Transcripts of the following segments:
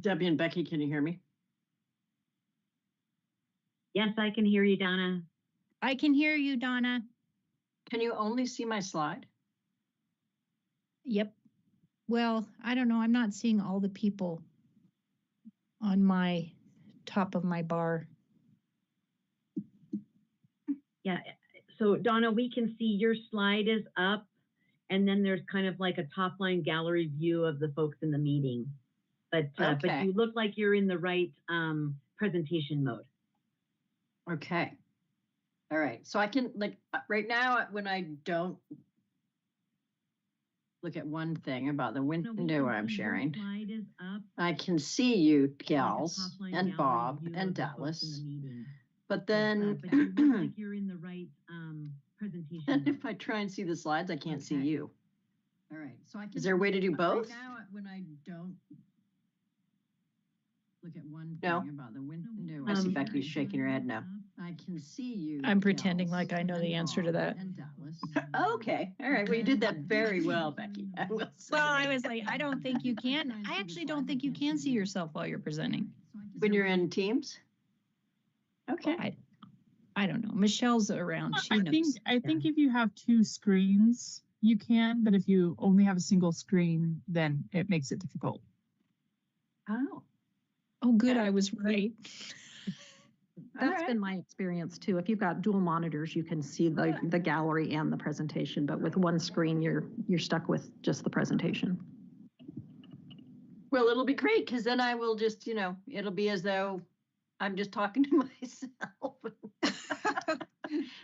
Debbie and Becky, can you hear me? Yes, I can hear you, Donna. I can hear you, Donna. Can you only see my slide? Yep. Well, I don't know. I'm not seeing all the people on my top of my bar. Yeah. So Donna, we can see your slide is up, and then there's kind of like a top line gallery view of the folks in the meeting. But you look like you're in the right presentation mode. Okay. All right. So I can, like, right now when I don't look at one thing about the window I'm sharing, I can see you gals and Bob and Dallas. But then but you look like you're in the right presentation and mode. if I try and see the slides, I can't see you. All right. So I can, is there a way to do both? Right now when I don't look at one thing about the window, I see Becky's shaking her head now. I can see you. I'm pretending like I know the answer to that. Okay. All right. Well, you did that very well, Becky. I will say. Well, I was like, I don't think you can. I actually don't think you can see yourself while you're presenting. When you're in Teams? Okay. I don't know. Michelle's around. She knows. I think if you have two screens, you can, but if you only have a single screen, then it makes it difficult. Oh, good. I was right. That's been my experience too. If you've got dual monitors, you can see the gallery and the presentation, but with one screen, you're stuck with just the presentation. Well, it'll be great because then I will just, it'll be as though I'm just talking to myself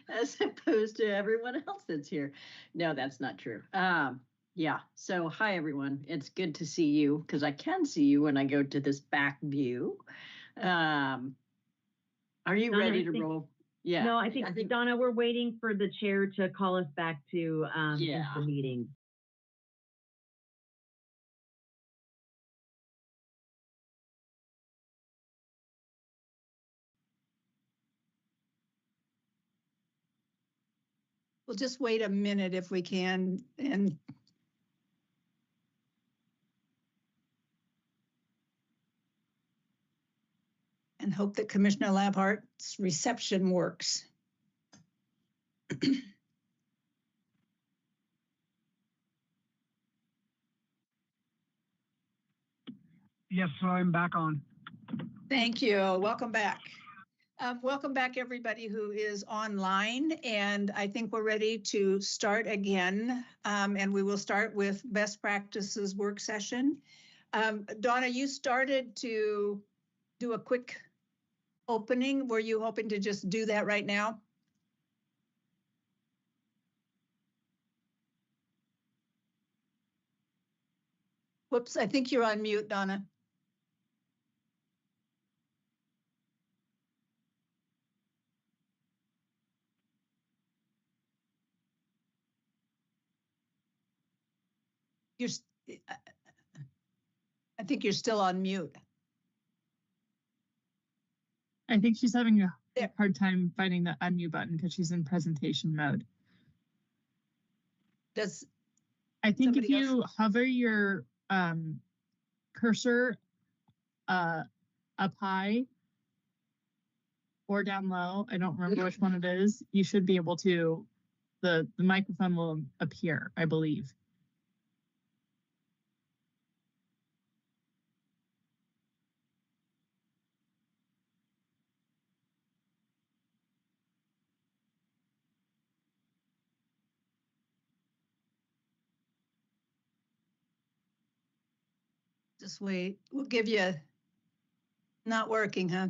as opposed to everyone else that's here. No, that's not true. Yeah. So hi, everyone. It's good to see you because I can see you when I go to this back view. Are you Donna, ready to roll? Yeah. No, I think Donna, we're waiting for the chair to call us back to the meeting. We'll just wait a minute if we can and hope that Commissioner Labhart's reception works. Yes, so I'm back on. Thank you. Welcome back. Welcome back, everybody who is online. And I think we're ready to start again. And we will start with best practices work session. Donna, you started to do a quick opening. Were you hoping to just do that right now? Whoops, I think you're on mute, Donna. I think you're still on mute. I think she's having a hard time finding the unmute button because she's in presentation mode. I think if you hover your cursor up high or down low, I don't remember which one it is, you should be able to, the microphone will appear, I believe. Just wait. We'll give you not working, huh?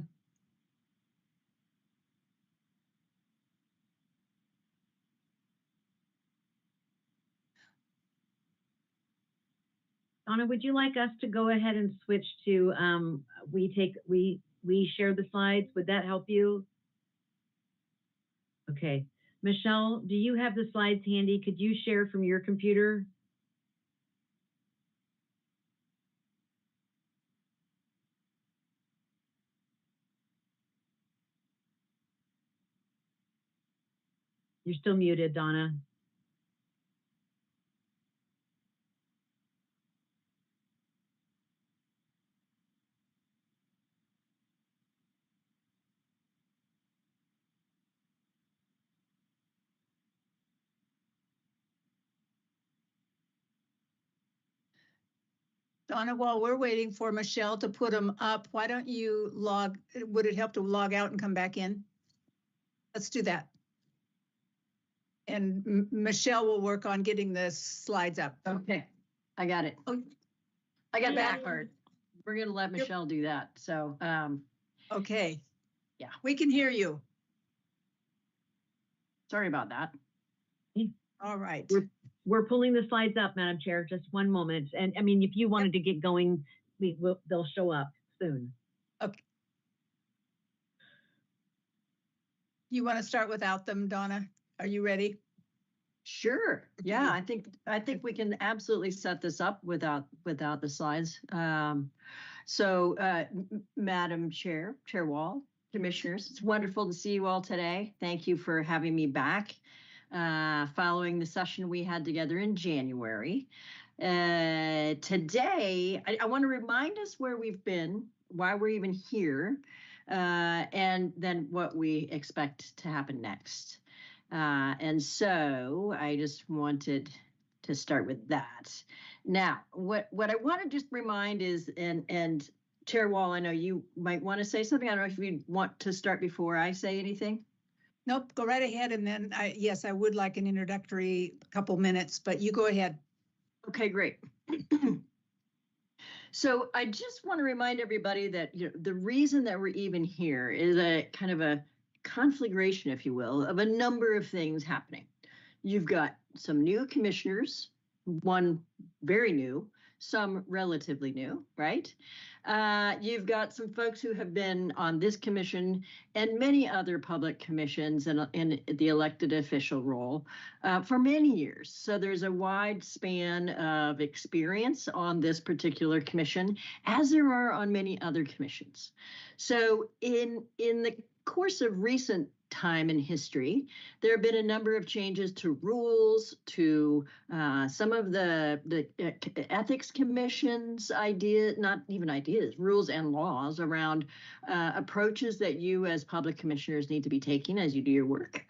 Donna, would you like us to go ahead and switch to we share the slides? Would that help you? Okay. Michelle, do you have the slides handy? Could you share from your computer? You're still muted, Donna. Donna, while we're waiting for Michelle to put them up, why don't you would it help to log out and come back in? Let's do that. And Michelle will work on getting the slides up. Okay, I got it. Oh, I got that part. We're gonna let Michelle do that. So, okay. Yeah. We can hear you. Sorry about that. All right. We're pulling the slides up, Madam Chair. Just one moment. And I mean, if you wanted to get going, they'll show up soon. Okay. You want to start without them, Donna? Are you ready? Sure. Yeah, I think we can absolutely set this up without the slides. Madam Chair, Chair Wall, Commissioners, it's wonderful to see you all today. Thank you for having me back following the session we had together in January. Today, I want to remind us where we've been, why we're even here, and then what we expect to happen next. And so I just wanted to start with that. Now, what I want to just remind is, and Chair Wall, I know you might want to say something. I don't know if you want to start before I say anything. Nope, go right ahead. And then yes, I would like an introductory couple minutes, but you go ahead. Okay, great. So I just want to remind everybody that the reason that we're even here is a kind of a conflagration, if you will, of a number of things happening. You've got some new commissioners, one very new, some relatively new, right? You've got some folks who have been on this commission and many other public commissions and in the elected official role for many years. So there's a wide span of experience on this particular commission, as there are on many other commissions. So in the course of recent time in history, there have been a number of changes to rules, to some of the ethics commission's rules and laws around approaches that you as public commissioners need to be taking as you do your work.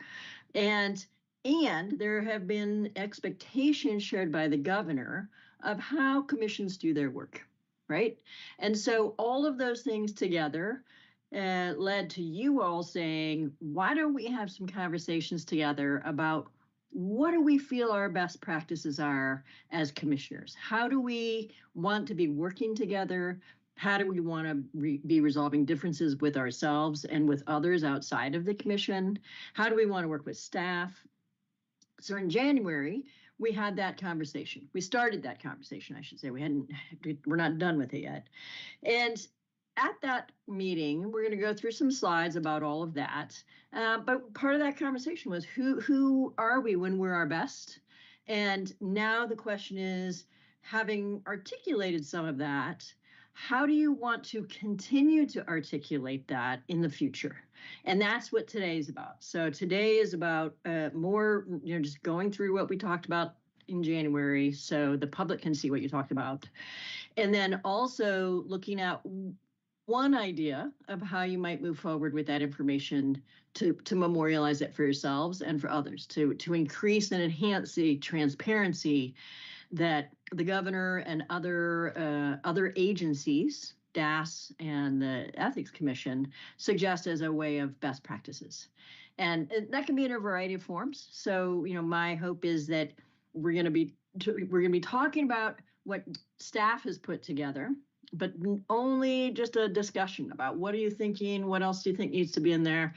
And there have been expectations shared by the governor of how commissions do their work, right? And so all of those things together led to you all saying, why don't we have some conversations together about what do we feel our best practices are as commissioners? How do we want to be working together? How do we want to be resolving differences with ourselves and with others outside of the commission? How do we want to work with staff? So in January, we had that conversation. We started that conversation, I should say. We're not done with it yet. And at that meeting, we're going to go through some slides about all of that. But part of that conversation was who are we when we're our best? And now the question is, having articulated some of that, how do you want to continue to articulate that in the future? And that's what today is about. So today is about more, just going through what we talked about in January so the public can see what you talked about. And then also looking at one idea of how you might move forward with that information to memorialize it for yourselves and for others, to increase and enhance the transparency that the governor and other agencies, DAS and the Ethics Commission, suggest as a way of best practices. And that can be in a variety of forms. So, my hope is that we're going to be talking about what staff has put together, but only just a discussion about what are you thinking, what else do you think needs to be in there.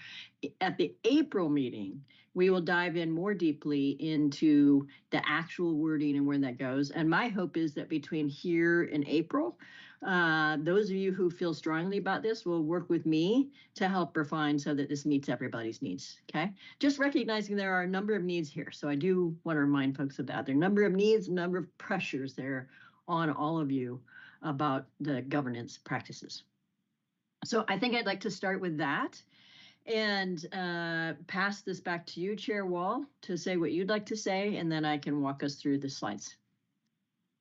At the April meeting, we will dive in more deeply into the actual wording and where that goes. And my hope is that between here and April, those of you who feel strongly about this will work with me to help refine so that this meets everybody's needs, okay? Just recognizing there are a number of needs here. So I do want to remind folks of that. There are a number of needs, a number of pressures there on all of you about the governance practices. So I think I'd like to start with that and pass this back to you, Chair Wall, to say what you'd like to say, and then I can walk us through the slides.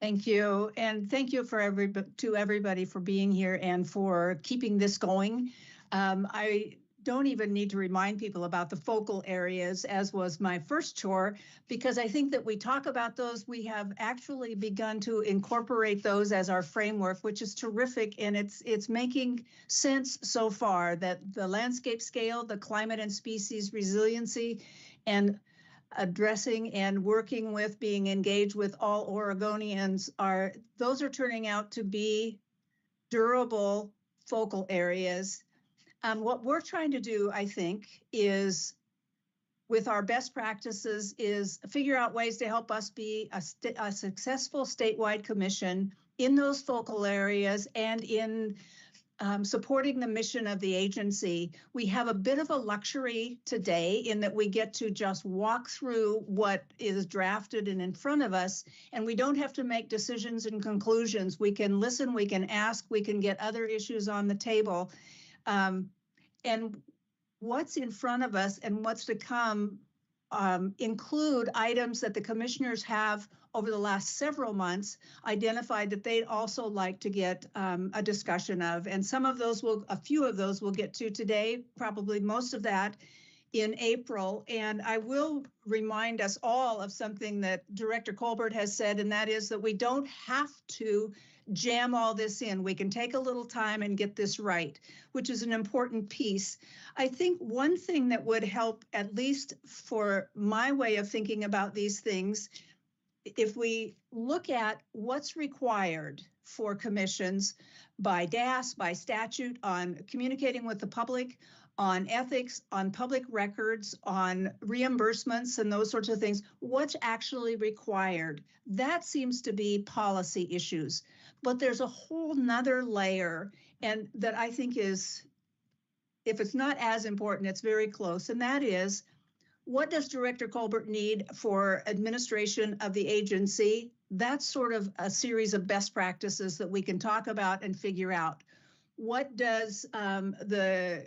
Thank you. And thank you to everybody for being here and for keeping this going. I don't even need to remind people about the focal areas, as was my first chore, because I think that we talk about those. We have actually begun to incorporate those as our framework, which is terrific. And it's making sense so far that the landscape scale, the climate and species resiliency, and addressing and working with, being engaged with all Oregonians those are turning out to be durable focal areas. What we're trying to do, I think, is with our best practices is figure out ways to help us be a successful statewide commission in those focal areas and in supporting the mission of the agency. We have a bit of a luxury today in that we get to just walk through what is drafted and in front of us, and we don't have to make decisions and conclusions. We can listen, we can ask, we can get other issues on the table. And what's in front of us and what's to come include items that the commissioners have over the last several months identified that they'd also like to get a discussion of. And a few of those we'll get to today, probably most of that in April. And I will remind us all of something that Director Colbert has said, and that is that we don't have to jam all this in. We can take a little time and get this right, which is an important piece. I think one thing that would help, at least for my way of thinking about these things, if we look at what's required for commissions by DAS, by statute, on communicating with the public, on ethics, on public records, on reimbursements and those sorts of things, what's actually required? That seems to be policy issues. But there's a whole nother layer, and that I think is, if it's not as important, it's very close, and that is, what does Director Colbert need for administration of the agency? That's sort of a series of best practices that we can talk about and figure out. What does the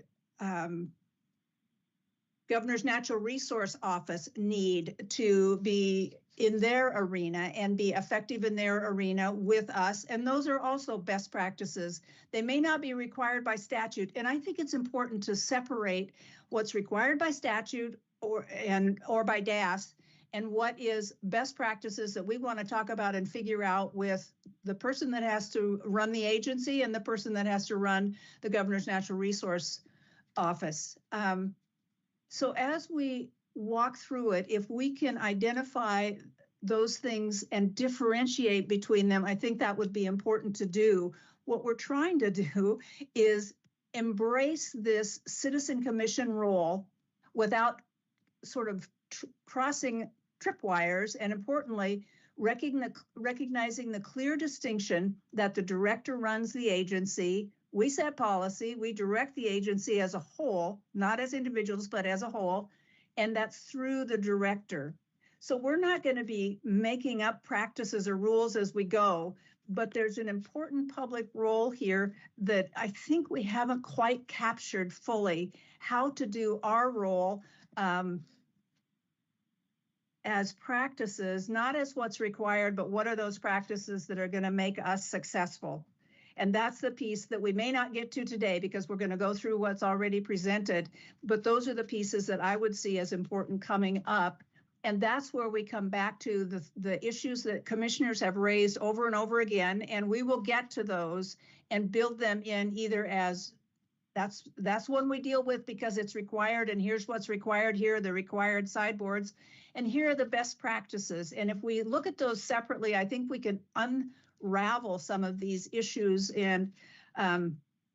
Governor's Natural Resource Office need to be in their arena and be effective in their arena with us? And those are also best practices. They may not be required by statute. And I think it's important to separate what's required by statute or by DAS and what is best practices that we want to talk about and figure out with the person that has to run the agency and the person that has to run the Governor's Natural Resource Office. So as we walk through it, if we can identify those things and differentiate between them, I think that would be important to do. What we're trying to do is embrace this citizen commission role without sort of crossing tripwires, and importantly, recognizing the clear distinction that the director runs the agency. We set policy, we direct the agency as a whole, not as individuals, but as a whole, and that's through the director. So we're not going to be making up practices or rules as we go, but there's an important public role here that I think we haven't quite captured fully, how to do our role as practices, not as what's required, but what are those practices that are going to make us successful. And that's the piece that we may not get to today because we're going to go through what's already presented, but those are the pieces that I would see as important coming up. And that's where we come back to the issues that commissioners have raised over and over again, and we will get to those and build them in either as that's one we deal with because it's required, and here's what's required, here are the required sideboards, and here are the best practices. And if we look at those separately, I think we can unravel some of these issues and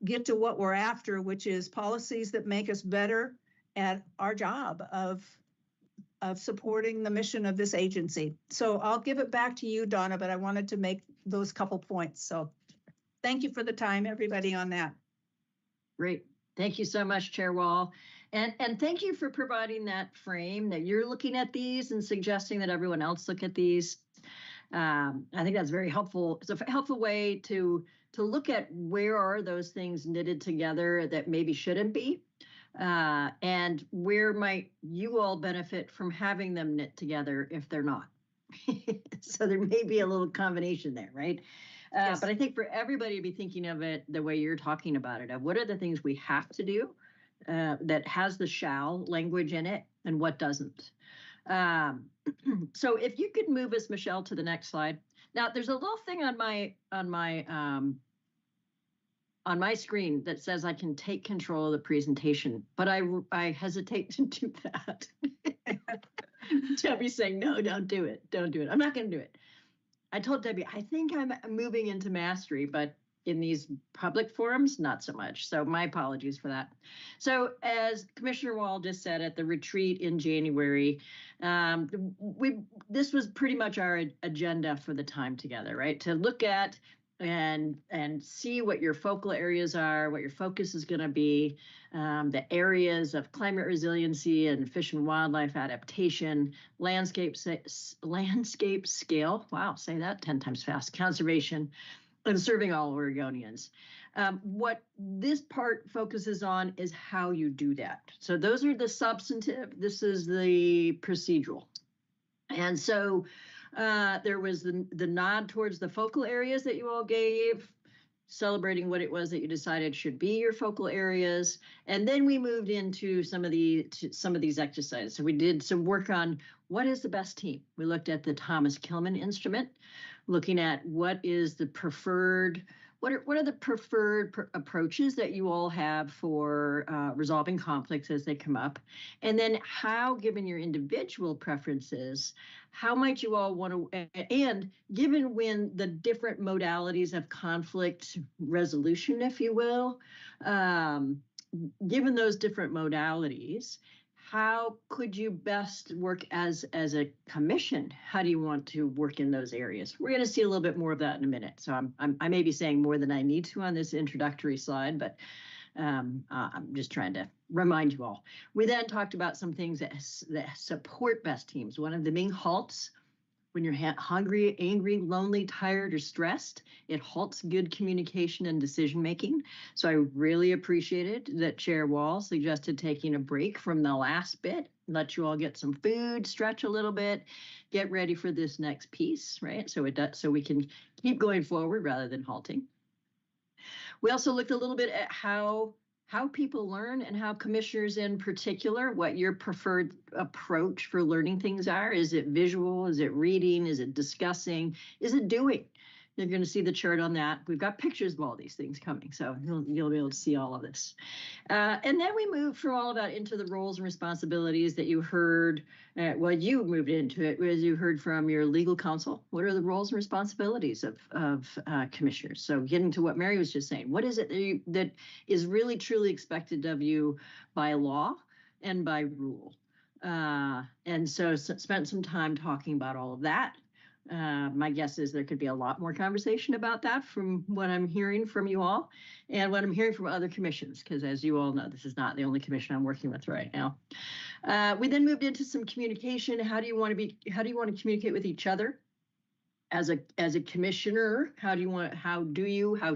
get to what we're after, which is policies that make us better at our job of supporting the mission of this agency. So I'll give it back to you, Donna, but I wanted to make those couple points. So thank you for the time, everybody, on that. Great. Thank you so much, Chair Wall. And thank you for providing that frame that you're looking at these and suggesting that everyone else look at these. I think that's very helpful. It's a helpful way to look at where are those things knitted together that maybe shouldn't be, and where might you all benefit from having them knit together if they're not. So there may be a little combination there, right? Yes. But I think for everybody to be thinking of it the way you're talking about it, of what are the things we have to do that has the shall language in it and what doesn't. So if you could move us, Michelle, to the next slide. Now, there's a little thing on my screen that says I can take control of the presentation, but I hesitate to do that. Debbie's saying, no, don't do it. Don't do it. I'm not going to do it. I told Debbie, I think I'm moving into mastery, but in these public forums, not so much. So my apologies for that. So as Commissioner Wall just said at the retreat in January, this was pretty much our agenda for the time together, right? To look at and see what your focal areas are, what your focus is going to be, the areas of climate resiliency and fish and wildlife adaptation, landscape scale, wow, say that 10 times fast, conservation, and serving all Oregonians. What this part focuses on is how you do that. So those are the substantive, this is the procedural. And so there was the nod towards the focal areas that you all gave, celebrating what it was that you decided should be your focal areas. And then we moved into some of these exercises. So we did some work on what is the best team. We looked at the Thomas Kilman instrument, looking at what is the preferred, what are the preferred approaches that you all have for resolving conflicts as they come up, and then how, given your individual preferences, how might you all want to, and given when the different modalities of conflict resolution, if you will, given those different modalities, how could you best work as a commission? How do you want to work in those areas? We're going to see a little bit more of that in a minute. So I may be saying more than I need to on this introductory slide, but I'm just trying to remind you all. We then talked about some things that support best teams. One of them being halts. When you're hungry, angry, lonely, tired, or stressed, it halts good communication and decision making. So I really appreciated that Chair Wall suggested taking a break from the last bit, let you all get some food, stretch a little bit, get ready for this next piece, right? So we can keep going forward rather than halting. We also looked a little bit at how people learn and how commissioners in particular, what your preferred approach for learning things are. Is it visual? Is it reading? Is it discussing? Is it doing? You're going to see the chart on that. We've got pictures of all these things coming, so you'll be able to see all of this. And then we moved from all of that into the roles and responsibilities that you heard. You moved into it as you heard from your legal counsel. What are the roles and responsibilities of commissioners? So getting to what Mary was just saying, what is it that is really truly expected of you by law and by rule? And so spent some time talking about all of that. My guess is there could be a lot more conversation about that from what I'm hearing from you all and what I'm hearing from other commissions, because as you all know, this is not the only commission I'm working with right now. We then moved into some communication. How do you want to communicate with each other as a commissioner? How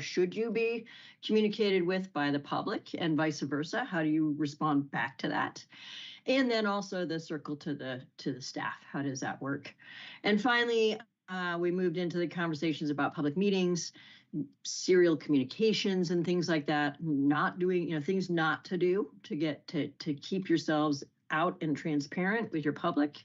should you be communicated with by the public and vice versa? How do you respond back to that? And then also the circle to the staff. How does that work? And finally, we moved into the conversations about public meetings, serial communications and things like that, not doing, things not to do to keep yourselves out and transparent with your public,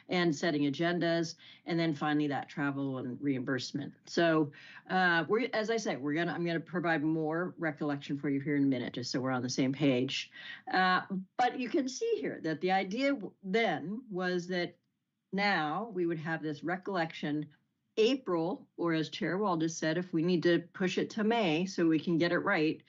and setting agendas, and then finally that travel and reimbursement. So as I say, I'm gonna provide more recollection for you here in a minute, just so we're on the same page. But you can see here that the idea then was that now we would have this recollection April, or as Chair Wall just said, if we need to push it to May so we can get it right,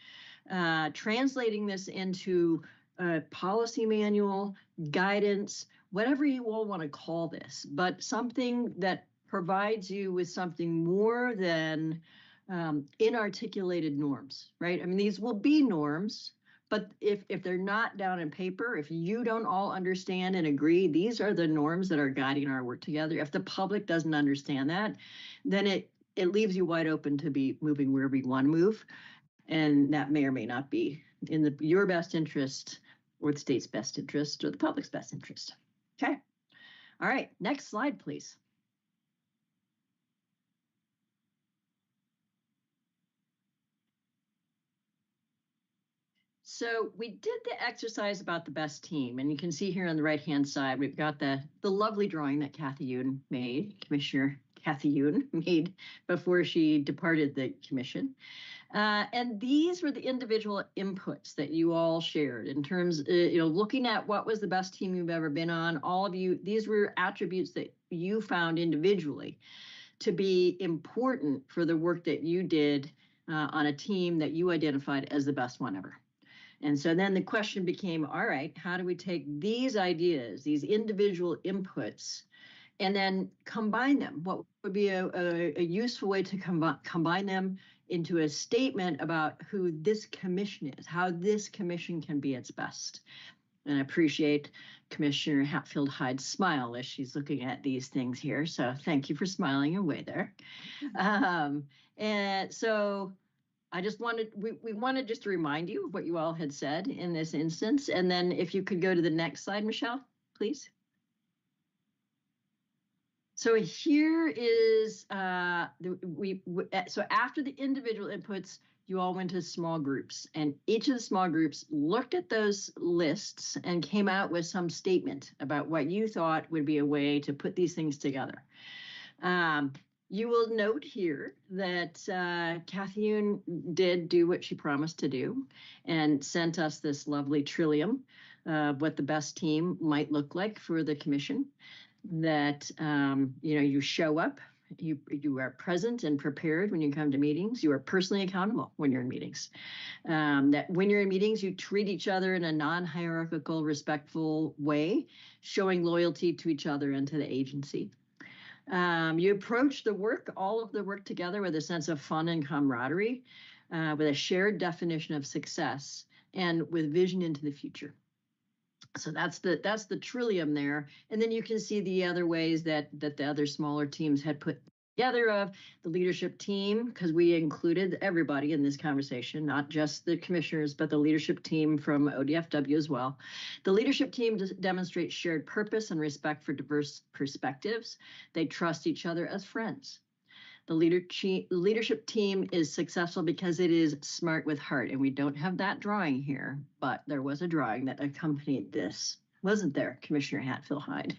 translating this into a policy manual, guidance, whatever you all want to call this, but something that provides you with something more than inarticulated norms, right? I mean, these will be norms, but if they're not down in paper, if you don't all understand and agree, these are the norms that are guiding our work together. If the public doesn't understand that, then it leaves you wide open to be moving wherever you want to move. And that may or may not be in your best interest, or the state's best interest, or the public's best interest. Okay. All right. Next slide, please. So we did the exercise about the best team, and you can see here on the right-hand side, we've got the lovely drawing that Commissioner Kathy Yoon made before she departed the commission. And these were the individual inputs that you all shared in terms, looking at what was the best team you've ever been on. All of you, these were attributes that you found individually to be important for the work that you did on a team that you identified as the best one ever. And so then the question became, all right, how do we take these ideas, these individual inputs, and then combine them? What would be a useful way to combine them into a statement about who this commission is, how this commission can be its best? And I appreciate Commissioner Hatfield-Hyde's smile as she's looking at these things here. So thank you for smiling away there. And so I just wanted, we wanted just to remind you of what you all had said in this instance. And then if you could go to the next slide, Michelle, please. So here is, so after the individual inputs, you all went to small groups, and each of the small groups looked at those lists and came out with some statement about what you thought would be a way to put these things together. You will note here that Kathy Yoon did do what she promised to do and sent us this lovely trillium of what the best team might look like for the commission. That you show up, you are present and prepared when you come to meetings. You are personally accountable when you're in meetings. That when you're in meetings, you treat each other in a non-hierarchical, respectful way, showing loyalty to each other and to the agency. You approach all of the work together with a sense of fun and camaraderie, with a shared definition of success and with vision into the future. So that's the trillium there. And then you can see the other ways that the other smaller teams had put together of the leadership team, because we included everybody in this conversation, not just the commissioners, but the leadership team from ODFW as well. The leadership team demonstrates shared purpose and respect for diverse perspectives. They trust each other as friends. The leadership team is successful because it is smart with heart. And we don't have that drawing here, but there was a drawing that accompanied this. Wasn't there, Commissioner Hatfield-Hyde?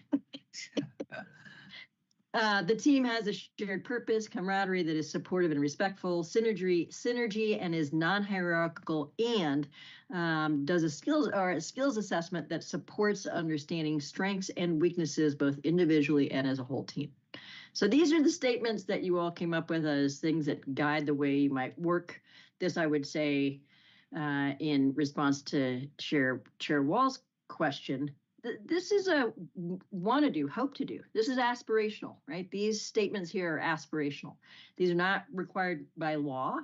The team has a shared purpose, camaraderie that is supportive and respectful, synergy and is non-hierarchical, and does a skills assessment that supports understanding strengths and weaknesses both individually and as a whole team. So these are the statements that you all came up with as things that guide the way you might work. This, I would say, in response to Chair Wall's question, this is a want to do, hope to do. This is aspirational, right? These statements here are aspirational. These are not required by law.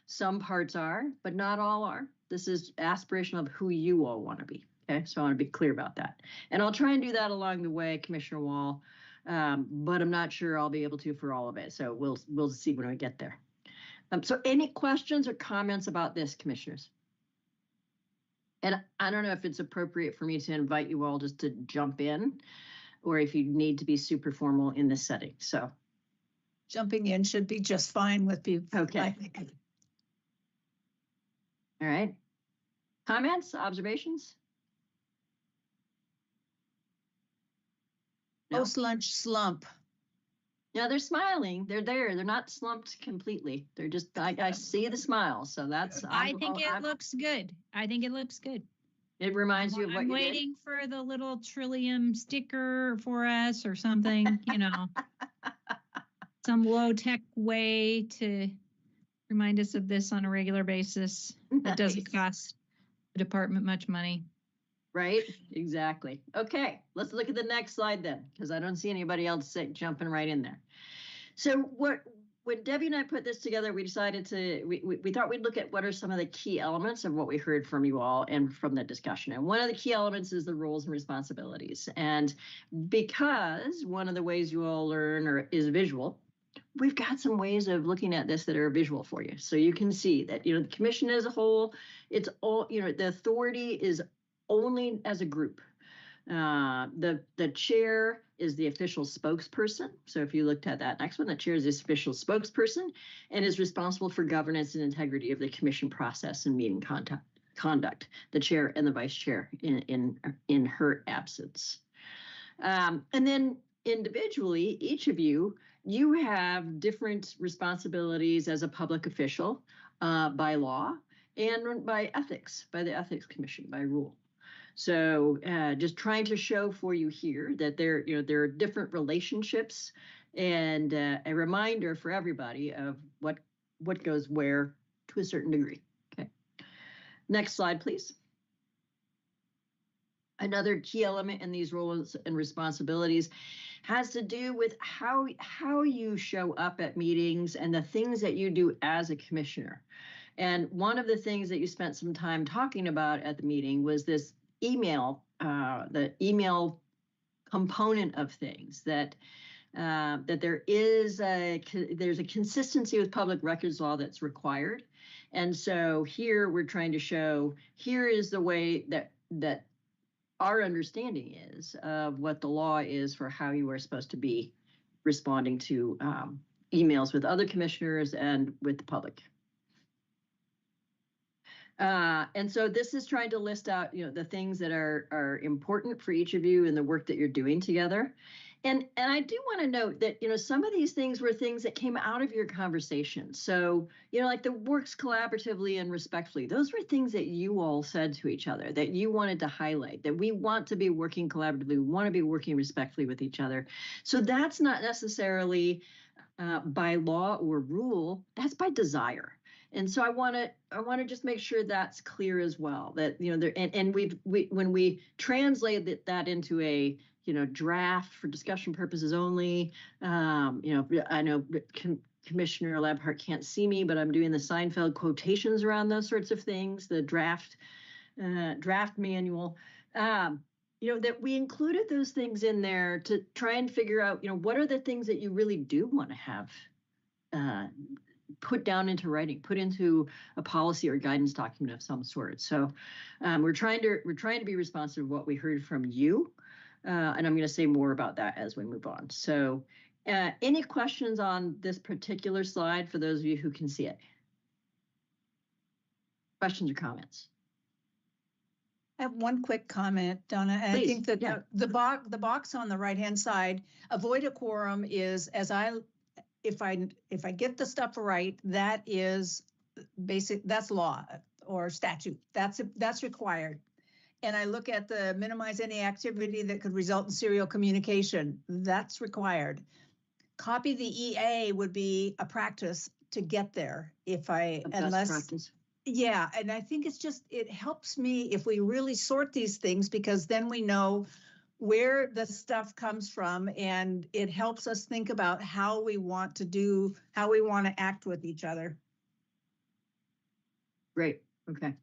Some parts are, but not all are. This is aspirational of who you all want to be. Okay, so I want to be clear about that. And I'll try and do that along the way, Commissioner Wall. But I'm not sure I'll be able to for all of it. So we'll see when we get there. So any questions or comments about this, commissioners? And I don't know if it's appropriate for me to invite you all just to jump in, or if you need to be super formal in this setting. So jumping in should be just fine with people. Okay. I think. All right. Comments, observations? No? Post-lunch slump. Yeah, they're smiling. They're there. They're not slumped completely. They're just, I see the smile. So that's. I think it looks good. I think it looks good. It reminds you of what I'm you waiting for the little trillium sticker for us or something, some low-tech way to remind us of this on a regular basis. That doesn't cost the department much money. Right, exactly. Okay, let's look at the next slide then, because I don't see anybody else jumping right in there. So when Debbie and I put this together, we decided we thought we'd look at what are some of the key elements of what we heard from you all and from the discussion. And one of the key elements is the roles and responsibilities. And because one of the ways you all learn is visual, we've got some ways of looking at this that are visual for you. So you can see that, the commission as a whole, it's all, the authority is only as a group. The chair is the official spokesperson. So if you looked at that next one, the chair is the official spokesperson and is responsible for governance and integrity of the commission process and meeting conduct. conduct, the chair and the vice chair in her absence. And then individually, each of you have different responsibilities as a public official by law and by ethics, by the Ethics Commission, by rule. So just trying to show for you here that there are different relationships, and a reminder for everybody of what goes where to a certain degree. Okay. Next slide, please. Another key element in these roles and responsibilities has to do with how you show up at meetings and the things that you do as a commissioner. And one of the things that you spent some time talking about at the meeting was this email, the email component of things, that there's a consistency with public records law that's required. And so here we're trying to show, here is the way that our understanding is of what the law is for how you are supposed to be responding to emails with other commissioners and with the public. And so this is trying to list out, the things that are important for each of you in the work that you're doing together. And I do want to note that, some of these things were things that came out of your conversation. So, like the works collaboratively and respectfully, those were things that you all said to each other, that you wanted to highlight, that we want to be working collaboratively, we want to be working respectfully with each other. So that's not necessarily by law or rule, that's by desire. And so I want to just make sure that's clear as well, that, when we translate that into a, draft for discussion purposes only, I know Commissioner Labhart can't see me, but I'm doing the Seinfeld quotations around those sorts of things, the draft manual, that we included those things in there to try and figure out, what are the things that you really do want to have put down into writing, put into a policy or guidance document of some sort. So we're trying to be responsive to what we heard from you. And I'm going to say more about that as we move on. So any questions on this particular slide for those of you who can see it? Questions or comments? I have one quick comment, Donna. And I think that the box on the right-hand side, avoid a quorum is, if I get the stuff right, that is that's law or statute. That's required. And I look at the minimize any activity that could result in serial communication. That's required. Copy the EA would be a practice to get there. Practice. Yeah, and I think it helps me if we really sort these things, because then we know where the stuff comes from, and it helps us think about how we want to act with each other. Great. Okay.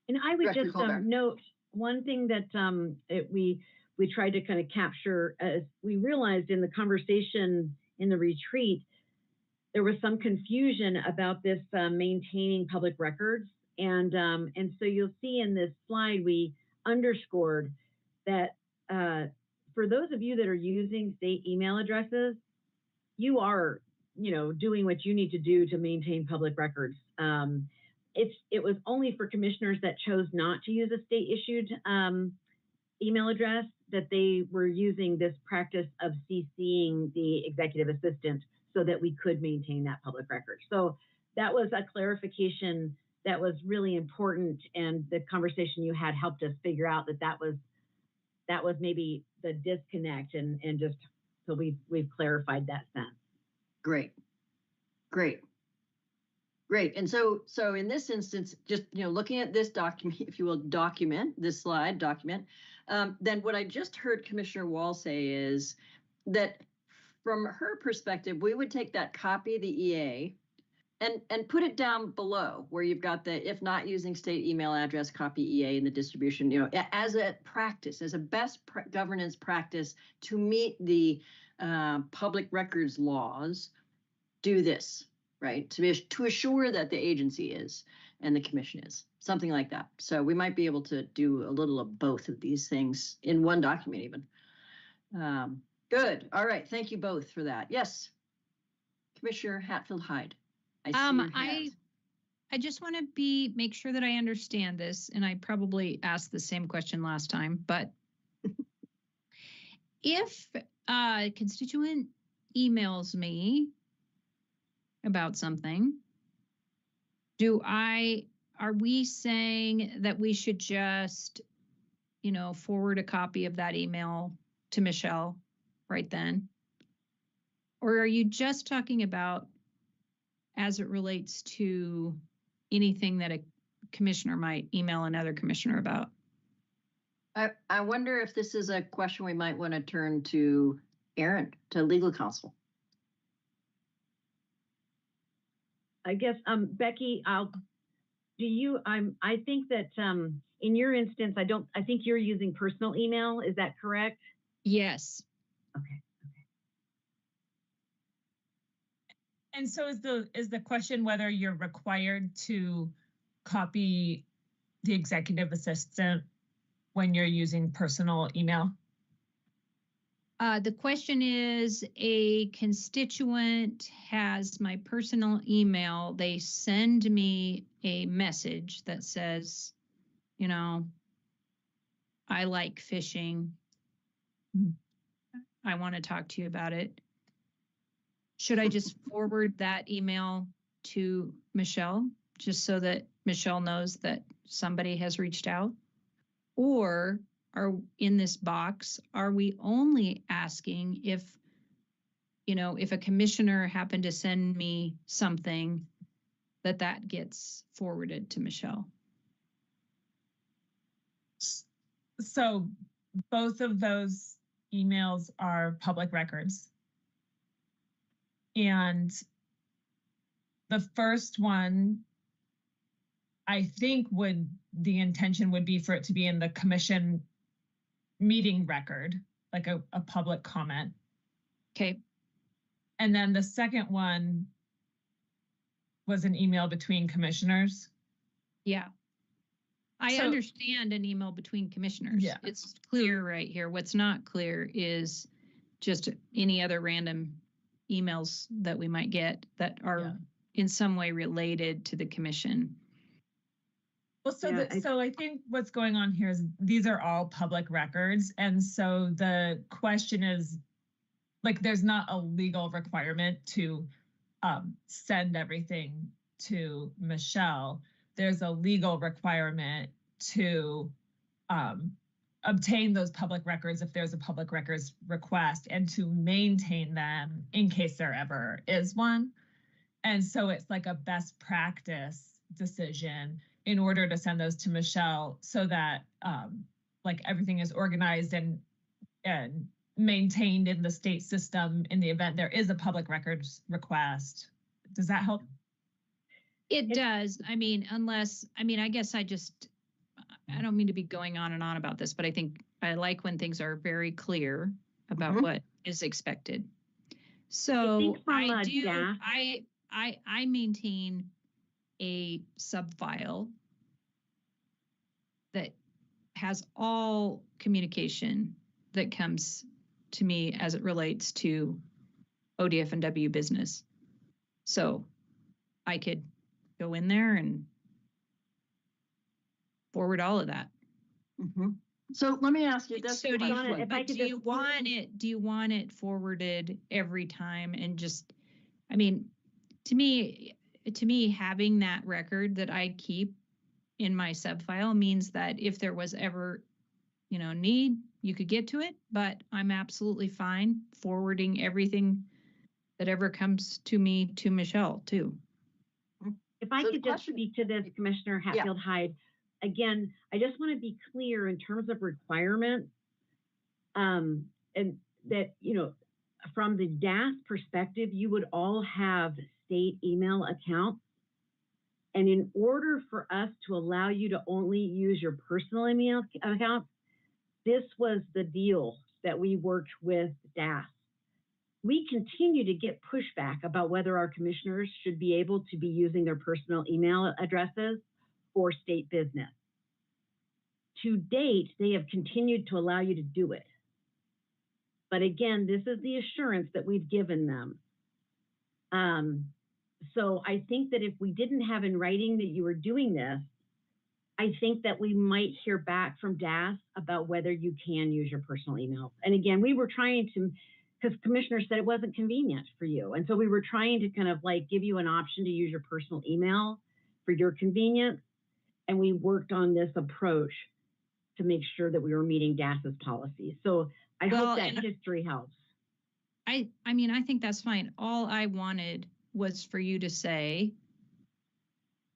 And I would just note one thing that we tried to kind of capture, as we realized in the conversation in the retreat, there was some confusion about this maintaining public records. And so you'll see in this slide, we underscored that for those of you that are using state email addresses, you are, doing what you need to do to maintain public records. It was only for commissioners that chose not to use a state issued email address that they were using this practice of CCing the executive assistant so that we could maintain that public record. So that was a clarification that was really important, and the conversation you had helped us figure out that was maybe the disconnect, and just so we've clarified that sense. Great. And so in this instance, just looking at this document, if you will, this slide document, then what I just heard Commissioner Wall say is that from her perspective, we would take that copy of the EA and put it down below where you've got the, if not using state email address, copy EA in the distribution, as a practice, as a best governance practice to meet the public records laws, do this, right? To assure that the agency is and the commission is, something like that. So we might be able to do a little of both of these things in one document even. Good. All right. Thank you both for that. Yes. Commissioner Hatfield-Hyde. I just want to make sure that I understand this, and I probably asked the same question last time, but if a constituent emails me about something, are we saying that we should just, forward a copy of that email to Michelle right then? Or are you just talking about as it relates to anything that a commissioner might email another commissioner about? I wonder if this is a question we might want to turn to Erin, to legal counsel. I guess, Becky, I think that in your instance, I think you're using personal email. Is that correct? Yes. Okay. And so is the question whether you're required to copy the executive assistant when you're using personal email? The question is, a constituent has my personal email. They send me a message that says, I like fishing. I want to talk to you about it. Should I just forward that email to Michelle, just so that Michelle knows that somebody has reached out? Or in this box, are we only asking if a commissioner happened to send me something that gets forwarded to Michelle? So both of those emails are public records. And the first one, I think the intention would be for it to be in the commission meeting record, like a public comment. Okay. And then the second one was an email between commissioners. Yeah. I understand an email between commissioners. Yeah. It's clear right here. What's not clear is just any other random emails that we might get that are in some way related to the commission. Well, so I think what's going on here is these are all public records. And so the question is, like, there's not a legal requirement to send everything to Michelle. There's a legal requirement to obtain those public records if there's a public records request, and to maintain them in case there ever is one. And so it's like a best practice decision in order to send those to Michelle, so that like everything is organized and maintained in the state system in the event there is a public records request. Does that help? It does. I guess I don't mean to be going on and on about this, but I think I like when things are very clear about what is expected. So I maintain a subfile that has all communication that comes to me as it relates to ODF and W business. So I could go in there and forward all of that. Mm-hmm. So let me ask you this. So do you want it forwarded every time? And just, to me, having that record that I keep in my subfile means that if there was ever, need, you could get to it, but I'm absolutely fine forwarding everything that ever comes to me to Michelle too. If I could just speak to this, Commissioner Hatfield-Hyde, again, I just want to be clear in terms of requirements, and that, from the DAS perspective, you would all have state email accounts. And in order for us to allow you to only use your personal email account, this was the deal that we worked with DAS. We continue to get pushback about whether our commissioners should be able to be using their personal email addresses for state business. To date, they have continued to allow you to do it. But again, this is the assurance that we've given them. So I think that if we didn't have in writing that you were doing this, I think that we might hear back from DAS about whether you can use your personal emails. And again, we were trying to, because Commissioner said it wasn't convenient for you. And so we were trying to kind of like give you an option to use your personal email for your convenience. And we worked on this approach to make sure that we were meeting DAS's policies. So I hope that history helps. I mean, I think that's fine. All I wanted was for you to say,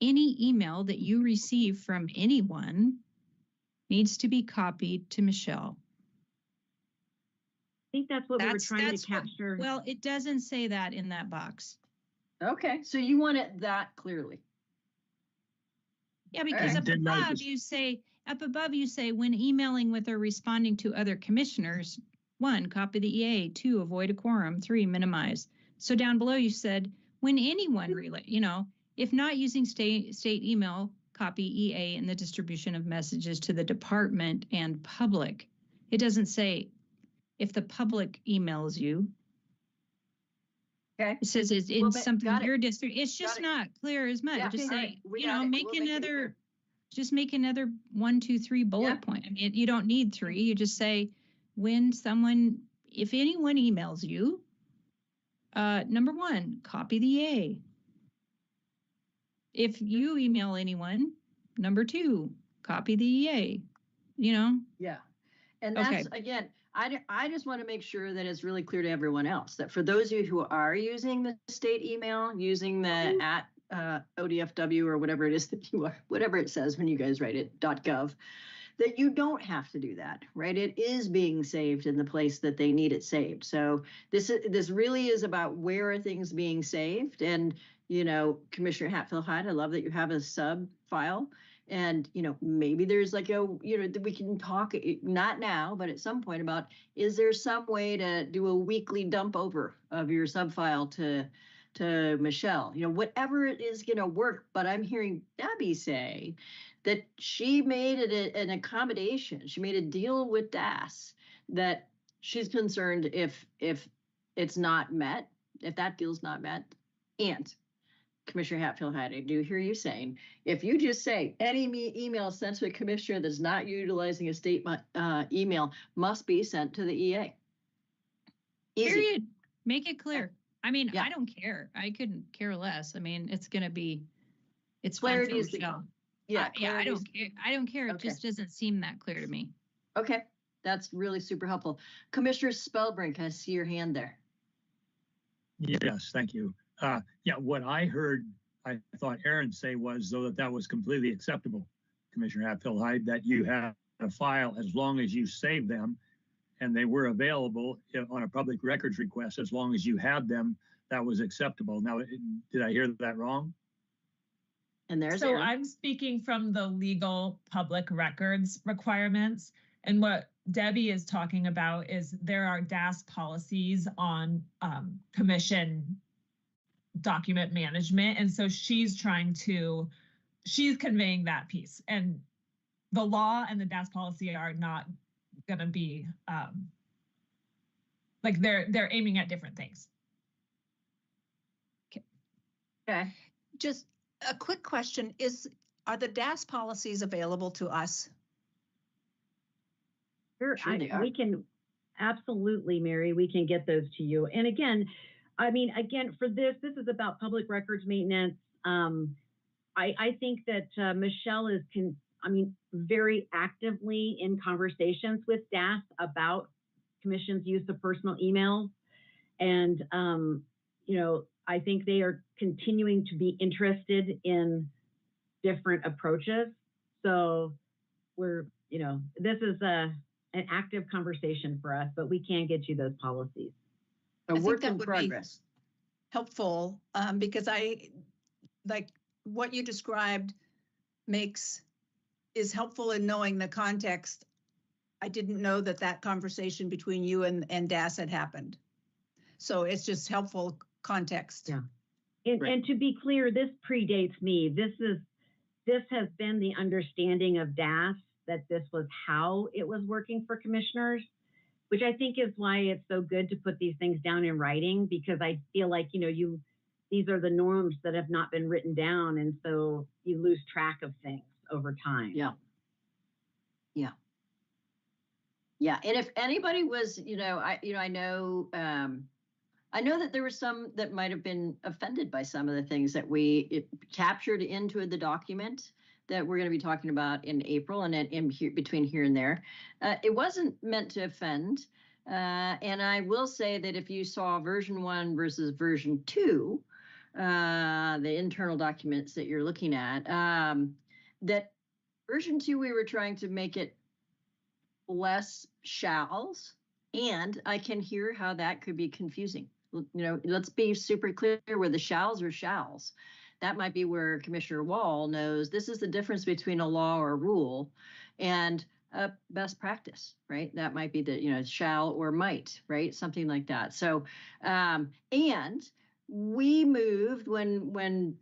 any email that you receive from anyone needs to be copied to Michelle. I think that's what we were trying to capture. Well, it doesn't say that in that box. Okay, so you want it that clearly. Yeah, because up above you say, when emailing with or responding to other commissioners, 1, copy the EA, 2, avoid a quorum, 3, minimize. So down below you said, when anyone if not using state email, copy EA in the distribution of messages to the department and public. It doesn't say if the public emails you. Okay. It says it's in something in your district. It's just not clear as much. Yeah, just say, just make another 1, 2, 3 bullet point. I mean, you don't need 3. You just say, if anyone emails you, number 1, copy the EA. If you email anyone, number 2, copy the EA, Yeah. And that's, again, I just want to make sure that it's really clear to everyone else that for those of you who are using the state email, using the at ODFW or whatever it is that you are, whatever it says when you guys write it, .gov, that you don't have to do that, right? It is being saved in the place that they need it saved. So this really is about where are things being saved. And, Commissioner Hatfield-Hyde, I love that you have a sub file. And, maybe there's like that we can talk, not now, but at some point about, is there some way to do a weekly dump over of your sub file to Michelle? Whatever it is going to work. But I'm hearing Debbie say that she made it an accommodation. She made a deal with DAS that she's concerned if it's not met, if that deal's not met. And Commissioner Hatfield-Hyde, I do hear you saying, if you just say any email sent to a commissioner that's not utilizing a state email must be sent to the EA. Easy. Period. Make it clear. I mean, I don't care. I couldn't care less. I mean, it's clarity is Michelle. I don't care. I don't care. It just doesn't seem that clear to me. Okay. That's really super helpful. Commissioner Spellbrink, I see your hand there. Yes, thank you. What I heard, I thought Aaron say was, though, that was completely acceptable, Commissioner Hatfield-Hyde, that you had a file as long as you saved them and they were available on a public records request, as long as you had them, that was acceptable. Now, did I hear that wrong? And there's Aaron. I'm speaking from the legal public records requirements. And what Debbie is talking about is there are DAS policies on commission document management. And so she's conveying that piece. And the law and the DAS policy are not going to be they're aiming at different things. Okay. Just a quick question are the DAS policies available to us? Sure, we can absolutely, Mary, we can get those to you. And again, for this is about public records maintenance. I think that Michelle is very actively in conversations with DAS about Commission's use of personal emails. And, I think they are continuing to be interested in different approaches. So this is an active conversation for us, but we can get you those policies. A work in progress. Helpful because I like what you described is helpful in knowing the context. I didn't know that conversation between you and DAS had happened. So it's just helpful context. Yeah. And to be clear, this predates me. This has been the understanding of DAS that this was how it was working for commissioners, which I think is why it's so good to put these things down in writing, because I feel like, these are the norms that have not been written down. And so you lose track of things over time. Yeah. Yeah. Yeah. And if anybody was, I know that there were some that might have been offended by some of the things that we captured into the document that we're going to be talking about in April and in here, between here and there. It wasn't meant to offend. And I will say that if you saw version 1 versus version 2, the internal documents that you're looking at, that version 2, we were trying to make it less shalls. And I can hear how that could be confusing. Let's be super clear where the shalls are shalls. That might be where Commissioner Wall knows this is the difference between a law or a rule and a best practice, right? That might be the, shall or might, right? Something like that. So, and we moved when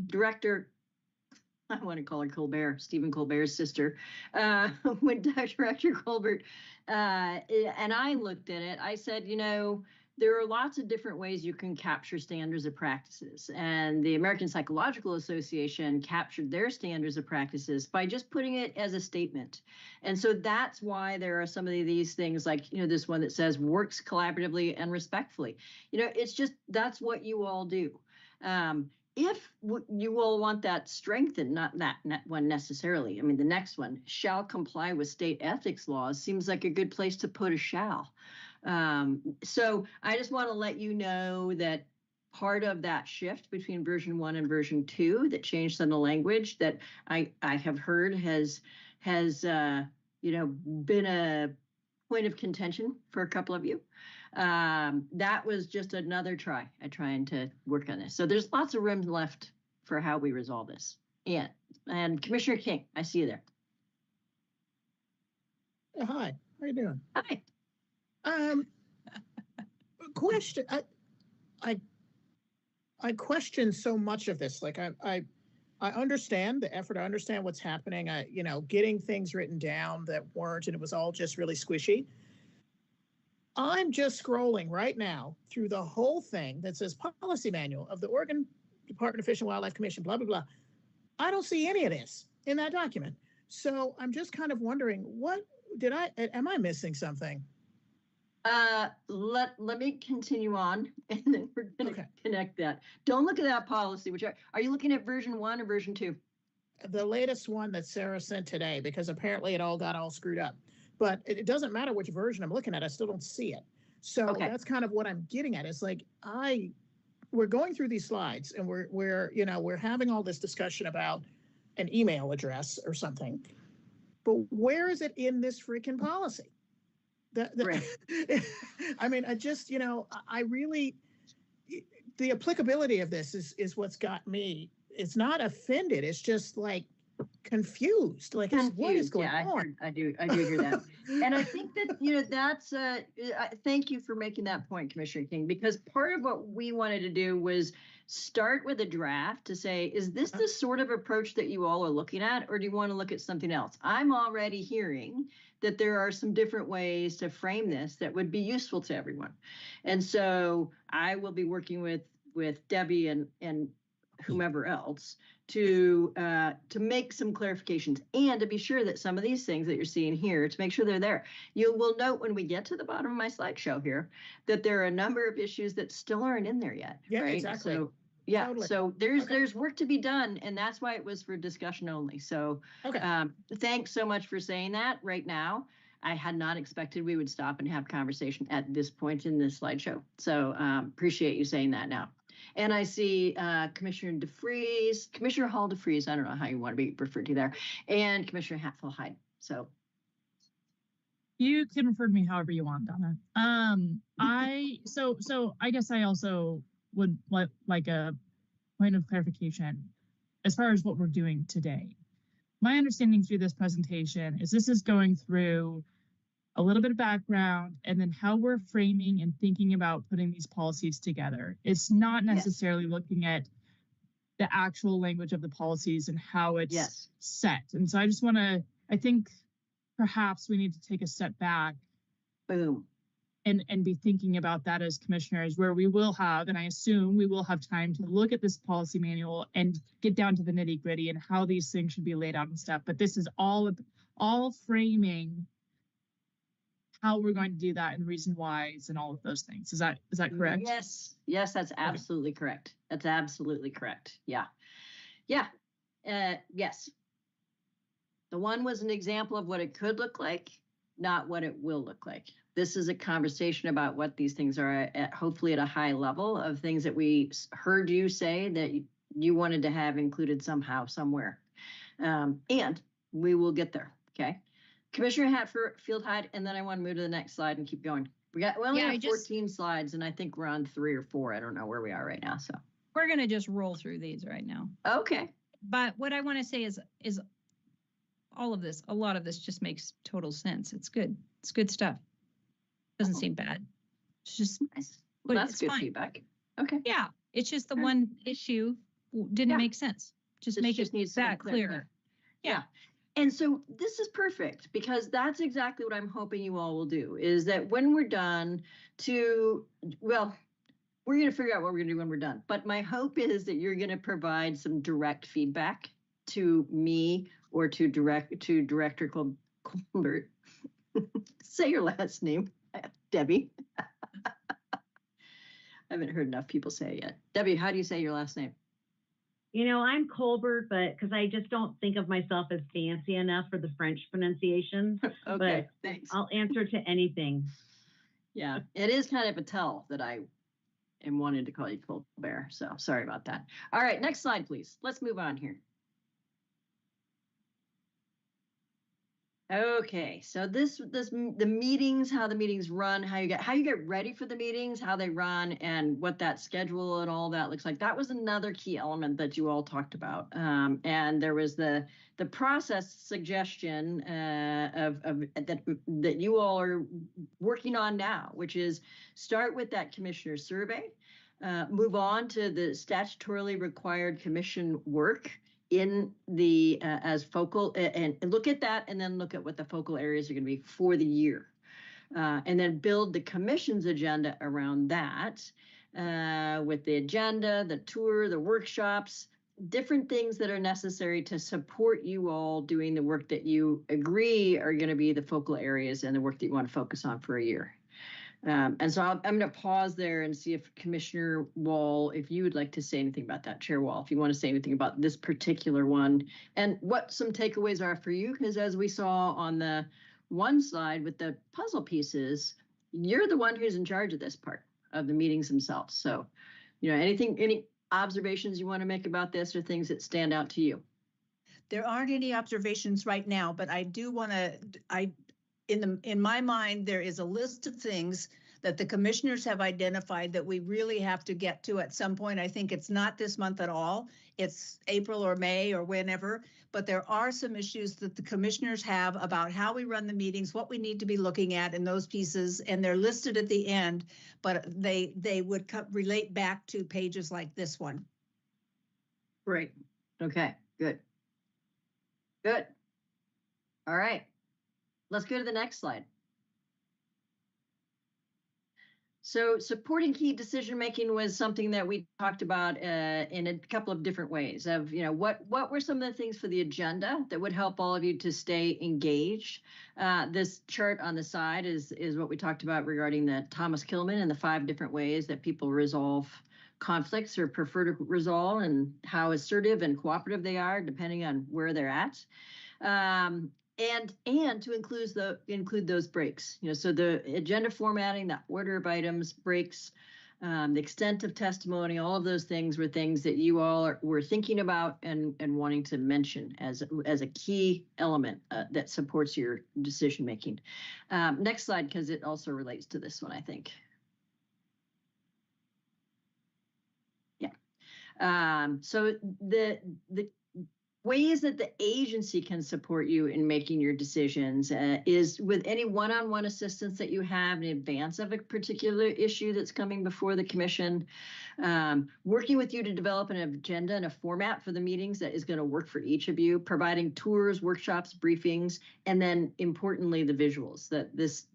Director, I want to call her Colbert, Stephen Colbert's sister, when Director Colbert and I looked at it, I said, there are lots of different ways you can capture standards of practices. And the American Psychological Association captured their standards of practices by just putting it as a statement. And so that's why there are some of these things like, this one that says works collaboratively and respectfully. It's just, that's what you all do. If you all want that strengthened, not that one necessarily. I mean, the next one, shall comply with state ethics laws, seems like a good place to put a shall. So I just want to let you know that part of that shift between version 1 and version 2 that changed some of the language that I have heard has been a point of contention for a couple of you. That was just another try at trying to work on this. So there's lots of room left for how we resolve this. And Commissioner King, I see you there. Hi, how you doing? Hi. Question. I question so much of this. Like I understand the effort. I understand what's happening. Getting things written down that weren't, and it was all just really squishy. I'm just scrolling right now through the whole thing that says policy manual of the Oregon Department of Fish and Wildlife Commission, blah, blah, blah. I don't see any of this in that document. So I'm just kind of wondering, am I missing something? Let me continue on and then we're going to connect that. Don't look at that policy, are you looking at version 1 or version 2? The latest one that Sarah sent today, because apparently it all got all screwed up. But it doesn't matter which version I'm looking at, I still don't see it. So that's kind of what I'm getting at. It's like we're going through these slides and we're having all this discussion about an email address or something. But where is it in this freaking policy? Right. I mean, I really, the applicability of this is what's got me. It's not offended. It's just like confused. Like, what is going on? I do hear that. And I think that, that's, thank you for making that point, Commissioner King, because part of what we wanted to do was start with a draft to say, is this the sort of approach that you all are looking at, or do you want to look at something else? I'm already hearing that there are some different ways to frame this that would be useful to everyone. And so I will be working with Debbie and whomever else to make some clarifications and to be sure that some of these things that you're seeing here, to make sure they're there. You will note when we get to the bottom of my slideshow here that there are a number of issues that still aren't in there yet. Yeah, right? exactly. So, yeah, totally. So there's work to be done, and that's why it was for discussion only. So thanks so much for saying that right now. I had not expected we would stop and have conversation at this point in this slideshow. So appreciate you saying that now. And I see Commissioner DeFries, Commissioner Hall DeFries, I don't know how you want to be referred to there, and Commissioner Hatfield-Hyde. So you can refer to me however you want, Donna. So I guess I also would like a point of clarification as far as what we're doing today. My understanding through this presentation is this is going through a little bit of background and then how we're framing and thinking about putting these policies together. It's not necessarily looking at the actual language of the policies and how it's set. And so I think perhaps we need to take a step back. Boom. and be thinking about that as commissioners, where we will have, and I assume we will have time to look at this policy manual and get down to the nitty gritty and how these things should be laid out and stuff. But this is all framing how we're going to do that and the reason whys and all of those things. Is that correct? Yes, that's absolutely correct. That's absolutely correct. Yeah. Yes. The one was an example of what it could look like, not what it will look like. This is a conversation about what these things are at, hopefully at a high level of things that we heard you say that you wanted to have included somehow, somewhere. And we will get there, okay? Commissioner Hatfield Hyde, and then I want to move to the next slide and keep going. We only have 14 slides, and I think we're on 3 or 4. I don't know where we are right now, so. We're going to just roll through these right now. Okay. But what I want to say is all of this, a lot of this just makes total sense. It's good. It's good stuff. Doesn't seem bad. It's just nice. Well, that's good feedback. Okay. Yeah. It's just the one issue didn't make sense. Just make it needs that clearer. Yeah. And so this is perfect because that's exactly what I'm hoping you all will do is that when we're done we're going to figure out what we're going to do when we're done. But my hope is that you're going to provide some direct feedback to me or to Director Colbert. Say your last name, Debbie. I haven't heard enough people say it yet. Debbie, how do you say your last name? I'm Colbert, but because I just don't think of myself as fancy enough for the French pronunciation. Okay, but thanks. I'll answer to anything. Yeah, it is kind of a tell that I am wanting to call you Colbert. So sorry about that. All right, next slide, please. Let's move on here. Okay, so the meetings, how the meetings run, how you get ready for the meetings, how they run, and what that schedule and all that looks like. That was another key element that you all talked about. And there was the process suggestion that you all are working on now, which is start with that commissioner survey, move on to the statutorily required commission work in the as focal and look at that and then look at what the focal areas are going to be for the year and then build the commission's agenda around that with the agenda, the tour, the workshops, different things that are necessary to support you all doing the work that you agree are going to be the focal areas and the work that you want to focus on for a year. And so I'm going to pause there and see if Commissioner Wall, if you would like to say anything about that, Chair Wall, if you want to say anything about this particular one and what some takeaways are for you, because as we saw on the one slide with the puzzle pieces, you're the one who's in charge of this part of the meetings themselves. So, any observations you want to make about this or things that stand out to you? There aren't any observations right now, but I do want to, in my mind, there is a list of things that the commissioners have identified that we really have to get to at some point. I think it's not this month at all. It's April or May or whenever, but there are some issues that the commissioners have about how we run the meetings, what we need to be looking at in those pieces, and they're listed at the end, but they would relate back to pages like this one. Great. Okay, good. Good. All right. Let's go to the next slide. So supporting key decision-making was something that we talked about in a couple of different ways of, what were some of the things for the agenda that would help all of you to stay engaged. This chart on the side is what we talked about regarding the Thomas Kilman and the 5 different ways that people resolve conflicts or prefer to resolve and how assertive and cooperative they are depending on where they're at. And to include those breaks, so the agenda formatting, the order of items, breaks, the extent of testimony, all of those things were things that you all were thinking about and wanting to mention as a key element that supports your decision making. Next slide, because it also relates to this one, I think. Yeah. So the ways that the agency can support you in making your decisions is with any one-on-one assistance that you have in advance of a particular issue that's coming before the commission, working with you to develop an agenda and a format for the meetings that is going to work for each of you, providing tours, workshops, briefings, and then importantly, the visuals, that this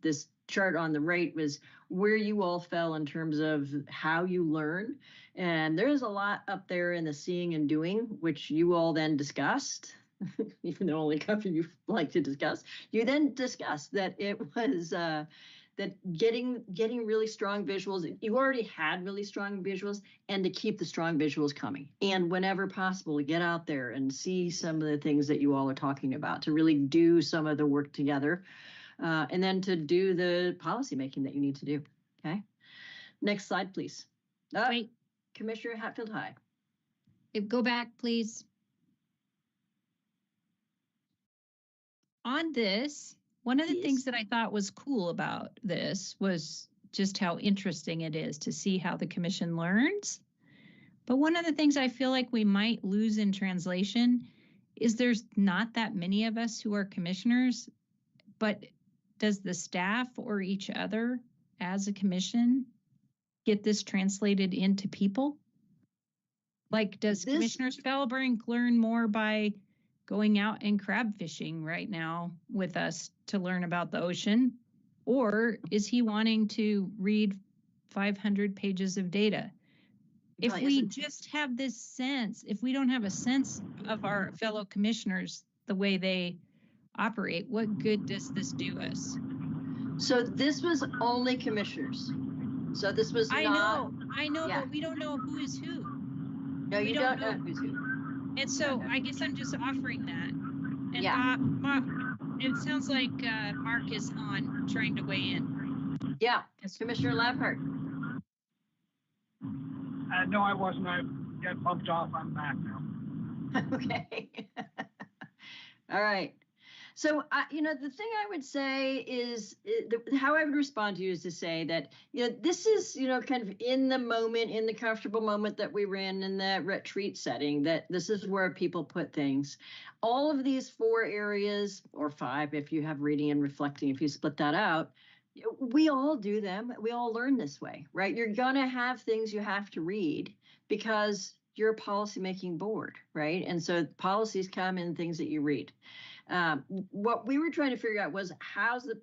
chart on the right was where you all fell in terms of how you learn. And there's a lot up there in the seeing and doing, which you all then discussed, even though only a couple of you like to discuss. You then discussed that it was that getting really strong visuals, you already had really strong visuals, and to keep the strong visuals coming. And whenever possible, get out there and see some of the things that you all are talking about, to really do some of the work together. And then to do the policy making that you need to do. Okay. Next slide, please. Wait. Commissioner Hatfield-Hyde. Go back, please. On this, one of the things that I thought was cool about this was just how interesting it is to see how the commission learns. But one of the things I feel like we might lose in translation is there's not that many of us who are commissioners, but does the staff or each other as a commission get this translated into people? Like, does Commissioner Spellbrink learn more by going out and crab fishing right now with us to learn about the ocean? Or is he wanting to read 500 pages of data? If we just have this sense, if we don't have a sense of our fellow commissioners the way they operate, what good does this do us? So this was only commissioners. So this was I know, yeah. But we don't know who is who. No, you don't know who's who. And so I guess I'm just offering that. And yeah. It sounds like Mark is on, trying to weigh in. Yeah, Commissioner Lampert. No, I wasn't. I got bumped off. I'm back now. Okay. All right. So, the thing I would say is how I would respond to you is to say that, this is, kind of in the moment, in the comfortable moment that we were in the retreat setting, that this is where people put things. All of these 4 areas, or 5, if you have reading and reflecting, if you split that out, we all do them. We all learn this way, right? You're going to have things you have to read because you're a policymaking board, right? And so policies come in things that you read. What we were trying to figure out was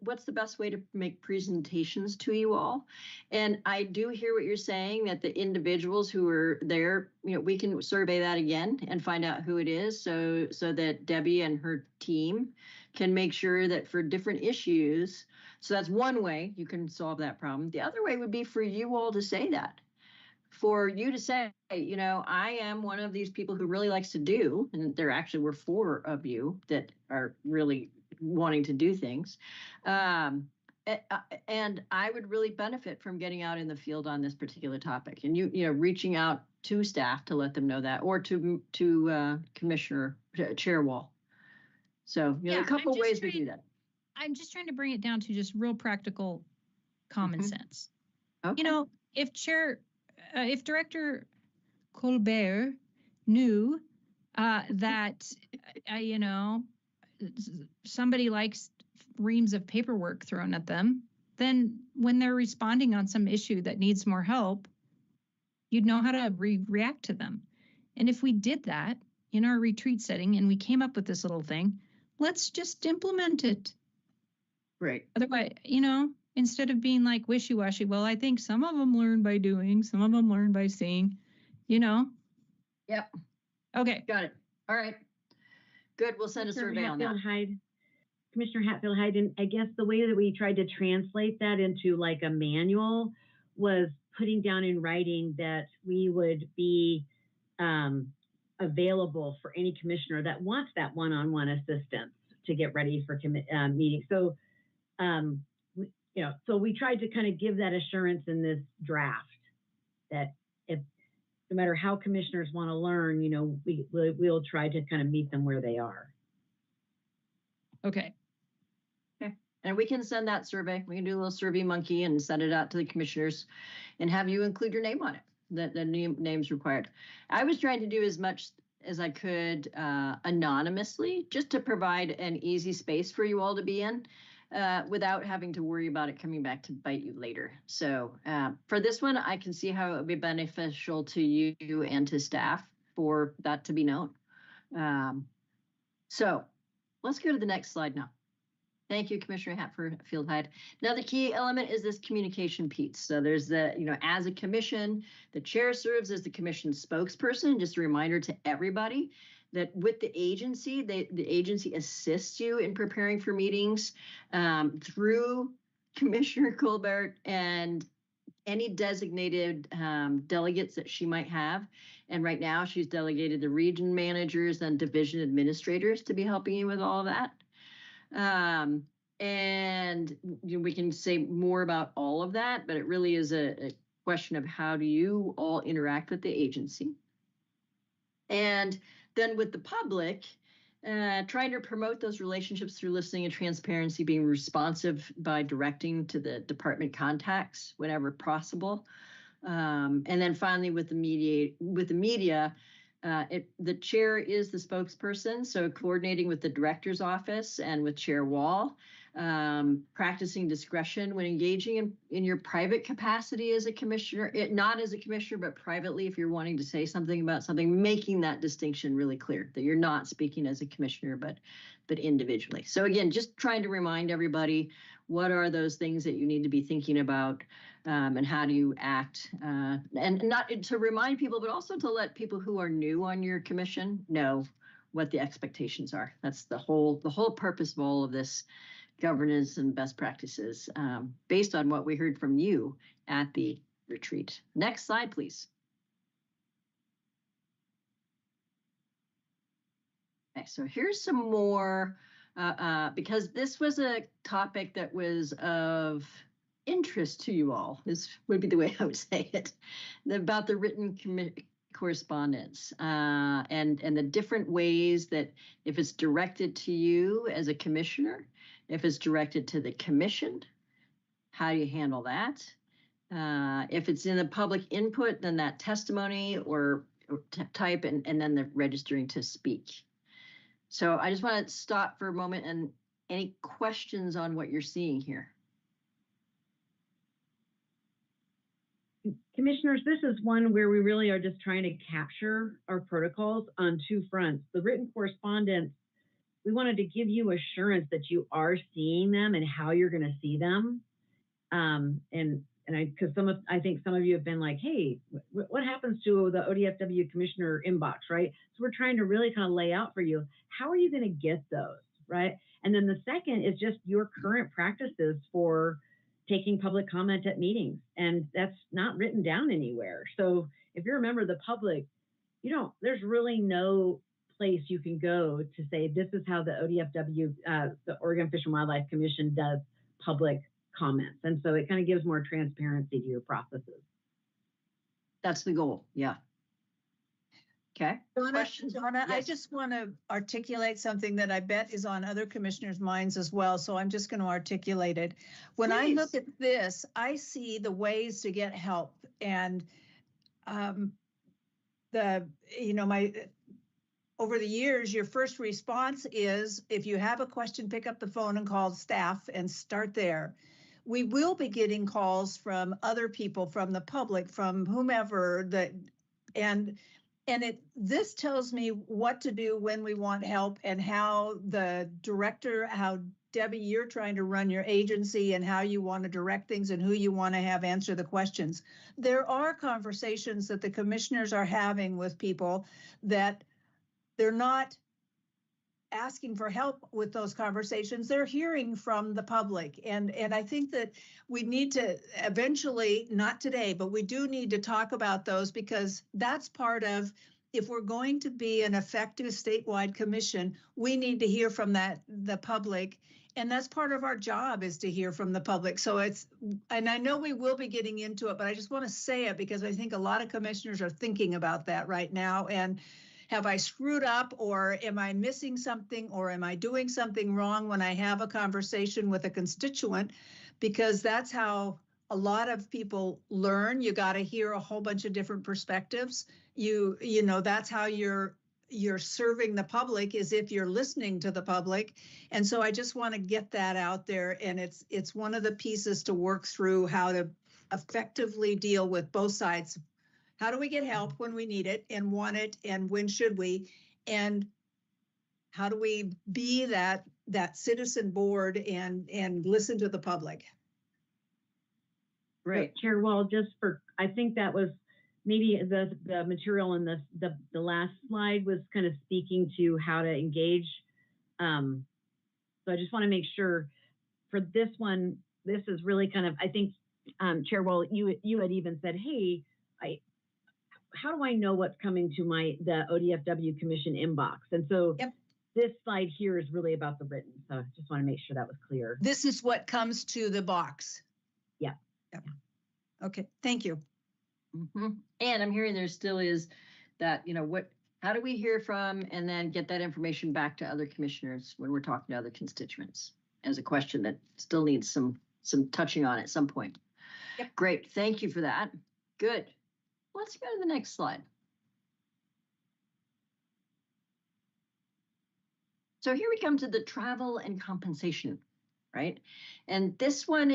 what's the best way to make presentations to you all. And I do hear what you're saying, that the individuals who are there, we can survey that again and find out who it is, so that Debbie and her team can make sure that for different issues. So that's one way you can solve that problem. The other way would be for you all to say that. For you to say, I am one of these people who really likes to do, and there actually were 4 of you that are really wanting to do things. And I would really benefit from getting out in the field on this particular topic, and reaching out to staff to let them know that, or to Commissioner Chair Wall. So, a couple ways to do that. I'm just trying to bring it down to just real practical common sense. Okay. If Director Colbert knew that, somebody likes reams of paperwork thrown at them, then when they're responding on some issue that needs more help, you'd know how to react to them. And if we did that in our retreat setting and we came up with this little thing, let's just implement it. Right. Otherwise, instead of being like wishy-washy, well, I think some of them learn by doing, some of them learn by seeing, Yep. Okay. Got it. All right. Good. We'll send a survey on that. Commissioner Hatfield-Hyde, and I guess the way that we tried to translate that into like a manual was putting down in writing that we would be available for any commissioner that wants that one-on-one assistance to get ready for meetings. So, so we tried to kind of give that assurance in this draft that if no matter how commissioners want to learn, we'll try to kind of meet them where they are. Okay. Okay. And we can send that survey. We can do a little survey monkey and send it out to the commissioners and have you include your name on it. The name's required. I was trying to do as much as I could anonymously, just to provide an easy space for you all to be in without having to worry about it coming back to bite you later. So for this one, I can see how it would be beneficial to you and to staff for that to be known. So let's go to the next slide now. Thank you, Commissioner Hatfield-Hyde. Now, the key element is this communication piece. So there's the, as a commission, the chair serves as the commission spokesperson. Just a reminder to everybody that with the agency, the agency assists you in preparing for meetings through Commissioner Colbert and any designated delegates that she might have. And right now she's delegated the region managers and division administrators to be helping you with all of that. And we can say more about all of that, but it really is a question of how do you all interact with the agency. And then with the public, trying to promote those relationships through listening and transparency, being responsive by directing to the department contacts whenever possible. And then finally with the media, the chair is the spokesperson, so coordinating with the director's office and with Chair Wall, practicing discretion when engaging in your private capacity as a commissioner, not as a commissioner, but privately if you're wanting to say something about something, making that distinction really clear that you're not speaking as a commissioner, but individually. So again, just trying to remind everybody what are those things that you need to be thinking about, and how do you act, and not to remind people, but also to let people who are new on your commission know what the expectations are. That's the whole purpose of all of this governance and best practices, based on what we heard from you at the retreat. Next slide, please. Okay, so here's some more, because this was a topic that was of interest to you all. This would be the way I would say it, about the written correspondence, and the different ways that if it's directed to you as a commissioner, if it's directed to the commission, how do you handle that? If it's in the public input, then that testimony or type and then the registering to speak. So I just want to stop for a moment, and any questions on what you're seeing here? Commissioners, this is one where we really are just trying to capture our protocols on two fronts. The written correspondence, we wanted to give you assurance that you are seeing them and how you're going to see them. Because I think some of you have been like, hey, what happens to the ODFW commissioner inbox, right? So we're trying to really kind of lay out for you, how are you going to get those, right? And then the second is just your current practices for taking public comment at meetings. And that's not written down anywhere. So if you're a member of the public, there's really no place you can go to say, this is how the ODFW, the Oregon Fish and Wildlife Commission does public comments. And so it kind of gives more transparency to your processes. That's the goal. Yeah. Okay. Donna, yes. I just want to articulate something that I bet is on other commissioners' minds as well. So I'm just going to articulate it. When Please. I look at this, I see the ways to get help, and over the years, your first response is, if you have a question, pick up the phone and call staff and start there. We will be getting calls from other people, from the public, from whomever, this tells me what to do when we want help, and how the director, how Debbie, you're trying to run your agency, and how you want to direct things and who you want to have answer the questions. There are conversations that the commissioners are having with people that they're not asking for help with those conversations. They're hearing from the public. And I think that we need to eventually, not today, but we do need to talk about those, because that's part of, if we're going to be an effective statewide commission, we need to hear from the public. And that's part of our job, is to hear from the public. So and I know we will be getting into it, but I just want to say it because I think a lot of commissioners are thinking about that right now. And have I screwed up, or am I missing something, or am I doing something wrong when I have a conversation with a constituent? Because that's how a lot of people learn. You got to hear a whole bunch of different perspectives. That's how you're serving the public, is if you're listening to the public. And so I just want to get that out there. And it's one of the pieces to work through, how to effectively deal with both sides. How do we get help when we need it and want it, and when should we? And how do we be that that citizen board and listen to the public. Right. Chair Wall, I think that was maybe the material in the last slide was kind of speaking to how to engage. So I just want to make sure for this one, this is really kind of, I think, Chair Wall, you had even said, hey, how do I know what's coming to the ODFW Commission inbox? And so this slide here is really about the written. So I just want to make sure that was clear. This is what comes to the box. Yeah. Okay, thank you. Mm-hmm. And I'm hearing there still is that, how do we hear from and then get that information back to other commissioners when we're talking to other constituents as a question that still needs some touching on at some point. Yep. Great. Thank you for that. Good. Let's go to the next slide. So here we come to the travel and compensation, right? And this one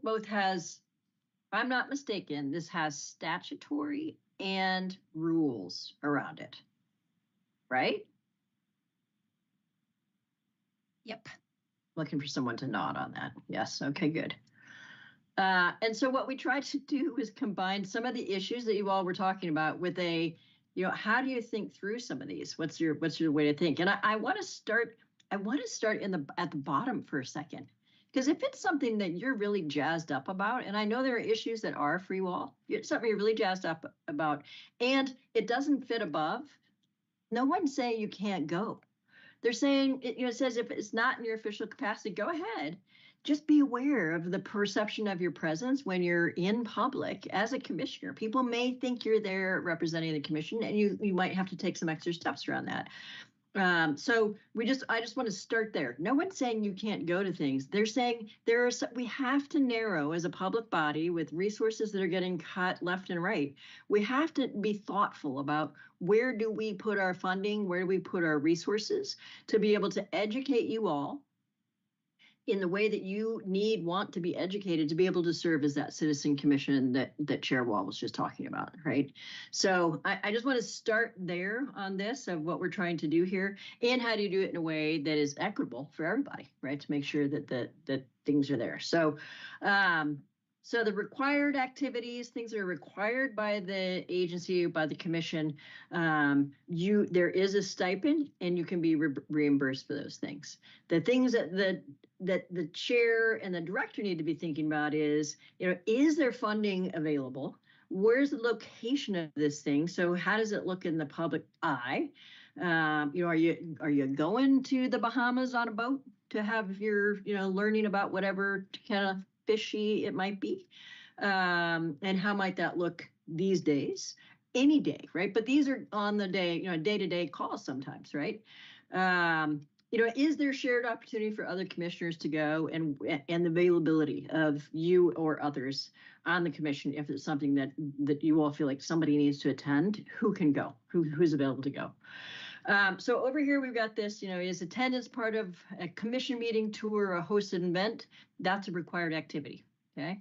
both has, if I'm not mistaken, this has statutory and rules around it, right? Yep. Looking for someone to nod on that. Yes. Okay, good. And so what we tried to do is combine some of the issues that you all were talking about with how do you think through some of these? What's your way to think? And I want to start at the bottom for a second, because if it's something that you're really jazzed up about, and I know there are issues that are free wall, it's something you're really jazzed up about, and it doesn't fit above, no one's saying you can't go. They're saying, it says if it's not in your official capacity, go ahead. Just be aware of the perception of your presence when you're in public as a commissioner. People may think you're there representing the commission, and you might have to take some extra steps around that. So I just want to start there. No one's saying you can't go to things. They're saying we have to narrow as a public body with resources that are getting cut left and right. We have to be thoughtful about where do we put our funding, where do we put our resources to be able to educate you all in the way that you want to be educated to be able to serve as that citizen commission that Chair Wall was just talking about, right? So I just want to start there on this of what we're trying to do here, and how do you do it in a way that is equitable for everybody, right? To make sure that things are there. So so the required activities, things that are required by the agency, by the commission, there is a stipend and you can be reimbursed for those things. The things that the chair and the director need to be thinking about is, is there funding available? Where's the location of this thing? So how does it look in the public eye? Are you going to the Bahamas on a boat to have your, learning about whatever kind of fishy it might be? And how might that look these days? Any day, right? But these are on the day, day-to-day calls sometimes, right? Is there shared opportunity for other commissioners to go, and the availability of you or others on the commission if it's something that you all feel like somebody needs to attend? Who can go? Who's available to go? So over here we've got this, is attendance part of a commission meeting, tour, or a hosted event? That's a required activity. Okay.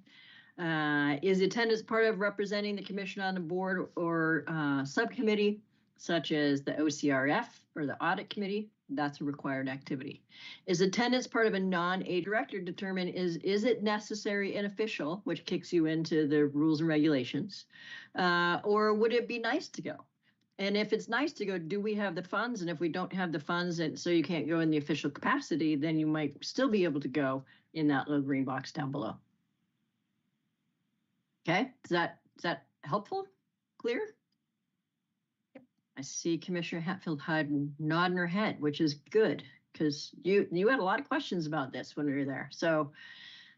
Is attendance part of representing the commission on the board or subcommittee, such as the OCRF or the audit committee? That's a required activity. Is attendance part of a non-A director? Determine is it necessary and official, which kicks you into the rules and regulations, or would it be nice to go? And if it's nice to go, do we have the funds? And if we don't have the funds, and so you can't go in the official capacity, then you might still be able to go in that little green box down below. Okay, is that helpful? Clear? Yep. I see Commissioner Hatfield-Hyde nodding her head, which is good, because you had a lot of questions about this when we were there. So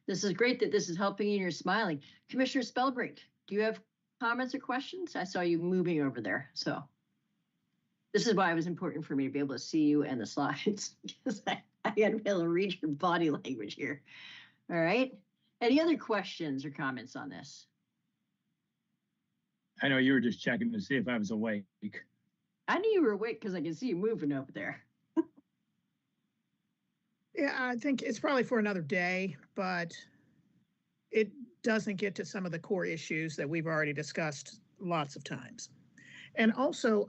this is great that this is helping you and you're smiling. Commissioner Spellbrink, do you have comments or questions? I saw you moving over there. So this is why it was important for me to be able to see you and the slides, because I had to be able to read your body language here. All right. Any other questions or comments on this? I know you were just checking to see if I was awake. I knew you were awake because I can see you moving over there. Yeah, I think it's probably for another day, but it doesn't get to some of the core issues that we've already discussed lots of times. And also,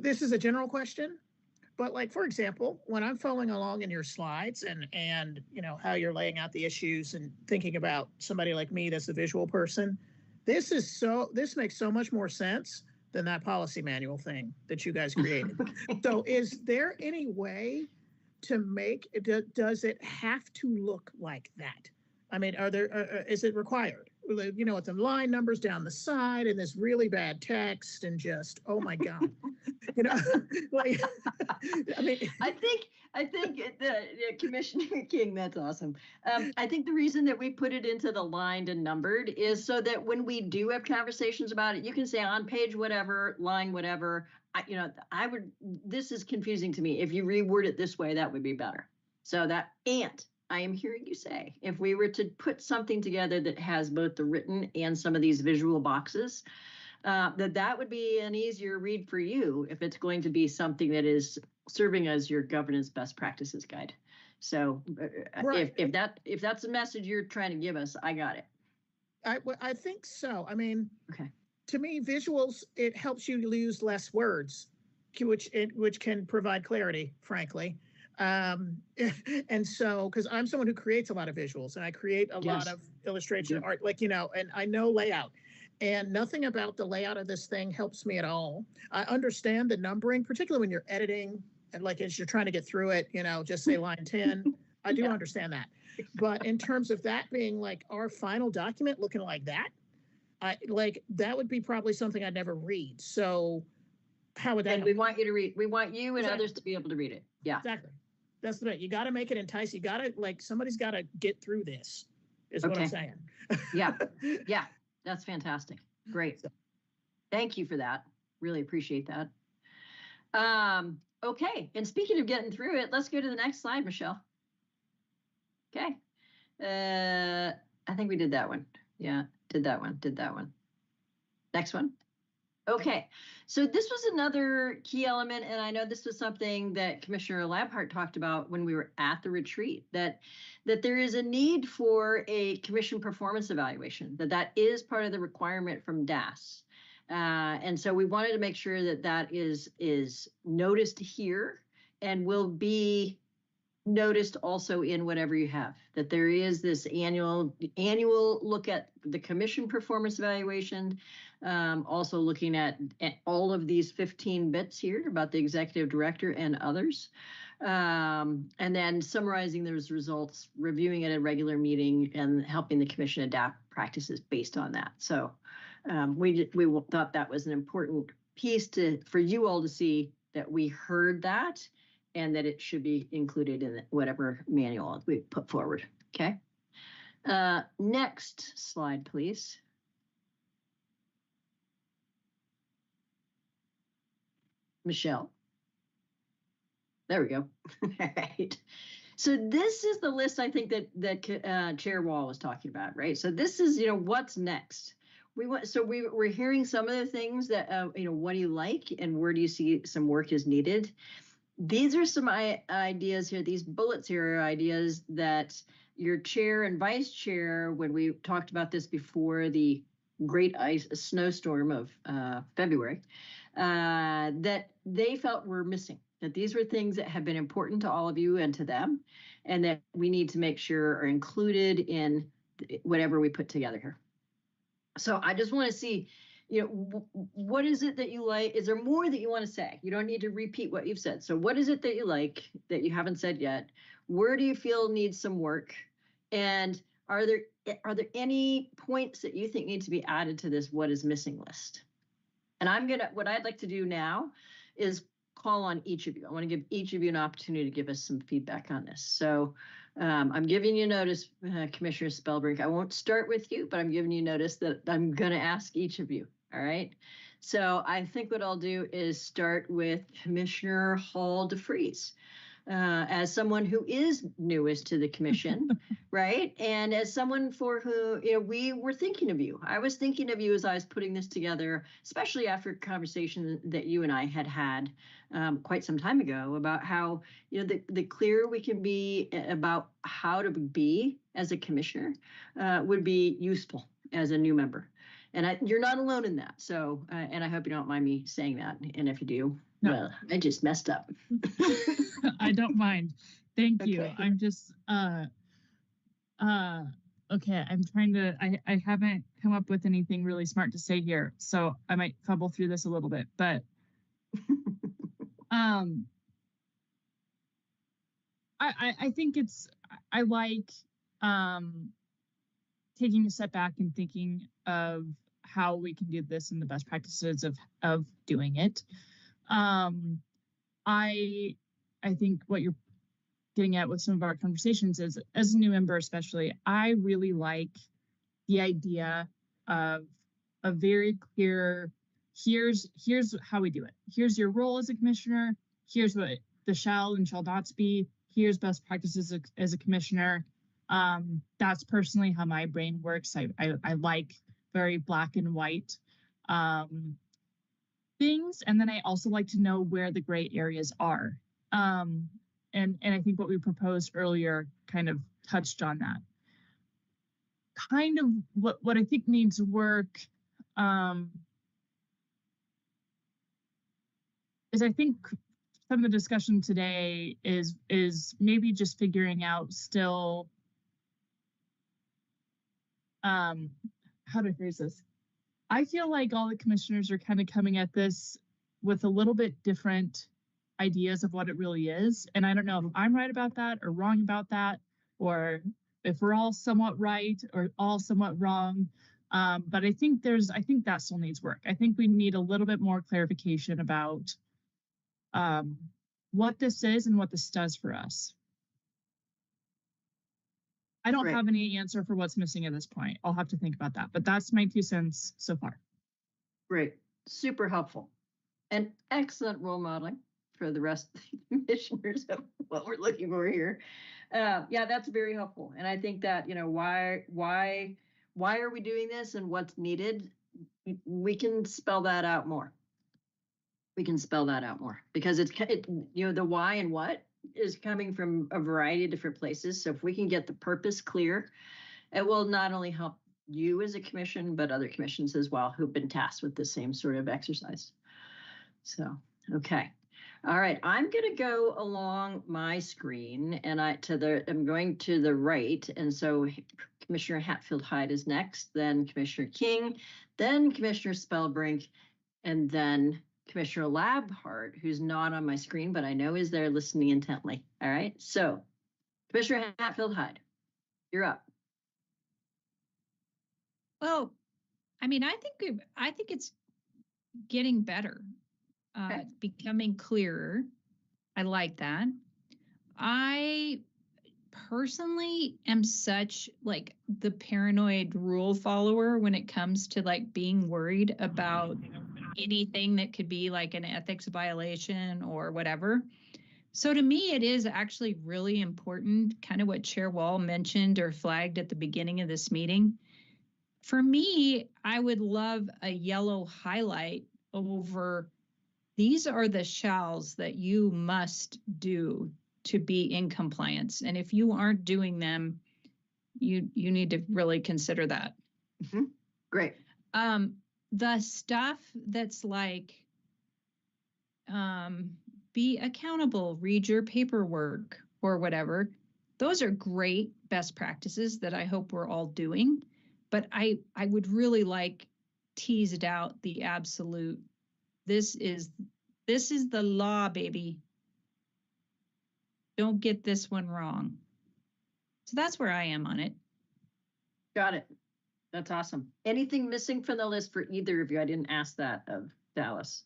this is a general question, But like, for example, when I'm following along in your slides and you know, how you're laying out the issues and thinking about somebody like me that's a visual person, this makes so much more sense than that policy manual thing that you guys created. So is there any way to make, does it have to look like that? I mean, is it required? You know, with the line numbers down the side and this really bad text and just, oh my God, you know, like, I mean. I think Commissioner King, that's awesome. I think the reason that we put it into the lined and numbered is so that when we do have conversations about it, you can say on page whatever, line whatever. This is confusing to me. If you reword it this way, that would be better. So that, and I am hearing you say, if we were to put something together that has both the written and some of these visual boxes, that would be an easier read for you if it's going to be something that is serving as your governance best practices guide. So right. if that's the message you're trying to give us, I got it. I think so. I mean, okay. To me, visuals, it helps you use less words, which can provide clarity, frankly. And so, because I'm someone who creates a lot of visuals and I create a lot of illustration art, like, you know, and I know layout. And nothing about the layout of this thing helps me at all. I understand the numbering, particularly when you're editing and like as you're trying to get through it, you know, just say line 10. I do understand that. But in terms of that being like our final document looking like that, that would be probably something I'd never read. So how would that And we want you to read. We want you and others to be able to read it. Yeah. Exactly. That's the, you got to make it enticing. You got to, like, somebody's got to get through this is what I'm saying. Yeah. Yeah. That's fantastic. Great. Thank you for that. Really appreciate that. Okay. And speaking of getting through it, let's go to the next slide, Michelle. Okay. I think we did that one. Yeah. Did that one. Next one. Okay, so this was another key element, and I know this was something that Commissioner Lampart talked about when we were at the retreat, that there is a need for a commission performance evaluation, that is part of the requirement from DAS. And so we wanted to make sure that is noticed here and will be noticed also in whatever you have, that there is this annual look at the commission performance evaluation, also looking at all of these 15 bits here about the executive director and others, and then summarizing those results, reviewing at a regular meeting, and helping the commission adapt practices based on that. So we thought that was an important piece for you all to see that we heard that, and that it should be included in whatever manual we put forward. Okay. Next slide, please. Michelle. There we go. All right. So this is the list I think that Chair Wall was talking about, right? So this is, what's next. We're hearing some of the things that, what do you like and where do you see some work is needed? These are some ideas here. These bullets here are ideas that your chair and vice chair, when we talked about this before the great snowstorm of February, that they felt were missing, that these were things that have been important to all of you and to them, and that we need to make sure are included in whatever we put together here. So I just want to see, what is it that you like? Is there more that you want to say? You don't need to repeat what you've said. So what is it that you like that you haven't said yet? Where do you feel needs some work? And are there any points that you think need to be added to this what is missing list? And what I'd like to do now is call on each of you. I want to give each of you an opportunity to give us some feedback on this. So I'm giving you notice, Commissioner Spellbrink. I won't start with you, but I'm giving you notice that I'm going to ask each of you. All right. So I think what I'll do is start with Commissioner Hall DeFries. As someone who is newest to the commission, right? And as someone for who, we were thinking of you. I was thinking of you as I was putting this together, especially after a conversation that you and I had quite some time ago about how, the clearer we can be about how to be as a commissioner would be useful as a new member. And you're not alone in that. So, and I hope you don't mind me saying that. And if you do, No. Well, I just messed up. I don't mind. Thank you. Okay. I'm just okay, I'm trying to I haven't come up with anything really smart to say here, so I might fumble through this a little bit, but I think I like taking a step back and thinking of how we can do this and the best practices of doing it. I think what you're getting at with some of our conversations is, as a new member especially, I really like the idea of a very clear, here's how we do it. Here's your role as a commissioner. Here's what the shall and shall nots be. Here's best practices as a commissioner. That's personally how my brain works. I like very black and white things. And then I also like to know where the gray areas are. And I think what we proposed earlier kind of touched on that. Kind of what I think needs work is, I think some of the discussion today is maybe just figuring out still how to phrase this. I feel like all the commissioners are kind of coming at this with a little bit different ideas of what it really is. And I don't know if I'm right about that or wrong about that, or if we're all somewhat right or all somewhat wrong. But I think that still needs work. I think we need a little bit more clarification about what this is and what this does for us. I don't have any answer for what's missing at this point. I'll have to think about that, but that's my 2 cents so far. Great, super helpful, and excellent role modeling for the rest of the commissioners of what we're looking for here. Yeah, that's very helpful, and I think that, you know, why are we doing this and what's needed? We can spell that out more. We can spell that out more, because it you know, the why and what is coming from a variety of different places. So if we can get the purpose clear, it will not only help you as a commission, but other commissions as well who've been tasked with the same sort of exercise. So, okay. All right, I'm going to go along my screen, and I'm going to the right. And so Commissioner Hatfield-Hyde is next, then Commissioner King, then Commissioner Spellbrink, and then Commissioner Labhart, who's not on my screen, but I know is there listening intently. All right, so Commissioner Hatfield-Hyde, you're up. Well, I mean, I think it's getting better, Okay. becoming clearer. I like that. I personally am such like the paranoid rule follower when it comes to like being worried about anything that could be like an ethics violation or whatever. So to me, it is actually really important, kind of what Chair Wall mentioned or flagged at the beginning of this meeting. For me, I would love a yellow highlight over these are the shalls that you must do to be in compliance. And if you aren't doing them, you need to really consider that. Mm-hmm. Great. The stuff that's like, be accountable, read your paperwork or whatever. Those are great best practices that I hope we're all doing. But I would really like teased out the absolute, this is the law, baby. Don't get this one wrong. So that's where I am on it. Got it. That's awesome. Anything missing from the list for either of you? I didn't ask that of Dallas.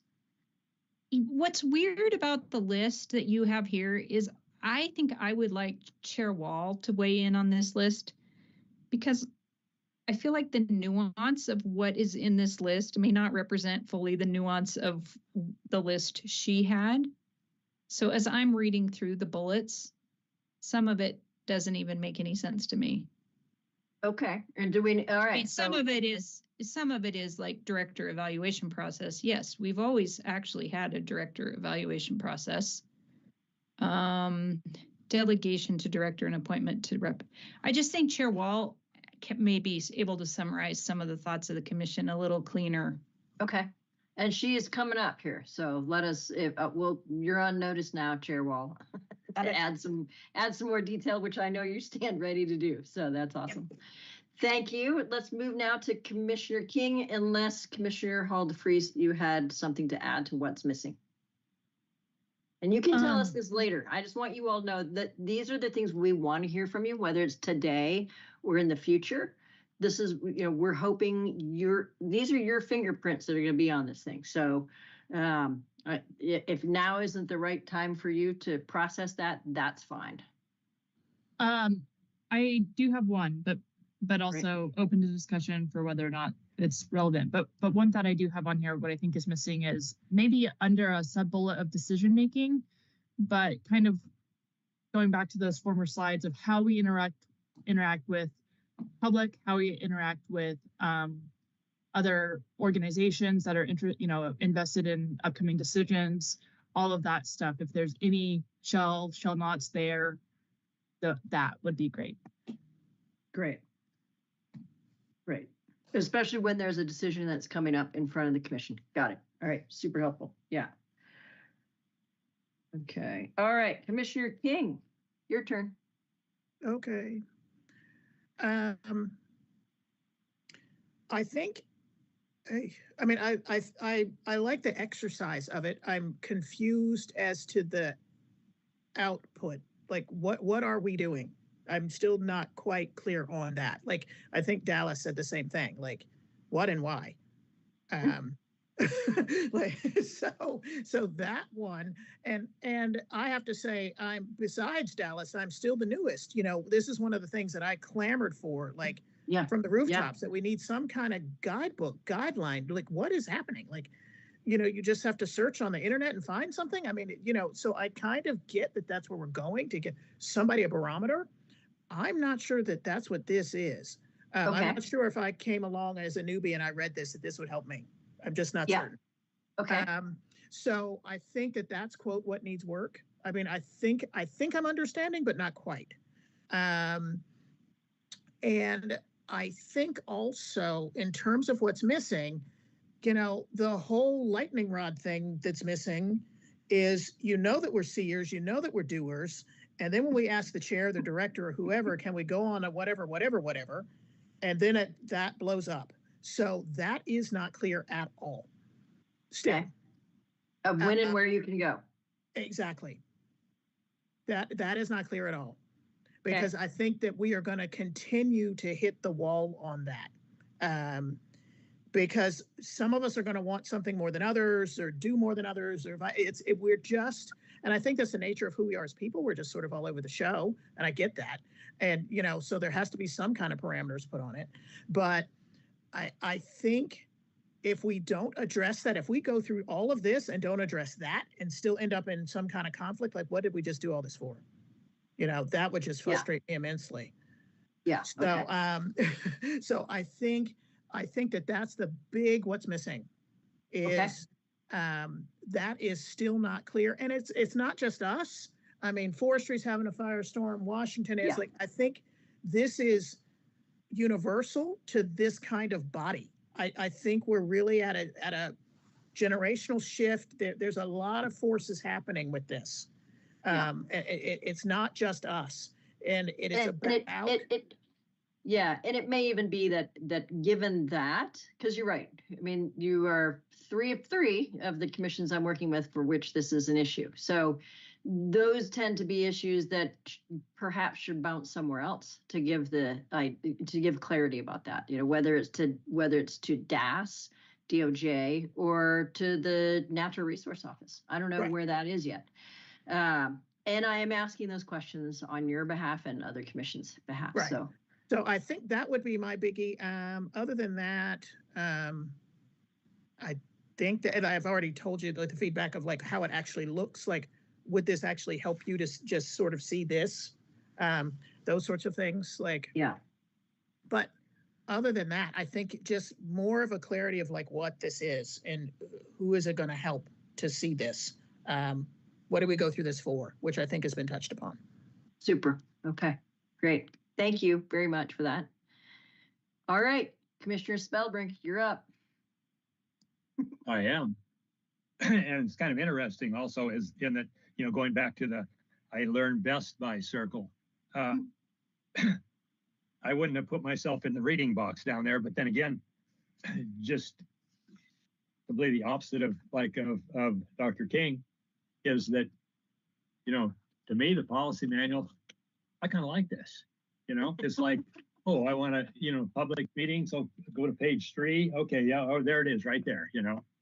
What's weird about the list that you have here is I think I would like Chair Wall to weigh in on this list, because I feel like the nuance of what is in this list may not represent fully the nuance of the list she had. So as I'm reading through the bullets, some of it doesn't even make any sense to me. Okay. And do we, all right. I mean, some of it is like director evaluation process. Yes, we've always actually had a director evaluation process. Delegation to director and appointment to rep. I just think Chair Wall may be able to summarize some of the thoughts of the commission a little cleaner. Okay. And she is coming up here, so let us. You're on notice now, Chair Wall. add some more detail, which I know you stand ready to do. So that's awesome. Yep. Thank you. Let's move now to Commissioner King, unless Commissioner Hall DeFries, you had something to add to what's missing. And you can tell us this later. I just want you all to know that these are the things we want to hear from you, whether it's today or in the future. This is, we're hoping these are your fingerprints that are going to be on this thing. So if now isn't the right time for you to process that, that's fine. I do have one, but also open to discussion for whether or not it's relevant. But one that I do have on here, what I think is missing is maybe under a sub-bullet of decision making, but kind of going back to those former slides of how we interact with public, how we interact with other organizations that are invested in upcoming decisions, all of that stuff. If there's any shall nots there, that would be great. Great. Especially when there's a decision that's coming up in front of the commission. Got it. All right. Super helpful. Yeah. Okay. All right. Commissioner King, your turn. Okay. I think, I like the exercise of it. I'm confused as to the output. Like, what are we doing? I'm still not quite clear on that. Like, I think Dallas said the same thing, like what and why. So that one, and I have to say, besides Dallas, I'm still the newest. This is one of the things that I clamored for, like from the rooftops, that we need some kind of guideline, like what is happening? Like, you just have to search on the internet and find something. I mean, so I kind of get that that's where we're going to get somebody a barometer. I'm not sure that that's what this is. I'm not sure if I came along as a newbie and I read this, that this would help me. I'm just not certain. Okay. So I think that that's quote what needs work. I mean, I think I'm understanding, but not quite. And I think also in terms of what's missing, the whole lightning rod thing that's missing is, that we're seers, that we're doers. And then when we ask the chair, the director, or whoever, can we go on a whatever, and then that blows up. So that is not clear at all. Still. Okay. Of when and where you can go. Exactly. That is not clear at all. Because I think that we are going to continue to hit the wall on that. Because some of us are going to want something more than others, or do more than others, or we're just, and I think that's the nature of who we are as people. We're just sort of all over the show, and I get that. And, so there has to be some kind of parameters put on it. But I think if we don't address that, if we go through all of this and don't address that and still end up in some kind of conflict, like what did we just do all this for? That would just frustrate me immensely. Yeah. So, so I think that that's the big what's missing is that is still not clear. And it's not just us. I mean, forestry's having a firestorm. Washington is I think this is universal to this kind of body. I think we're really at a generational shift. There's a lot of forces happening with this. It's not just us. And it is about... Yeah, and it may even be that given that, because you're right. I mean, you are 3 of 3 of the commissions I'm working with for which this is an issue. So those tend to be issues that perhaps should bounce somewhere else to give clarity about that. Whether it's to DAS, DOJ, or to the Natural Resource Office. I don't know where that is yet. And I am asking those questions on your behalf and other commissions' behalf. Right. So I think that would be my biggie. Other than that, I think that, and I've already told you the feedback of like how it actually looks like. Would this actually help you to just sort of see this? Those sorts of things. But other than that, I think just more of a clarity of like what this is and who is it going to help to see this? What do we go through this for? Which I think has been touched upon. Super. Okay, great. Thank you very much for that. All right, Commissioner Spellbrink, you're up. I am. And it's kind of interesting also is in that, going back to the I learn best by circle. I wouldn't have put myself in the reading box down there, but then again, just completely the opposite of Dr. King is that, to me, the policy manual, I kind of like this. It's like, oh, I want to, public meetings. So go to page 3. Okay, yeah, oh, there it is, right there.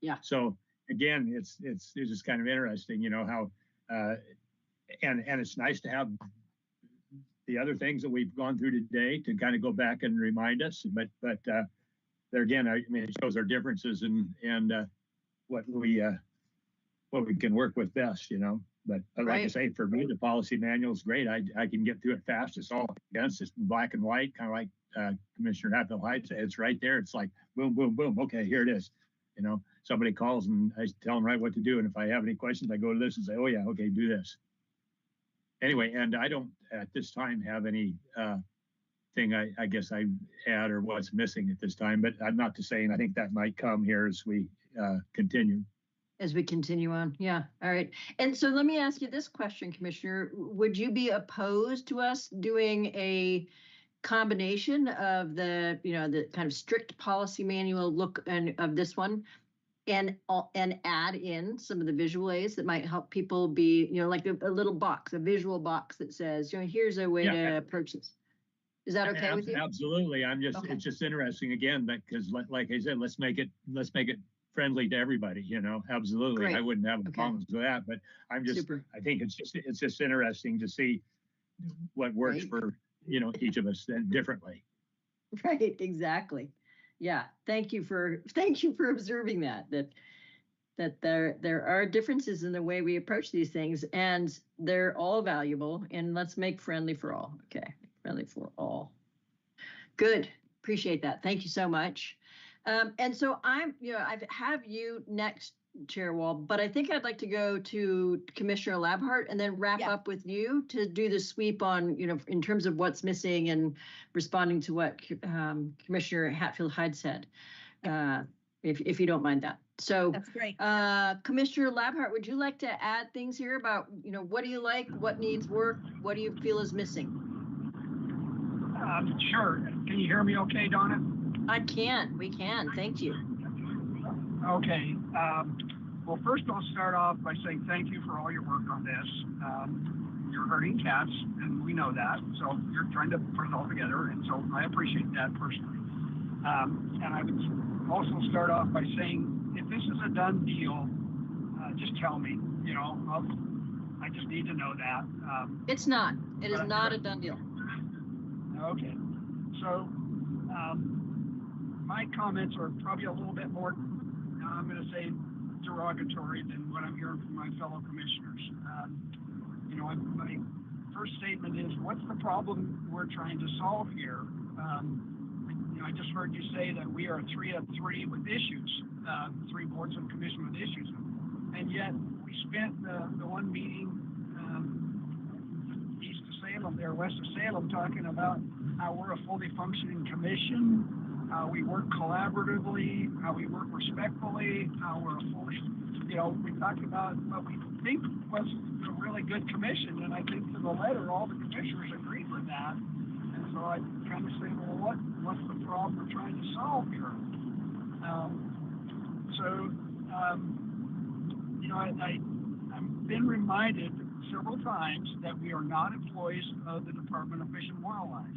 Yeah. So again, it's just kind of interesting, how, and it's nice to have the other things that we've gone through today to kind of go back and remind us. But there again, I mean, it shows our differences and what we can work with best, But like I say, for me, the policy manual is great. I can get through it fast. It's all against. It's black and white, kind of like Commissioner Hatfield-Hyde said. It's right there. It's like boom, boom, boom. Okay, here it is. Somebody calls and I tell them right what to do. And if I have any questions, I go to this and say, oh yeah, okay, do this. Anyway, and I don't at this time have any thing I guess I add or what's missing at this time. But I'm not to say, and I think that might come here as we continue. As we continue on. Yeah. All right. And so let me ask you this question, Commissioner. Would you be opposed to us doing a combination of the kind of strict policy manual look and of this one and add in some of the visual aids that might help people be, like a little box, a visual box that says, here's a way to approach this. Is that okay with you? Absolutely. It's just interesting again, because like I said, let's make it friendly to everybody, absolutely. Great. I wouldn't have problems with that, but I think it's just interesting to see what works for, each of us differently. Right. Exactly. Yeah. Thank you for observing that there are differences in the way we approach these things, and they're all valuable, and let's make friendly for all. Okay. Friendly for all. Good. Appreciate that. Thank you so much. And so I have you next, Chair Wall, but I think I'd like to go to Commissioner Labhart and then wrap up with you to do the sweep on, in terms of what's missing and responding to what Commissioner Hatfield-Hyde said, if you don't mind that. So that's great. Commissioner Labhart, would you like to add things here about, what do you like, what needs work, what do you feel is missing? Sure. Can you hear me okay, Donna? We can. Thank you. Okay. Well, first I'll start off by saying thank you for all your work on this. You're hurting cats, and we know that. So you're trying to put it all together, and so I appreciate that personally. And I would also start off by saying, if this is a done deal, just tell me. I just need to know that. It's not. It is not a done deal. Okay. So my comments are probably a little bit more, I'm going to say, derogatory than what I'm hearing from my fellow commissioners. My first statement is, what's the problem we're trying to solve here? I just heard you say that we are 3 of 3 with issues, 3 boards and commissions with issues, and yet we spent the one meeting east of Salem, there west of Salem, talking about how we're a fully functioning commission, how we work collaboratively, how we work respectfully, how we're a fully, we talked about what we think was a really good commission, and I think to the letter, all the commissioners agreed with that. And so I kind of say, well, what's the problem we're trying to solve here? I've been reminded several times that we are not employees of the Department of Fish and Wildlife.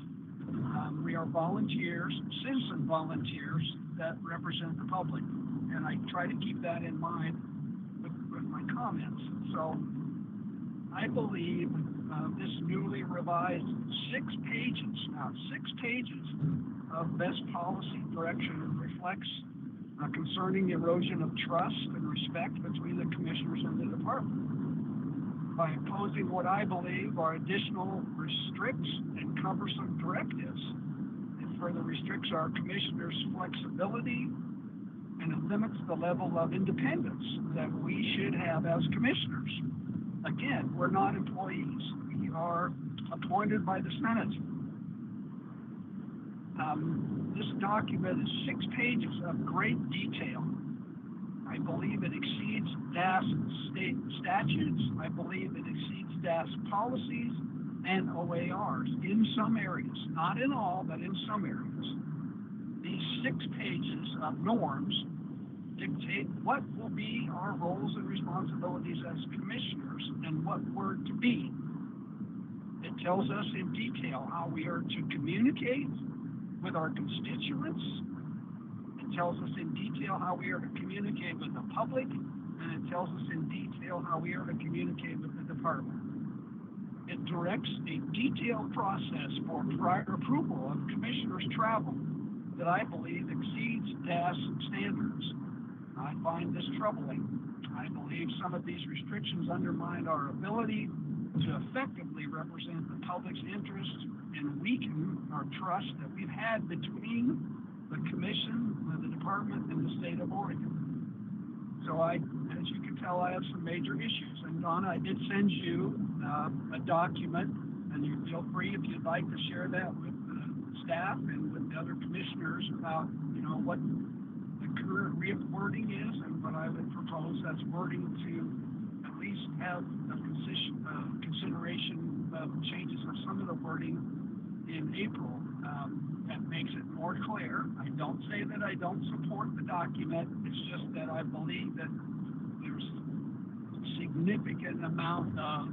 We are volunteers, citizen volunteers that represent the public, and I try to keep that in mind with my comments. So I believe this newly revised 6 pages of best policy direction reflects concerning erosion of trust and respect between the commissioners and the department. By imposing what I believe are additional restricts and cumbersome directives, it further restricts our commissioners' flexibility, and it limits the level of independence that we should have as commissioners. Again, we're not employees. We are appointed by the Senate. This document is 6 pages of great detail. I believe it exceeds DAS state statutes. I believe it exceeds DAS policies and OARs in some areas, not in all, but in some areas. These 6 pages of norms dictate what will be our roles and responsibilities as commissioners and what we're to be. It tells us in detail how we are to communicate with our constituents. It tells us in detail how we are to communicate with the public, and it tells us in detail how we are to communicate with the department. It directs a detailed process for prior approval of commissioners' travel that I believe exceeds DAS standards. I find this troubling. I believe some of these restrictions undermine our ability to effectively represent the public's interests and weaken our trust that we've had between the commission, the department, and the state of Oregon. So as you can tell, I have some major issues. And Donna, I did send you a document, and you feel free if you'd like to share that with the staff and with the other commissioners about, what the current wording is and what I would propose as wording to at least have a consideration of changes of some of the wording in April. That makes it more clear. I don't say that I don't support the document. It's just that I believe that there's a significant amount of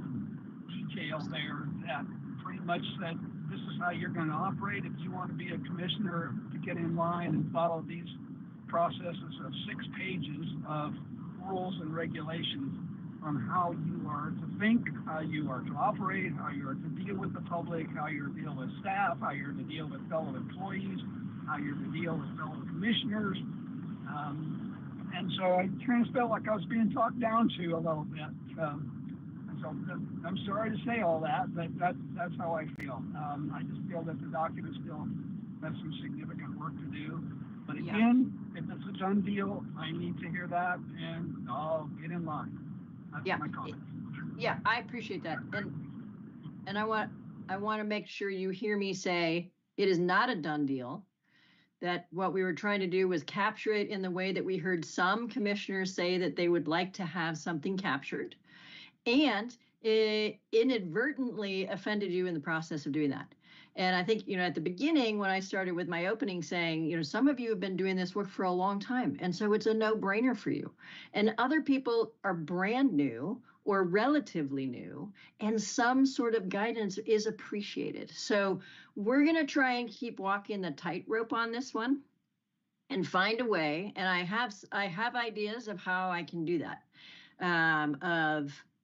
detail there that pretty much said this is how you're going to operate. If you want to be a commissioner, to get in line and follow these processes of 6 pages of rules and regulations on how you are to think, how you are to operate, how you are to deal with the public, how you're to deal with staff, how you're to deal with fellow employees, how you're to deal with fellow commissioners. And so I kind of felt like I was being talked down to a little bit. So I'm sorry to say all that, but that's how I feel. I just feel that the document still has some significant work to do. But again, if it's a done deal, I need to hear that, and I'll get in line. That's my comment. Yeah, I appreciate that, and I want to make sure you hear me say it is not a done deal. That what we were trying to do was capture it in the way that we heard some commissioners say that they would like to have something captured, and it inadvertently offended you in the process of doing that. And I think, at the beginning, when I started with my opening saying, some of you have been doing this work for a long time, and so it's a no-brainer for you. And other people are brand new or relatively new, and some sort of guidance is appreciated. So we're going to try and keep walking the tightrope on this one and find a way. And I have ideas of how I can do that,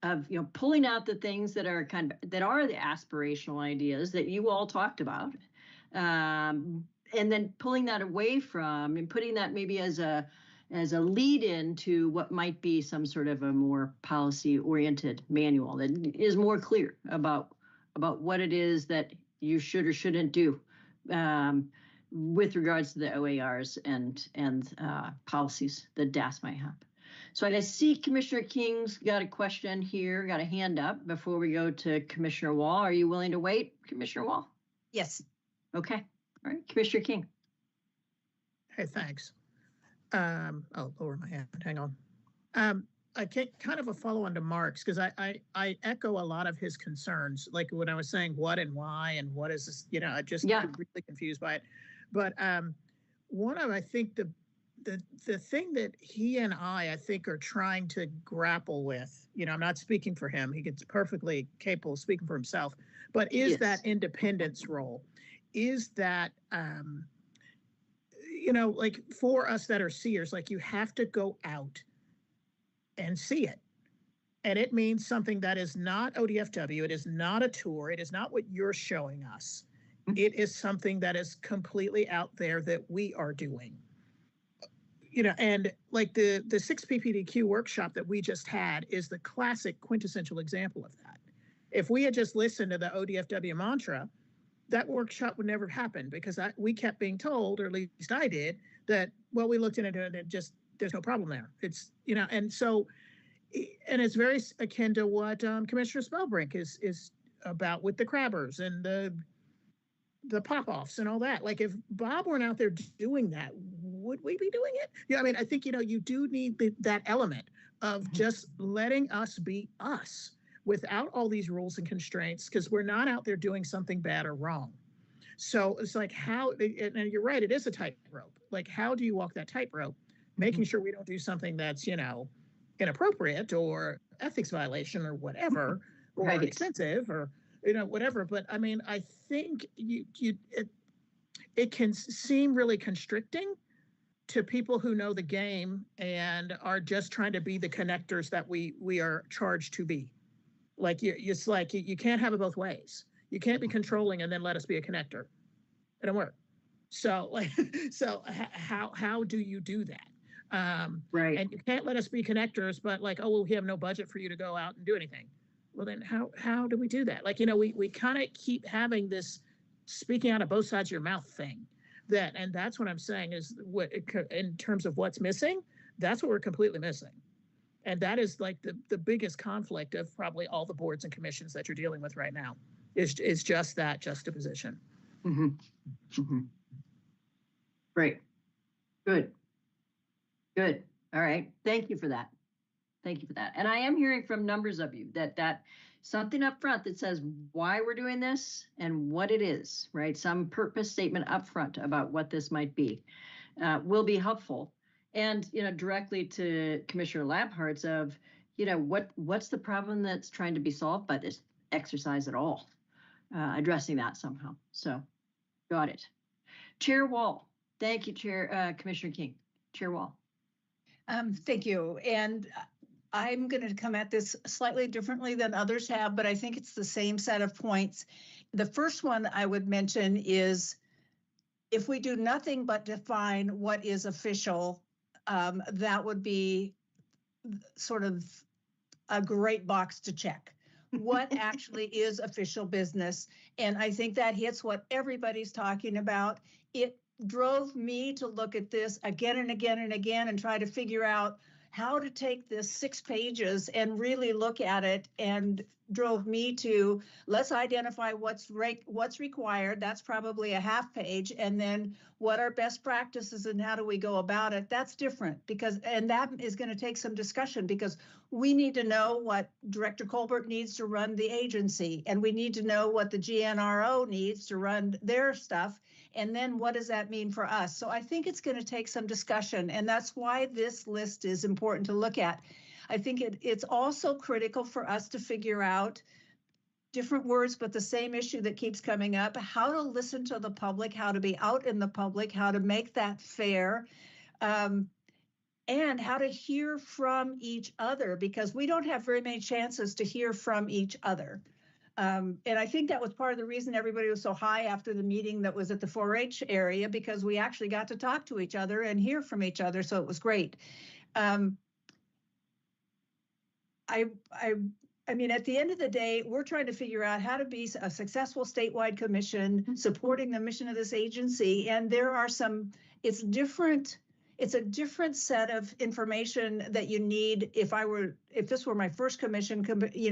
of pulling out the things that are that are the aspirational ideas that you all talked about, and then pulling that away from and putting that maybe as a lead in to what might be some sort of a more policy oriented manual that is more clear about what it is that you should or shouldn't do with regards to the OARs and policies that DAS might have. So I see Commissioner King's got a question here, got a hand up before we go to Commissioner Wall. Are you willing to wait, Commissioner Wall? Yes. Okay. All right, Commissioner King. Hey, thanks. I'll lower my hand. Hang on. I get kind of a follow on to Mark's because I echo a lot of his concerns. Like when I was saying what and why and what is this, I just get really confused by it. But one of, I think the thing that he and I think are trying to grapple with, I'm not speaking for him. He gets perfectly capable of speaking for himself, but is that independence role, is that, like for us that are seers, like you have to go out and see it. And it means something that is not ODFW. It is not a tour. It is not what you're showing us. It is something that is completely out there that we are doing. And like the 6 PPDQ workshop that we just had is the classic quintessential example of that. If we had just listened to the ODFW mantra, that workshop would never happen because we kept being told, or at least I did, that, well, we looked into it and there's no problem there. It's, and so, and it's very akin to what Commissioner Spellbrink is about with the crabbers and the pop-offs and all that. Like if Bob weren't out there doing that, would we be doing it? Yeah, I mean, I think, you do need that element of just letting us be us without all these rules and constraints, because we're not out there doing something bad or wrong. So it's like how, and you're right, it is a tightrope. Like, how do you walk that tightrope, making sure we don't do something that's, inappropriate or ethics violation or whatever, or right. expensive or, whatever. But I mean, I think it can seem really constricting to people who know the game and are just trying to be the connectors that we are charged to be. Like, it's like you can't have it both ways. You can't be controlling and then let us be a connector. It don't work. So how do you do that? Right. And you can't let us be connectors, but like, oh, well, we have no budget for you to go out and do anything. Well, then how do we do that? Like, we kind of keep having this speaking out of both sides of your mouth thing. And that's what I'm saying is what, in terms of what's missing, that's what we're completely missing. And that is like the biggest conflict of probably all the boards and commissions that you're dealing with right now is just that juxtaposition. Mm-hmm. Mm-hmm. Great. Good. All right. Thank you for that. And I am hearing from numbers of you that something up front that says why we're doing this and what it is, right? Some purpose statement up front about what this might be will be helpful. And, directly to Commissioner Labhart's of, what's the problem that's trying to be solved by this exercise at all? Addressing that somehow. So, got it. Chair Wall. Thank you, Commissioner King. Chair Wall. Thank you. And I'm going to come at this slightly differently than others have, but I think it's the same set of points. The first one I would mention is if we do nothing but define what is official, that would be sort of a great box to check. What actually is official business? And I think that hits what everybody's talking about. It drove me to look at this again and again and again and try to figure out how to take this 6 pages and really look at it, and drove me to let's identify what's required. That's probably a half page. And then what are best practices and how do we go about it? That's different and that is going to take some discussion because we need to know what Director Colbert needs to run the agency, and we need to know what the GNRO needs to run their stuff. And then what does that mean for us? So I think it's going to take some discussion, and that's why this list is important to look at. I think it's also critical for us to figure out different words, but the same issue that keeps coming up, how to listen to the public, how to be out in the public, how to make that fair, and how to hear from each other, because we don't have very many chances to hear from each other. And I think that was part of the reason everybody was so high after the meeting that was at the 4-H area, because we actually got to talk to each other and hear from each other. So it was great. I mean, at the end of the day, we're trying to figure out how to be a successful statewide commission supporting the mission of this agency. And there are it's a different set of information that you need. If this were my first commission,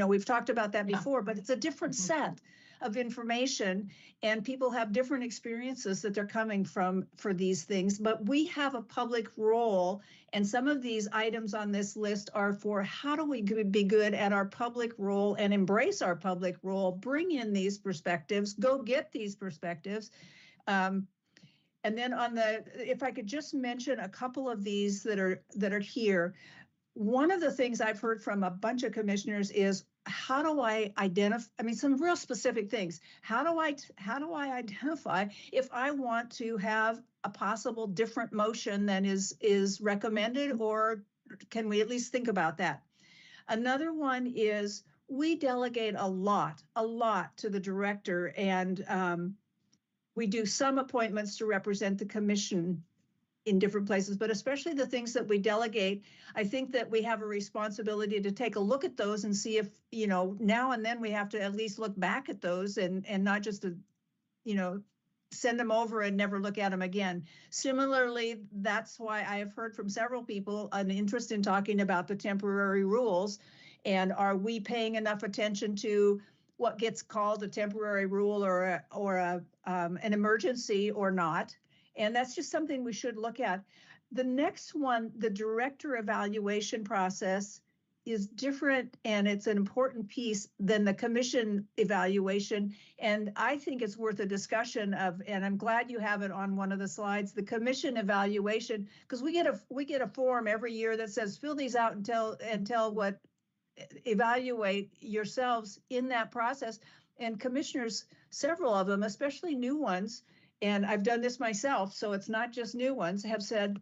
we've talked about that before, but it's a different set of information, and people have different experiences that they're coming from for these things. But we have a public role, and some of these items on this list are for how do we be good at our public role and embrace our public role, bring in these perspectives, go get these perspectives. And then if I could just mention a couple of these that are here. One of the things I've heard from a bunch of commissioners is, how do I identify, some real specific things. How do I identify if I want to have a possible different motion than is recommended, or can we at least think about that? Another one is we delegate a lot to the director, and we do some appointments to represent the commission in different places, but especially the things that we delegate, I think that we have a responsibility to take a look at those and see if, now and then we have to at least look back at those and not just to, send them over and never look at them again. Similarly, that's why I have heard from several people an interest in talking about the temporary rules, and are we paying enough attention to what gets called a temporary rule or an emergency or not. And that's just something we should look at. The next one, the director evaluation process, is different, and it's an important piece than the commission evaluation. And I think it's worth a discussion of, and I'm glad you have it on one of the slides, the commission evaluation, because we get a form every year that says fill these out and tell what, evaluate yourselves in that process. And commissioners, several of them, especially new ones, and I've done this myself, so it's not just new ones, have said,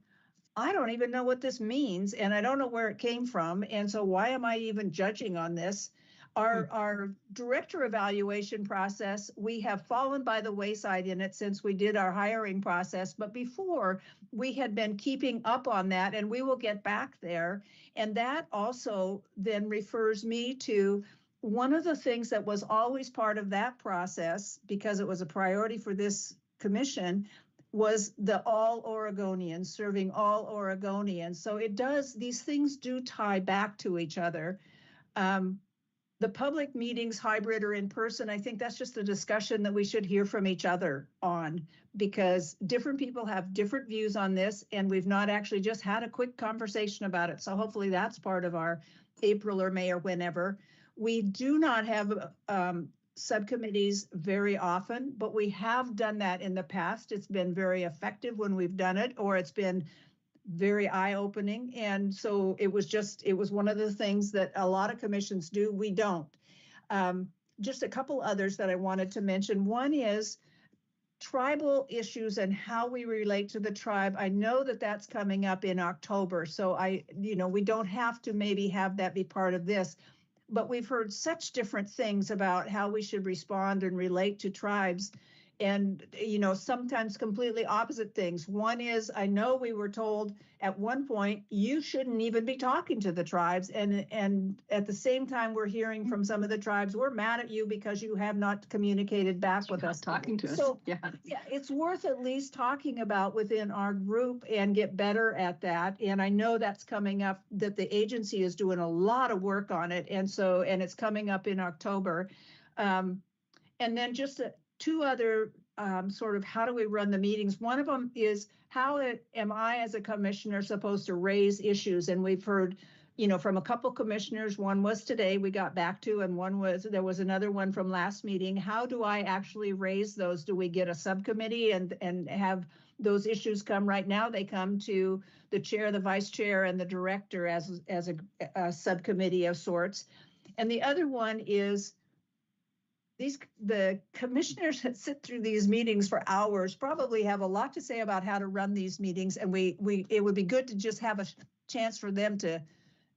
I don't even know what this means, and I don't know where it came from, and so why am I even judging on this? Our director evaluation process, we have fallen by the wayside in it since we did our hiring process, but before we had been keeping up on that, and we will get back there. And that also then refers me to one of the things that was always part of that process, because it was a priority for this commission, was the all Oregonians, serving all Oregonians. So it does, these things do tie back to each other. The public meetings, hybrid or in person, I think that's just a discussion that we should hear from each other on, because different people have different views on this, and we've not actually just had a quick conversation about it. So hopefully that's part of our April or May or whenever. We do not have subcommittees very often, but we have done that in the past. It's been very effective when we've done it, or it's been very eye-opening. And so it was one of the things that a lot of commissions do. We don't. Just a couple others that I wanted to mention. One is tribal issues and how we relate to the tribe. I know that that's coming up in October, so we don't have to maybe have that be part of this. But we've heard such different things about how we should respond and relate to tribes, and sometimes completely opposite things. One is, I know we were told at one point you shouldn't even be talking to the tribes, and at the same time we're hearing from some of the tribes, we're mad at you because you have not communicated back with us. Talking to us. So yeah, it's worth at least talking about within our group and get better at that. And I know that's coming up, that the agency is doing a lot of work on it, and it's coming up in October. And then just two other sort of how do we run the meetings. One of them is how am I as a commissioner supposed to raise issues? And we've heard, from a couple commissioners, one was today we got back to, and there was another one from last meeting. How do I actually raise those? Do we get a subcommittee and have those issues come? Right now they come to the chair, the vice chair, and the director as a subcommittee of sorts. And the other one is, the commissioners that sit through these meetings for hours probably have a lot to say about how to run these meetings, and it would be good to just have a chance for them to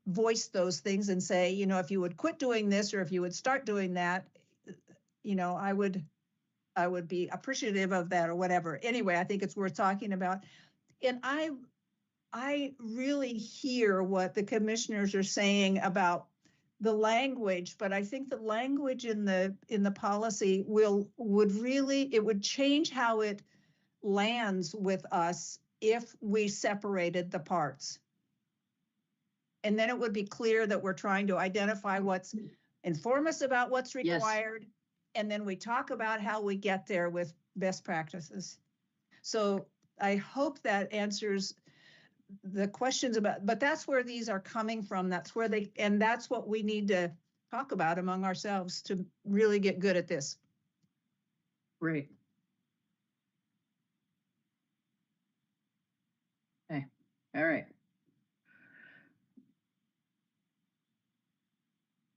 voice those things and say, if you would quit doing this or if you would start doing that, I would be appreciative of that or whatever. Anyway, I think it's worth talking about. And I really hear what the commissioners are saying about the language, but I think the language in the policy would change how it lands with us if we separated the parts. And then it would be clear that we're trying to identify inform us about what's required. Yes. And then we talk about how we get there with best practices. So I hope that answers the questions but that's where these are coming from. That's what we need to talk about among ourselves to really get good at this. Great. Okay. All right.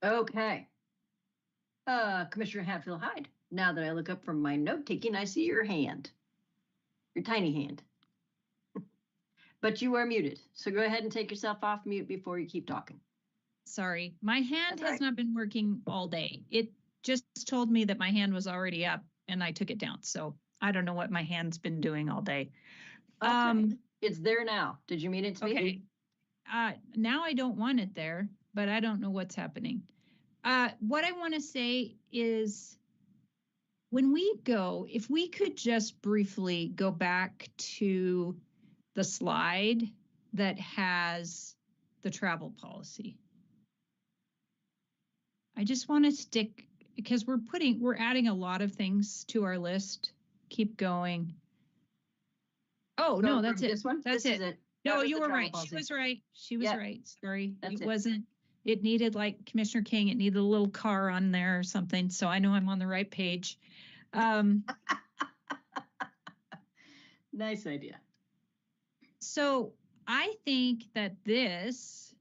Okay. Commissioner Hatfield-Hyde, now that I look up from my note taking, I see your hand, your tiny hand. But you are muted, so go ahead and take yourself off mute before you keep talking. Sorry, my hand has not been working all day. It just told me that my hand was already up and I took it down. So I don't know what my hand's been doing all day. Okay. It's there now. Did you mean it to be? Okay. Now I don't want it there, but I don't know what's happening. What I want to say is when we go, if we could just briefly go back to the slide that has the travel policy. I just want to because we're adding a lot of things to our list. Keep going. Oh, no, that's it. This one? That's this it. Is it. No, you were right. She was right. She was right. Sorry. That's it wasn't, it needed, like Commissioner King, it needed a little car on there or something. So I know I'm on the right page. Nice idea. So I think that this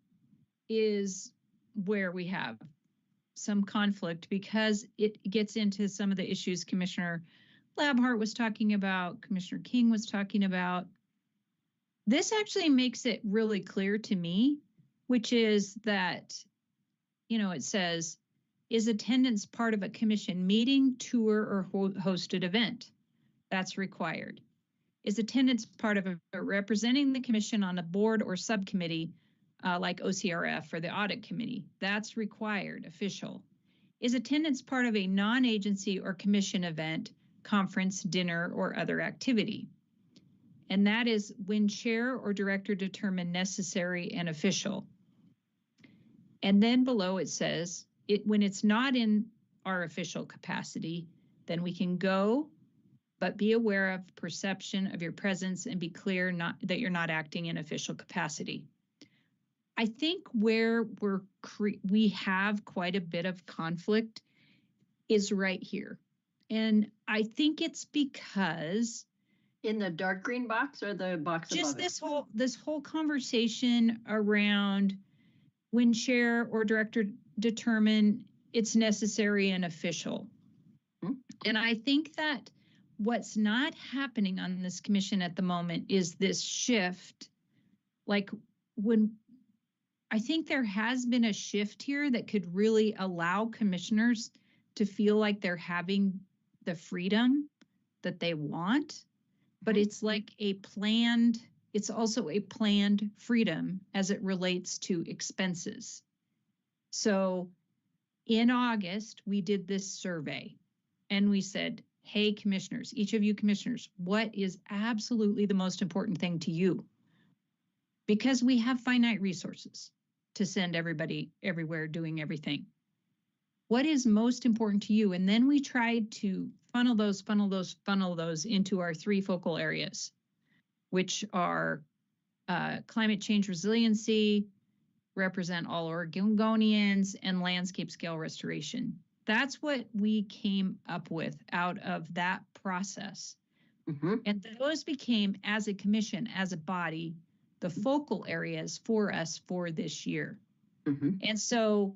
is where we have some conflict, because it gets into some of the issues Commissioner Labhart was talking about, Commissioner King was talking about. This actually makes it really clear to me, which is that, it says, is attendance part of a commission meeting, tour, or hosted event? That's required. Is attendance part of representing the commission on a board or subcommittee, like OCRF or the audit committee? That's required, official. Is attendance part of a non-agency or commission event, conference, dinner, or other activity? And that is when chair or director determine necessary and official. And then below it says, when it's not in our official capacity, then we can go, but be aware of perception of your presence and be clear that you're not acting in official capacity. I think where we have quite a bit of conflict is right here. And I think it's because in the dark green box or the box just above this whole conversation around when chair or director determine it's necessary and official. Mm-hmm. And I think that what's not happening on this commission at the moment is this shift. Like, when I think there has been a shift here that could really allow commissioners to feel like they're having the freedom that they want, but it's like it's also a planned freedom as it relates to expenses. So in August, we did this survey and we said, hey, commissioners, each of you commissioners, what is absolutely the most important thing to you? Because we have finite resources to send everybody everywhere doing everything. What is most important to you? And then we tried to funnel those into our 3 focal areas, which are climate change resiliency, represent all Oregonians, and landscape scale restoration. That's what we came up with out of that process. Mm-hmm. And those became, as a commission, as a body, the focal areas for us for this year. Mm-hmm. And so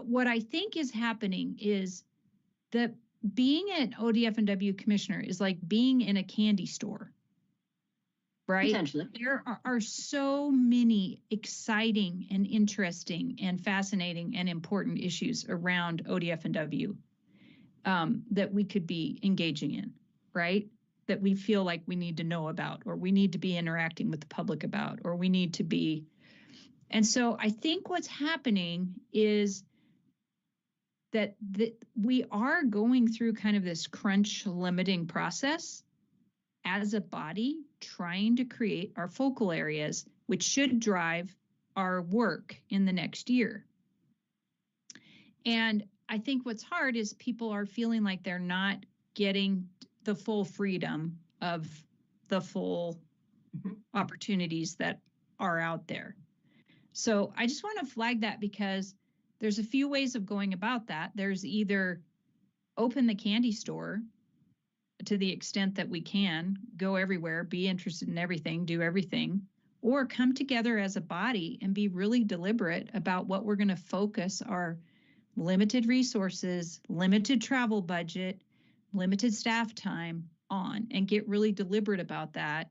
what I think is happening is that being an ODF&W commissioner is like being in a candy store, right? Potentially. There are so many exciting and interesting and fascinating and important issues around ODF&W that we could be engaging in, right? That we feel like we need to know about, or we need to be interacting with the public about, or we need to be. And so I think what's happening is that we are going through kind of this crunch limiting process as a body, trying to create our focal areas, which should drive our work in the next year. And I think what's hard is people are feeling like they're not getting the full freedom of the full opportunities that are out there. So I just want to flag that, because there's a few ways of going about that. There's either open the candy store to the extent that we can, go everywhere, be interested in everything, do everything, or come together as a body and be really deliberate about what we're going to focus our limited resources, limited travel budget, limited staff time on, and get really deliberate about that,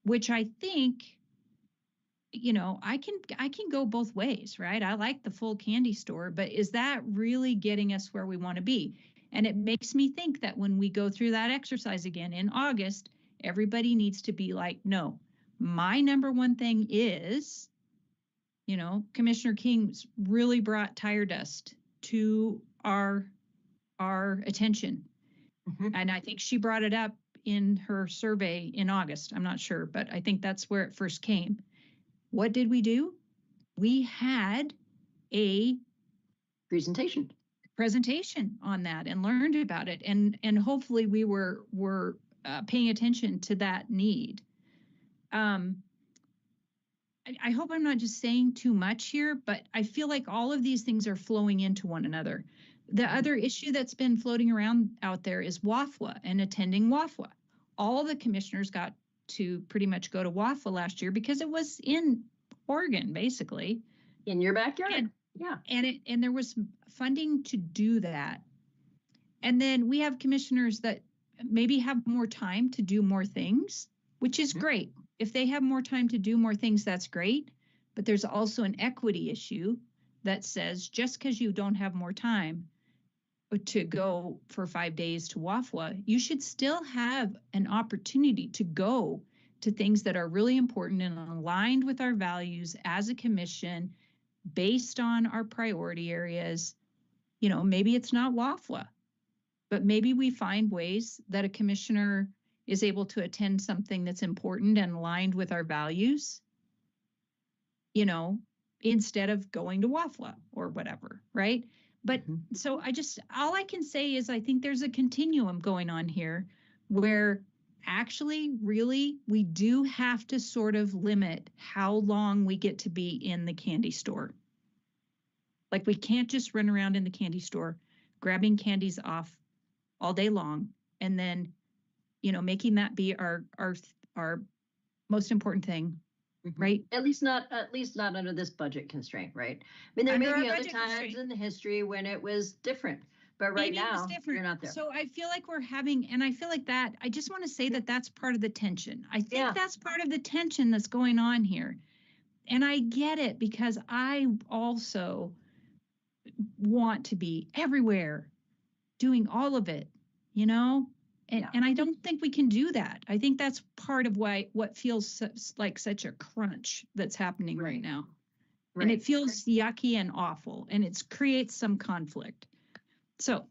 which I think, I can go both ways, right? I like the full candy store, but is that really getting us where we want to be? And it makes me think that when we go through that exercise again in August, everybody needs to be like, no, my number one thing is, Commissioner King's really brought tire dust to our attention. Mm-hmm. And I think she brought it up in her survey in August. I'm not sure, but I think that's where it first came. What did we do? We had a presentation on that and learned about it. And hopefully we were paying attention to that need. I hope I'm not just saying too much here, but I feel like all of these things are flowing into one another. The other issue that's been floating around out there is WAFWA and attending WAFWA. All the commissioners got to pretty much go to WAFWA last year because it was in Oregon, basically. In your backyard. And there was funding to do that. And then we have commissioners that maybe have more time to do more things, which is great. If they have more time to do more things, that's great. But there's also an equity issue that says just because you don't have more time to go for 5 days to WAFWA, you should still have an opportunity to go to things that are really important and aligned with our values as a commission based on our priority areas. You know, maybe it's not WAFWA, but maybe we find ways that a commissioner is able to attend something that's important and aligned with our values, you know, instead of going to WAFWA or whatever, right? But so all I can say is I think there's a continuum going on here where actually, really, we do have to sort of limit how long we get to be in the candy store. Like we can't just run around in the candy store grabbing candies off all day long and then, you know, making that be our most important thing, right? At least not under this budget constraint, right? I mean, there may be other times in the history when it was different, but right now you're not there. So I feel like we're having, and I feel like that, I just want to say that that's part of the tension. I think that's part of the tension that's going on here. And I get it because I also want to be everywhere doing all of it, you know? And I don't think we can do that. I think that's part of what feels like such a crunch that's happening right now. And it feels yucky and awful, and it creates some conflict. So,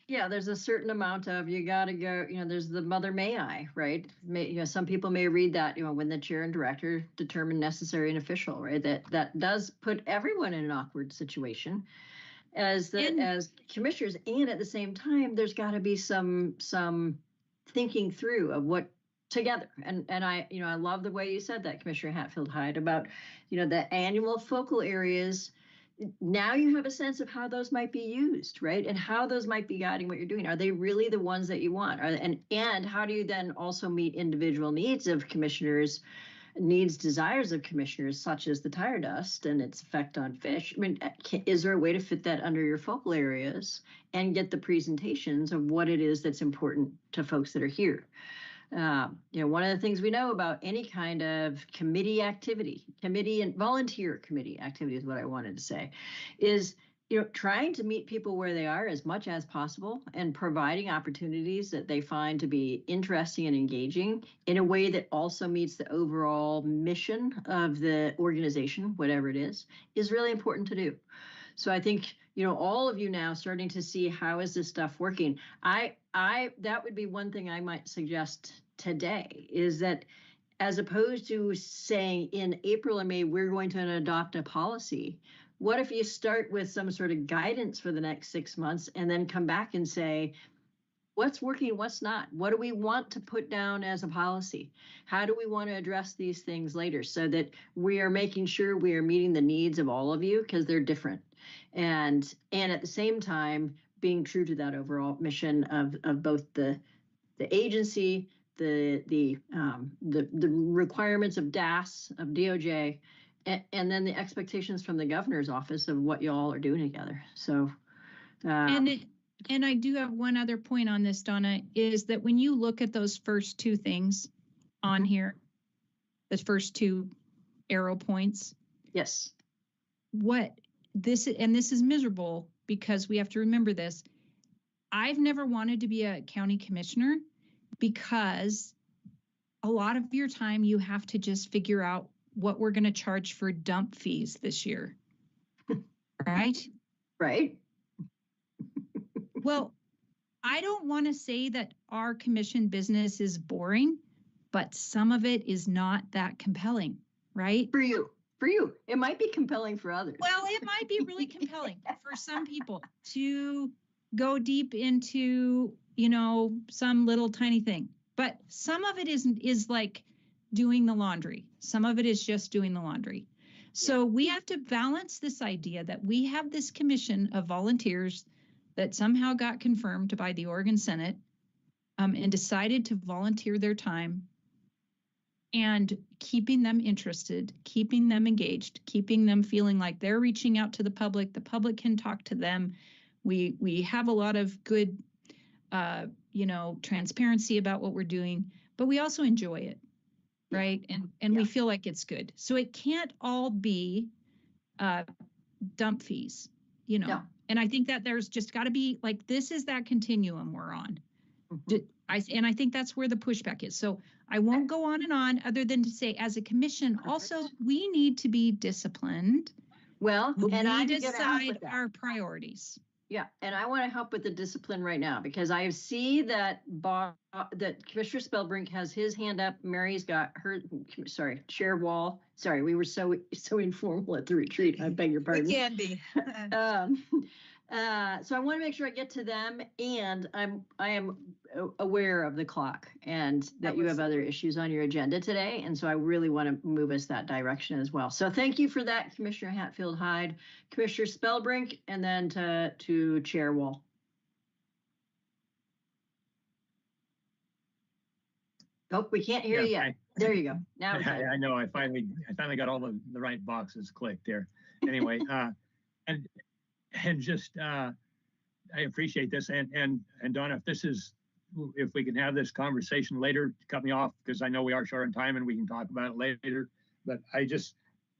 yeah, there's a certain amount of you got to go, you know, there's the mother may I, right? You know, some people may read that, you know, when the chair and director determine necessary and official, right? That does put everyone in an awkward situation as commissioners, and at the same time there's got to be some thinking through of what together, and I, you know, I love the way you said that, Commissioner Hatfield-Hyde, about, you know, the annual focal areas. Now you have a sense of how those might be used, right? And how those might be guiding what you're doing. Are they really the ones that you want? And how do you then also meet individual needs of commissioners, desires of commissioners, such as the tire dust and its effect on fish? I mean, is there a way to fit that under your focal areas and get the presentations of what it is that's important to folks that are here? You know, one of the things we know about any kind of committee activity, committee and volunteer committee activity is what I wanted to say, is, you know, trying to meet people where they are as much as possible and providing opportunities that they find to be interesting and engaging in a way that also meets the overall mission of the organization, whatever it is really important to do. So I think, you know, all of you now starting to see how is this stuff working. That would be one thing I might suggest today, is that as opposed to saying in April and May, we're going to adopt a policy, what if you start with some sort of guidance for the next 6 months and then come back and say, what's working, what's not? What do we want to put down as a policy? How do we want to address these things later so that we are making sure we are meeting the needs of all of you, because they're different. And at the same time, being true to that overall mission of both the agency, the requirements of DAS, of DOJ, and then the expectations from the governor's office of what you all are doing together. So, and I do have one other point on this, Donna, is that when you look at those first two things on here, the first two arrow points. Yes. This is miserable because we have to remember this. I've never wanted to be a county commissioner because a lot of your time you have to just figure out what we're going to charge for dump fees this year. Right? Right. Well, I don't want to say that our commission business is boring, but some of it is not that compelling, right? For you. For you, it might be compelling for others. Well, it might be really compelling for some people to go deep into, some little tiny thing. But some of it is like doing the laundry. Some of it is just doing the laundry. So we have to balance this idea that we have this commission of volunteers that somehow got confirmed by the Oregon Senate and decided to volunteer their time, and keeping them interested, keeping them engaged, keeping them feeling like they're reaching out to the public can talk to them. We have a lot of good, transparency about what we're doing, but we also enjoy it, right? And we feel like it's good. So it can't all be dump fees, No. And I think that there's just got to be like, this is that continuum we're on. And I think that's where the pushback is. So I won't go on and on other than to say, as a commission, also, we need to be disciplined. Well, and I decide our priorities. Yeah, and I want to help with the discipline right now, because I see that that Commissioner Spellbrink has his hand up. Mary's got her. Sorry, Chair Wall. Sorry, we were so informal at the retreat. I beg your pardon. We can be. So I want to make sure I get to them, and I am aware of the clock and that you have other issues on your agenda today, and so I really want to move us that direction as well. So thank you for that, Commissioner Hatfield-Hyde, Commissioner Spellbrink, and then to Chair Wall. Oh, we can't hear you yet. There you go. Now I know. I finally got all the right boxes clicked there. Anyway, and just I appreciate this, and Donna, if we can have this conversation later, cut me off, because I know we are short on time and we can talk about it later. But I just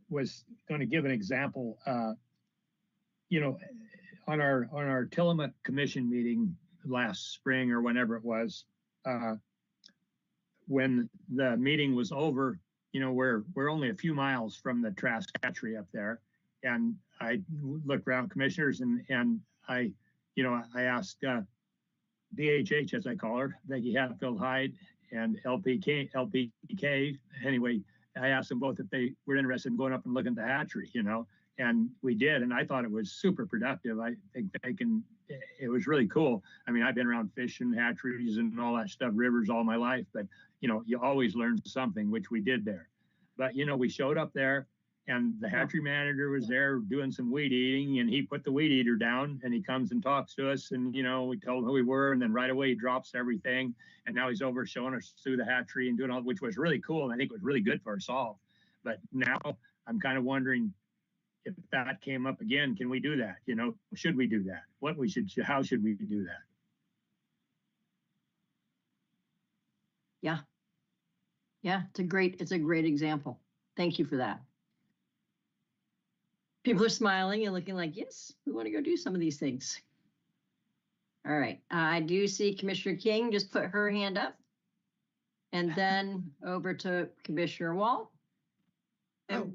was going to give an example. On our Tillamook Commission meeting last spring or whenever it was, when the meeting was over, we're only a few miles from the Trask hatchery up there, and I looked around commissioners and I asked DHH, as I call her, Becky Hatfield-Hyde, and LPK. Anyway, I asked them both if they were interested in going up and looking at the hatchery, and we did. And I thought it was super productive. I think it was really cool. I mean, I've been around fishing hatcheries and all that stuff, rivers all my life, but you always learn something, which we did there. But, we showed up there, and the hatchery manager was there doing some weed eating, and he put the weed eater down, and he comes and talks to us, and, we told him who we were, and then right away he drops everything. And now he's over showing us through the hatchery and doing all, which was really cool. And I think it was really good for us all. But now I'm kind of wondering if that came up again, can we do that? Should we do that? How should we do that? Yeah, it's a great example. Thank you for that. People are smiling and looking like, yes, we want to go do some of these things. All right, I do see Commissioner King just put her hand up, and then over to Commissioner Wall.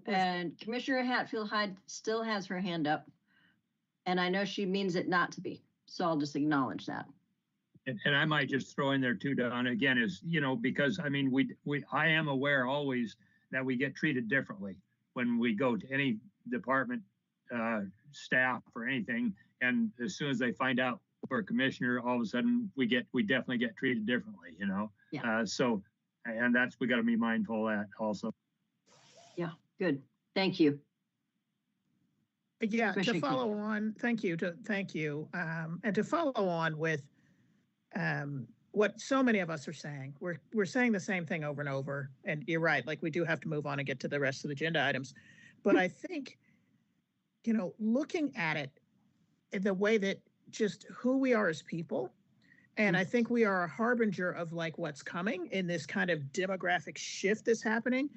And Commissioner Hatfield-Hyde still has her hand up, and I know she means it not to be, so I'll just acknowledge that. And I might just throw in there too, Don, again, is, because I mean, I am aware always that we get treated differently when we go to any department, staff or anything. And as soon as they find out we're a commissioner, all of a sudden we definitely get treated differently, Yeah. And we got to be mindful of that also. Yeah, good. Thank you. Yeah, to follow on, thank you. And to follow on with what so many of us are saying, we're saying the same thing over and over. And you're right, like we do have to move on and get to the rest of the agenda items. But I think, looking at it in the way that just who we are as people, and I think we are a harbinger of like what's coming in this kind of demographic shift that's happening,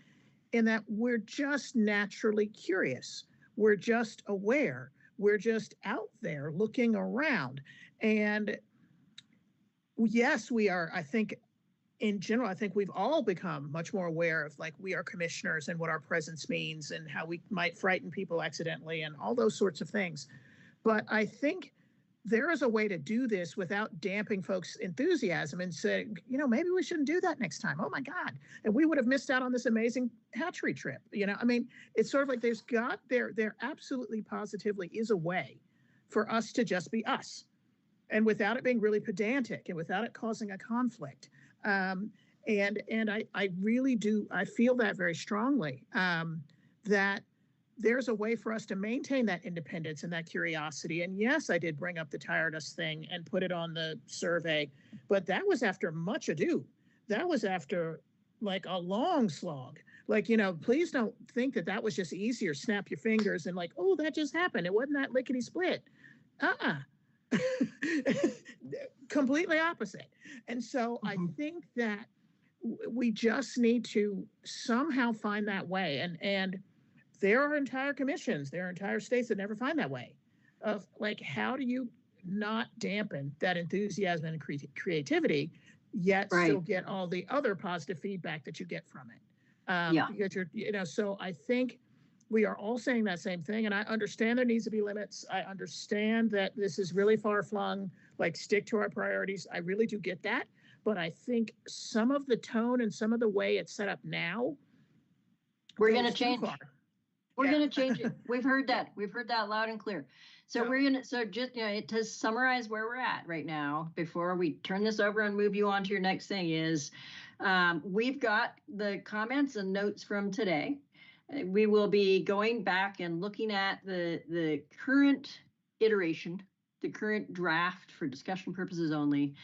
in that we're just naturally curious. We're just aware. We're just out there looking around. And yes, we are, I think, in general, I think we've all become much more aware of like we are commissioners and what our presence means and how we might frighten people accidentally and all those sorts of things. But I think there is a way to do this without damping folks' enthusiasm and say, maybe we shouldn't do that next time. Oh my God. And we would have missed out on this amazing hatchery trip. It's sort of like there absolutely positively is a way for us to just be us, and without it being really pedantic and without it causing a conflict. And I really do, I feel that very strongly, that there's a way for us to maintain that independence and that curiosity. And yes, I did bring up the tired us thing and put it on the survey, but that was after much ado. That was after like a long slog. Please don't think that was just easier. Snap your fingers and like, oh, that just happened. It wasn't that lickety split. Completely opposite. And so I think that we just need to somehow find that way. And there are entire commissions, there are entire states that never find that way of like, how do you not dampen that enthusiasm and creativity, yet still get all the other positive feedback that you get from it? Because so I think we are all saying that same thing. And I understand there needs to be limits. I understand that this is really far flung, like stick to our priorities. I really do get that. But I think some of the tone and some of the way it's set up now, we're going to change. We're going to change it. We've heard that. We've heard that loud and clear. So just to summarize where we're at right now, before we turn this over and move you on to your next thing is, we've got the comments and notes from today. We will be going back and looking at the current iteration, the current draft for discussion purposes only.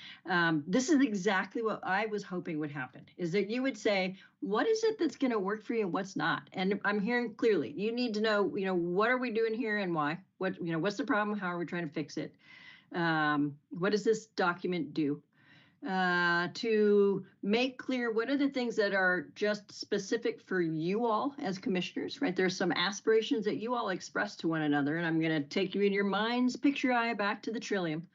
This is exactly what I was hoping would happen, is that you would say, what is it that's going to work for you and what's not? And I'm hearing clearly, you need to know, what are we doing here and why? What's the problem? How are we trying to fix it? What does this document do? To make clear what are the things that are just specific for you all as commissioners, right? There's some aspirations that you all express to one another, and I'm going to take you in your mind's picture eye back to the trillium.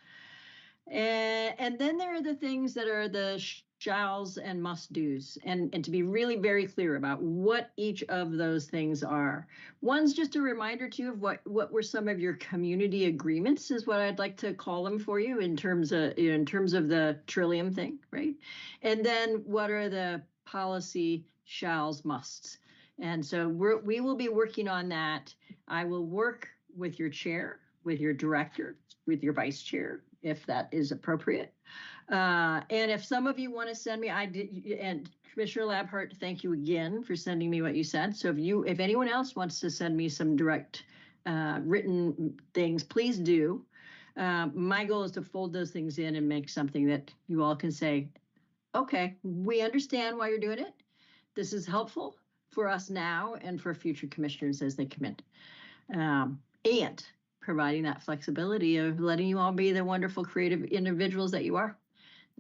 And then there are the things that are the shalls and must do's, and to be really very clear about what each of those things are. One's just a reminder too of what were some of your community agreements, is what I'd like to call them for you in terms of the trillium thing, right? And then what are the policy shalls, musts? And so we will be working on that. I will work with your chair, with your director, with your vice chair, if that is appropriate. And if some of you want to send me, and Commissioner Labhart, thank you again for sending me what you said. So if anyone else wants to send me some direct written things, please do. My goal is to fold those things in and make something that you all can say, okay, we understand why you're doing it. This is helpful for us now and for future commissioners as they come in. And providing that flexibility of letting you all be the wonderful creative individuals that you are.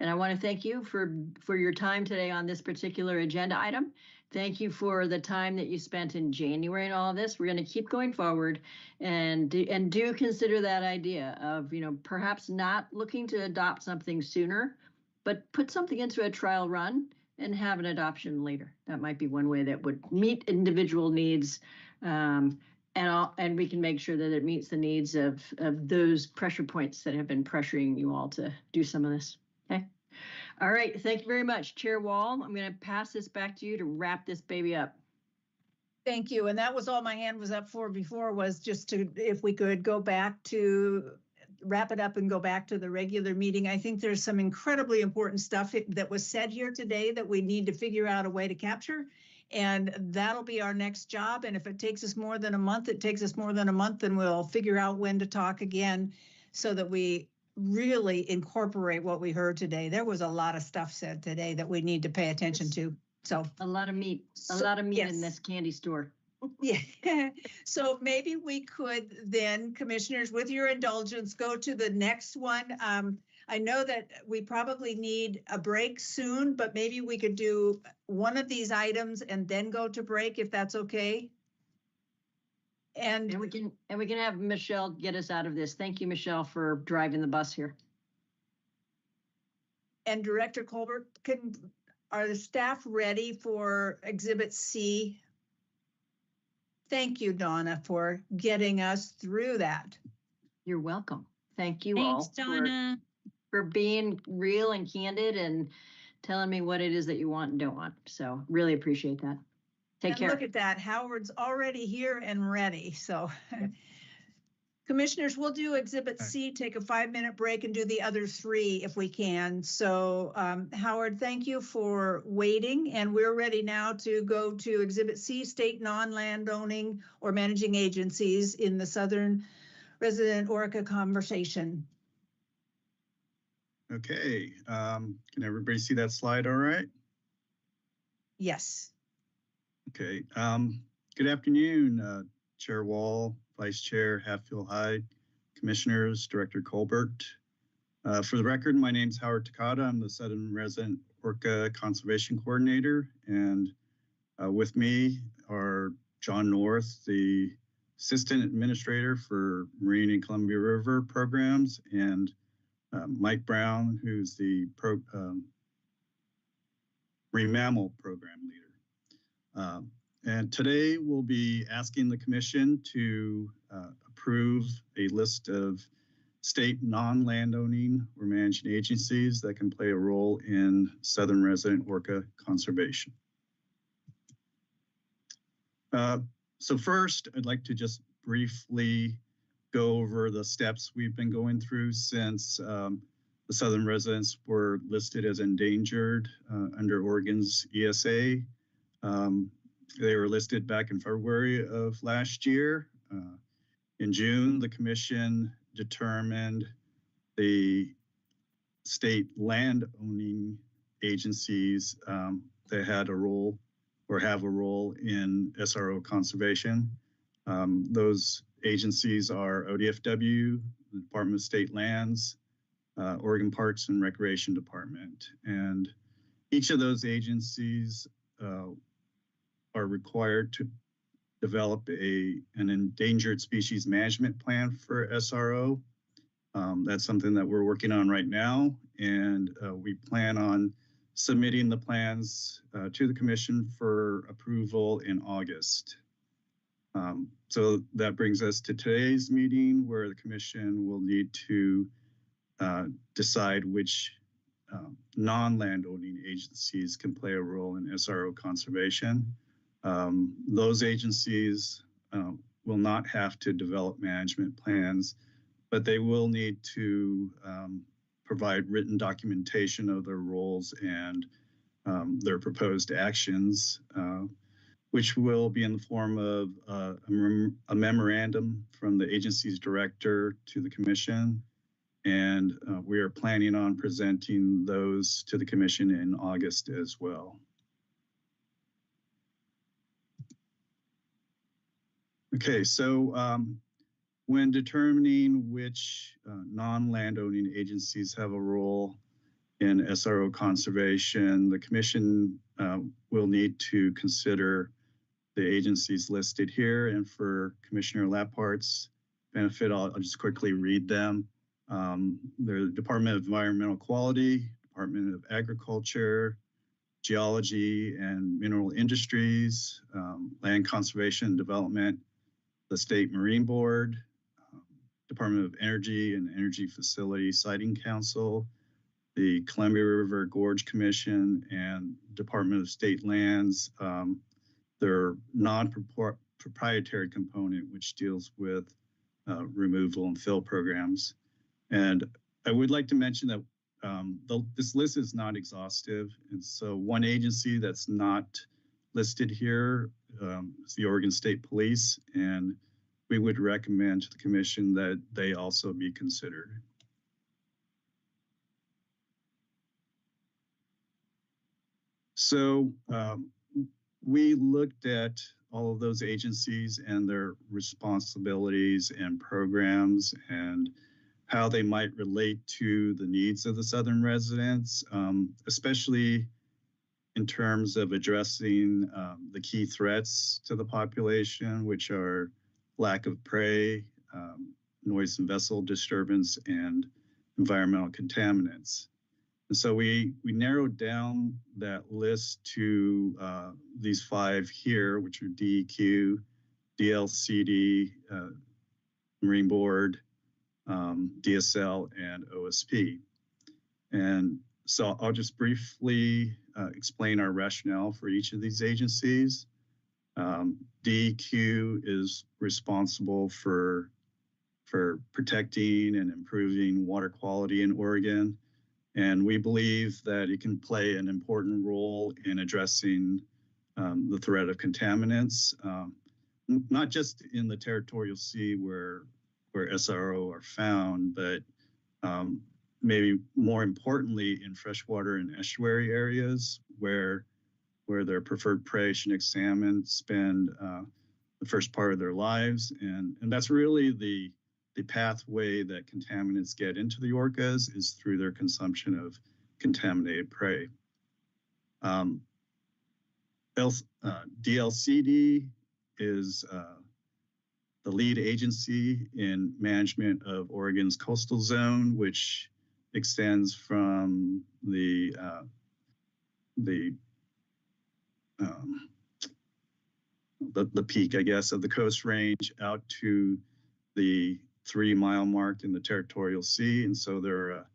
And I want to thank you for your time today on this particular agenda item. Thank you for the time that you spent in January and all of this. We're going to keep going forward and do consider that idea of, perhaps not looking to adopt something sooner, but put something into a trial run and have an adoption later. That might be one way that would meet individual needs, and we can make sure that it meets the needs of those pressure points that have been pressuring you all to do some of this. Okay. All right. Thank you very much, Chair Wall. I'm going to pass this back to you to wrap this baby up. Thank you. And that was all my hand was up for before, was just to, if we could go back to wrap it up and go back to the regular meeting. I think there's some incredibly important stuff that was said here today that we need to figure out a way to capture. And that'll be our next job. And if it takes us more than a month, it takes us more than a month, and we'll figure out when to talk again so that we really incorporate what we heard today. There was a lot of stuff said today that we need to pay attention to. So a lot of meat yes. In this candy store. Yeah. So maybe we could then, commissioners, with your indulgence, go to the next one. I know that we probably need a break soon, but maybe we could do one of these items and then go to break, if that's okay. And we can have Michelle get us out of this. Thank you, Michelle, for driving the bus here. And Director Colbert, are the staff ready for Exhibit C? Thank you, Donna, for getting us through that. You're welcome. Thank you Thanks, all Donna. for being real and candid and telling me what it is that you want and don't want. So really appreciate that. Take care. Look at that. Howard's already here and ready. So Commissioners, we'll do Exhibit C, take a 5-minute break and do the other 3 if we can. So Howard, thank you for waiting. And we're ready now to go to Exhibit C, state non-landowning or managing agencies in the Southern Resident Orca conversation. Okay, can everybody see that slide all right? Yes. Okay, good afternoon, Chair Wall, Vice Chair Hatfield-Hyde, Commissioners, Director Colbert. For the record, my name is Howard Takata. I'm the Southern Resident Orca Conservation Coordinator, and with me are John North, the Assistant Administrator for Marine and Columbia River Programs, and Mike Brown, who's the Marine Mammal Program Leader. And today we'll be asking the Commission to approve a list of state non-landowning or managing agencies that can play a role in Southern Resident Orca conservation. So first, I'd like to just briefly go over the steps we've been going through since the Southern residents were listed as endangered under Oregon's ESA. They were listed back in February of last year. In June, the Commission determined the state land-owning agencies that had a role or have a role in SRO conservation. Those agencies are ODFW, the Department of State Lands, Oregon Parks and Recreation Department. And each of those agencies are required to develop an endangered species management plan for SRO. That's something that we're working on right now, and we plan on submitting the plans to the Commission for approval in August. So that brings us to today's meeting, where the Commission will need to decide which non-landowning agencies can play a role in SRO conservation. Those agencies will not have to develop management plans, but they will need to provide written documentation of their roles and their proposed actions, which will be in the form of a memorandum from the agency's director to the Commission. And we are planning on presenting those to the Commission in August as well. Okay, so when determining which non-landowning agencies have a role in SRO conservation, the Commission will need to consider the agencies listed here. And for Commissioner Lappart's benefit, I'll just quickly read them. They're the Department of Environmental Quality, Department of Agriculture, Geology and Mineral Industries, Land Conservation and Development, the State Marine Board, Department of Energy and Energy Facility Siting Council, the Columbia River Gorge Commission, and Department of State Lands, their non-proprietary component, which deals with removal and fill programs. And I would like to mention that this list is not exhaustive. And so one agency that's not listed here is the Oregon State Police, and we would recommend to the Commission that they also be considered. So we looked at all of those agencies and their responsibilities and programs and how they might relate to the needs of the Southern residents, especially in terms of addressing the key threats to the population, which are lack of prey, noise and vessel disturbance, and environmental contaminants. And so we narrowed down that list to these 5 here, which are DEQ, DLCD, Marine Board, DSL, and OSP. And so I'll just briefly explain our rationale for each of these agencies. DEQ is responsible for protecting and improving water quality in Oregon. And we believe that it can play an important role in addressing the threat of contaminants, not just in the territorial sea where SRO are found, but maybe more importantly in freshwater and estuary areas where their preferred prey, Chinook salmon, spend the first part of their lives. And that's really the pathway that contaminants get into the orcas is through their consumption of contaminated prey. DLCD is the lead agency in management of Oregon's coastal zone, which extends from the peak, I guess, of the Coast Range out to the 3-mile mark in the territorial sea. And so they're a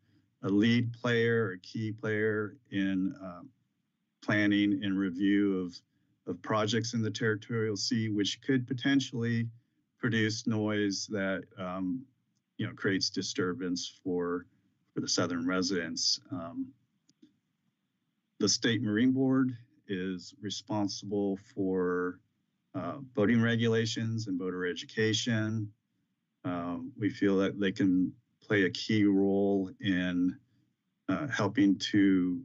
lead player, a key player in planning and review of projects in the territorial sea, which could potentially produce noise that creates disturbance for the southern residents. The State Marine Board is responsible for boating regulations and boater education. We feel that they can play a key role in helping to,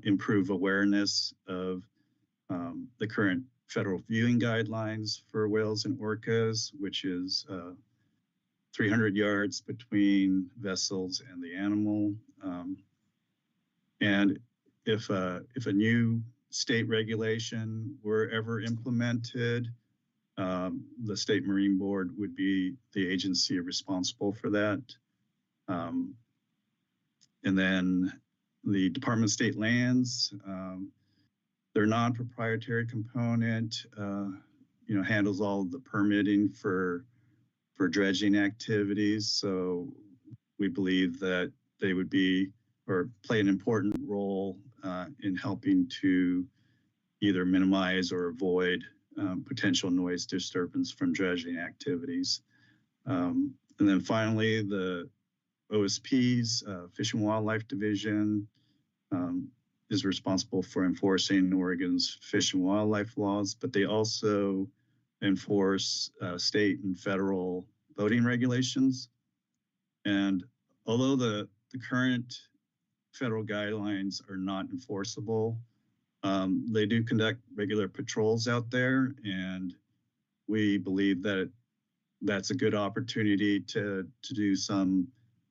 improve awareness of the current federal viewing guidelines for whales and orcas, which is 300 yards between vessels and the animal. And if a new state regulation were ever implemented, the State Marine Board would be the agency responsible for that. And then the Department of State Lands, their non-proprietary component, handles all of the permitting for dredging activities. So we believe that they would be or play an important role in helping to either minimize or avoid potential noise disturbance from dredging activities. And then finally, the OSP's Fish and Wildlife Division is responsible for enforcing Oregon's fish and wildlife laws, but they also enforce state and federal boating regulations. And although the current federal guidelines are not enforceable, they do conduct regular patrols out there, and we believe that that's a good opportunity to do some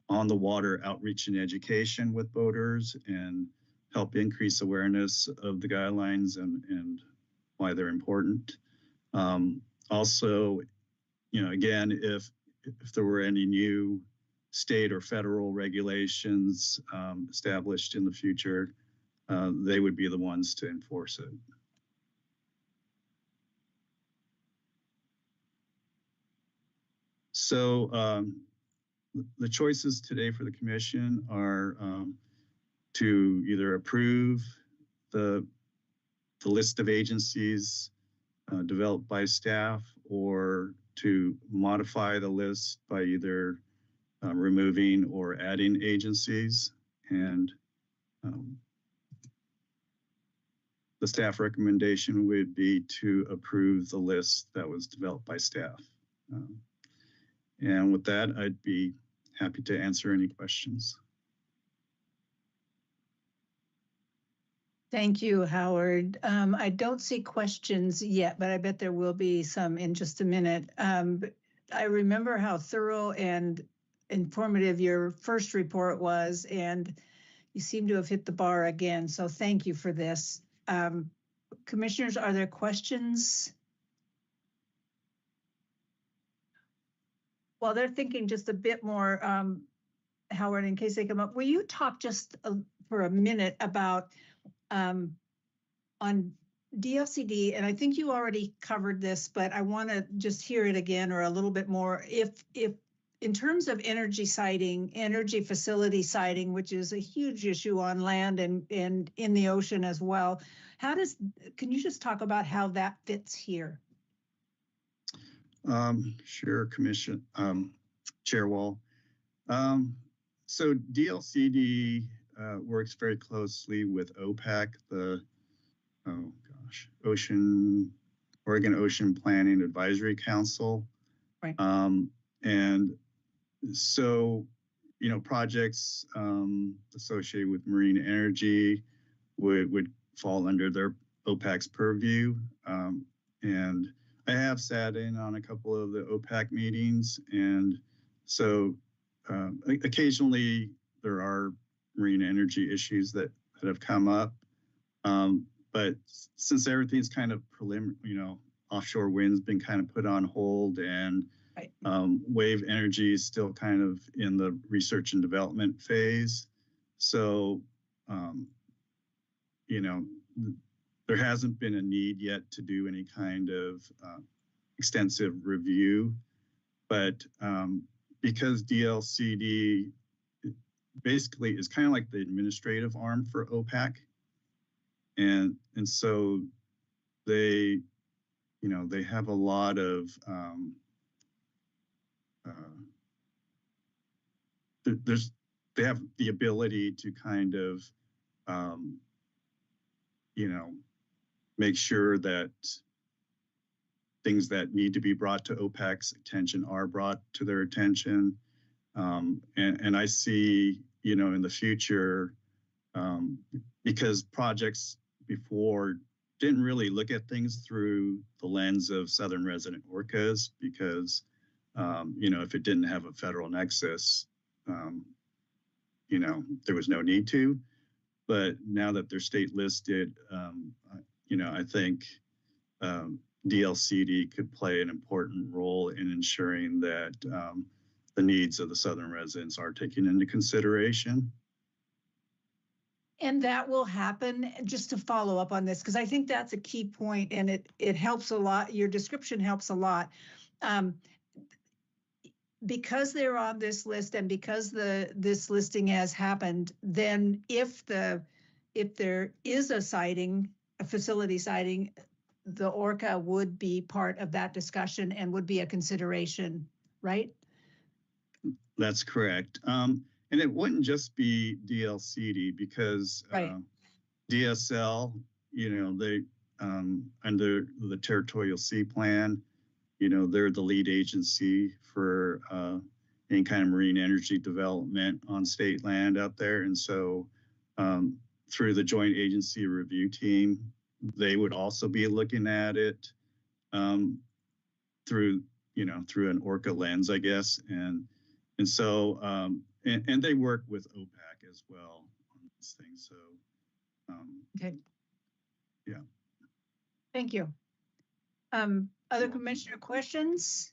on-the-water outreach and education with boaters and help increase awareness of the guidelines and why they're important. Also, again, if there were any new state or federal regulations established in the future, they would be the ones to enforce it. So the choices today for the commission are to either approve the list of agencies developed by staff, or to modify the list by either removing or adding agencies. And the staff recommendation would be to approve the list that was developed by staff. And with that, I'd be happy to answer any questions. Thank you, Howard. I don't see questions yet, but I bet there will be some in just a minute. But I remember how thorough and informative your first report was, and you seem to have hit the bar again. So thank you for this. Commissioners, are there questions? While they're thinking just a bit more, Howard, in case they come up, will you talk just for a minute about on DFCD, and I think you already covered this, but I want to just hear it again or a little bit more. If in terms of energy siting, energy facility siting, which is a huge issue on land and in the ocean as well, can you just talk about how that fits here? Sure, Chair Wall. So DLCD works very closely with OPAC, the Oregon Ocean Planning Advisory Council. Right. And so, projects associated with marine energy would fall under their OPAC's purview. And I have sat in on a couple of the OPAC meetings, and so occasionally there are marine energy issues that have come up. But since everything's kind of preliminary, offshore wind's been kind of put on hold, and right. Wave energy is still kind of in the research and development phase. So, there hasn't been a need yet to do any kind of extensive review. But because DLCD basically is kind of like the administrative arm for OPAC, and so they have a lot of they have the ability to kind of make sure that things that need to be brought to OPAC's attention are brought to their attention. And I see, in the future, because projects before didn't really look at things through the lens of Southern resident orcas, because, if it didn't have a federal nexus, there was no need to. But now that they're state listed, I think DLCD could play an important role in ensuring that the needs of the Southern residents are taken into consideration. And that will happen, just to follow up on this, because I think that's a key point, and it helps a lot. Your description helps a lot. Because they're on this list, and because this listing has happened, then if there is a siting, a facility siting, the Orca would be part of that discussion and would be a consideration, right? That's correct. And it wouldn't just be DLCD, because right. DSL, they under the Territorial Sea Plan, they're the lead agency for any kind of marine energy development on state land out there. And so through the Joint Agency Review Team, they would also be looking at it through an Orca lens, I guess. And so, and they work with OPAC as well on these things. So, okay. Yeah. Thank you. Other commissioner questions?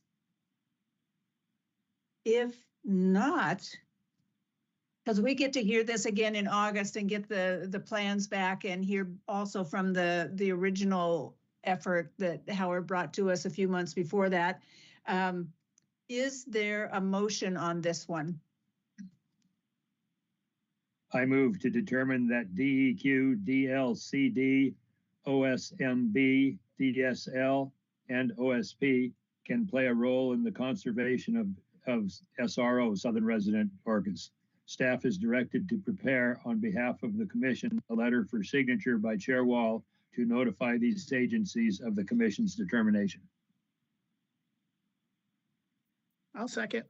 If not, because we get to hear this again in August and get the plans back, and hear also from the original effort that Howard brought to us a few months before that. Is there a motion on this one? I move to determine that DEQ, DLCD, OSMB, DSL, and OSP can play a role in the conservation of SRO, Southern Resident Orcas. Staff is directed to prepare, on behalf of the Commission, a letter for signature by Chair Wall to notify these agencies of the Commission's determination. I'll second.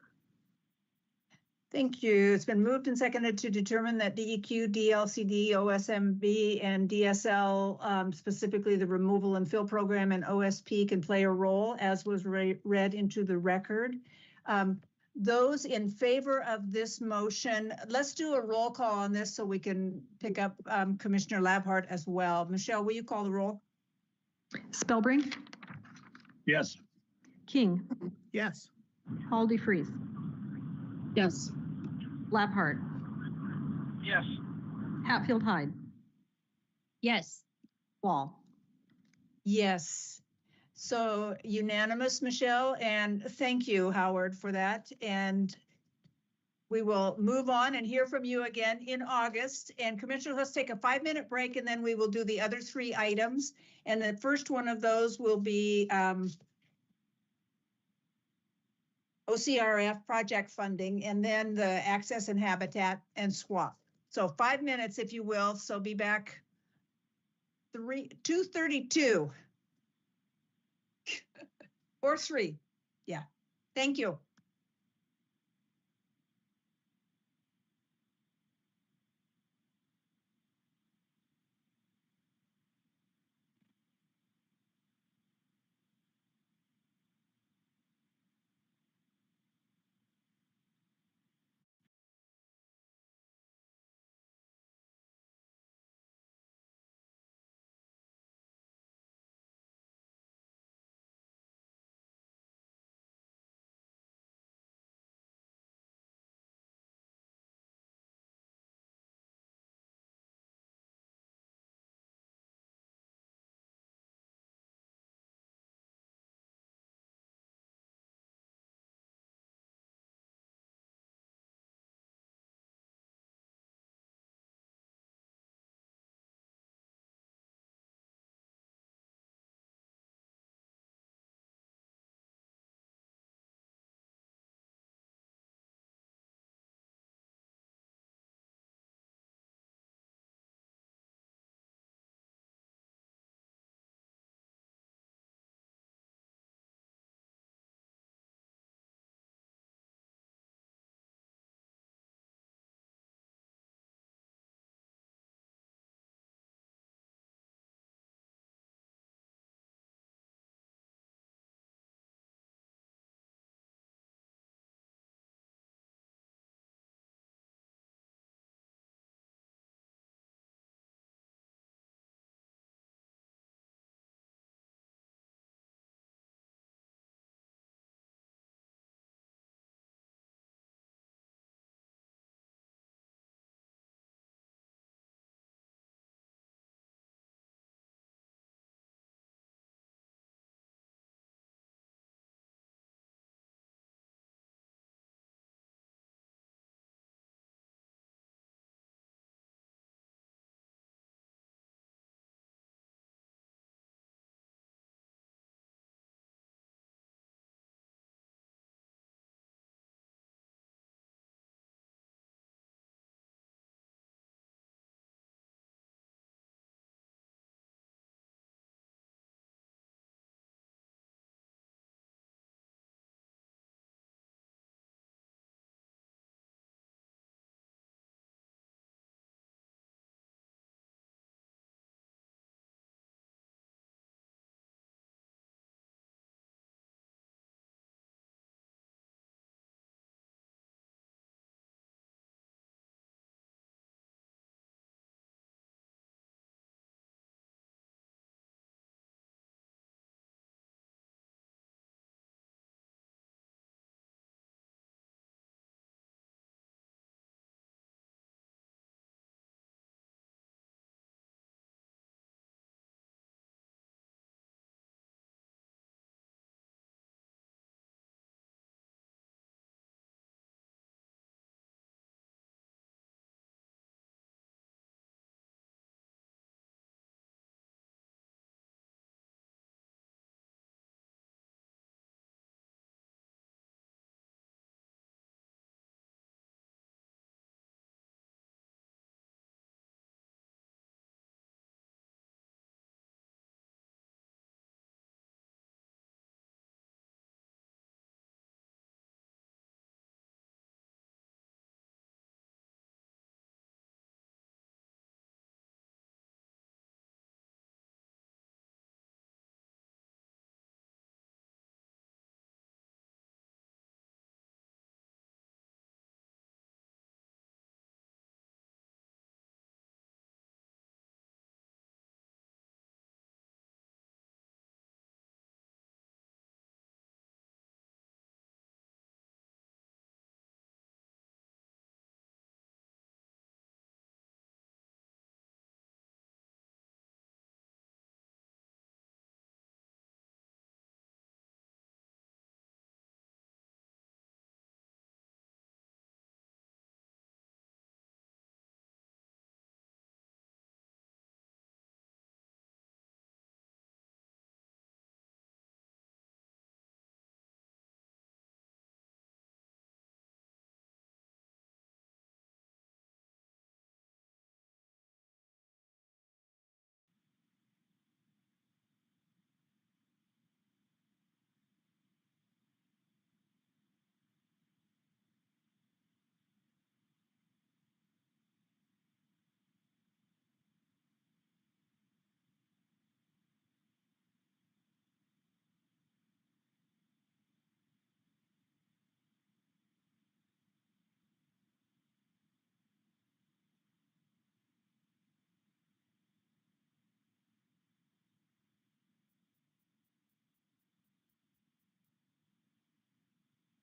Thank you. It's been moved and seconded to determine that DEQ, DLCD, OSMB, and DSL, specifically the removal and fill program, and OSP can play a role, as was read into the record. Those in favor of this motion, let's do a roll call on this so we can pick up Commissioner Labhart as well. Michelle, will you call the roll? Spellbrink? Yes. King? Yes. Hall DeFries? Yes. Labhart? Yes. Hatfield Hyde? Yes. Wall? Yes. So unanimous, Michelle, and thank you, Howard, for that. And we will move on and hear from you again in August. And Commissioner, let's take a 5-minute break and then we will do the other 3 items. And the first one of those will be OCRF project funding, and then the access and habitat and swap. So 5 minutes, if you will. So be back 2:32 or 3. Yeah. Thank you.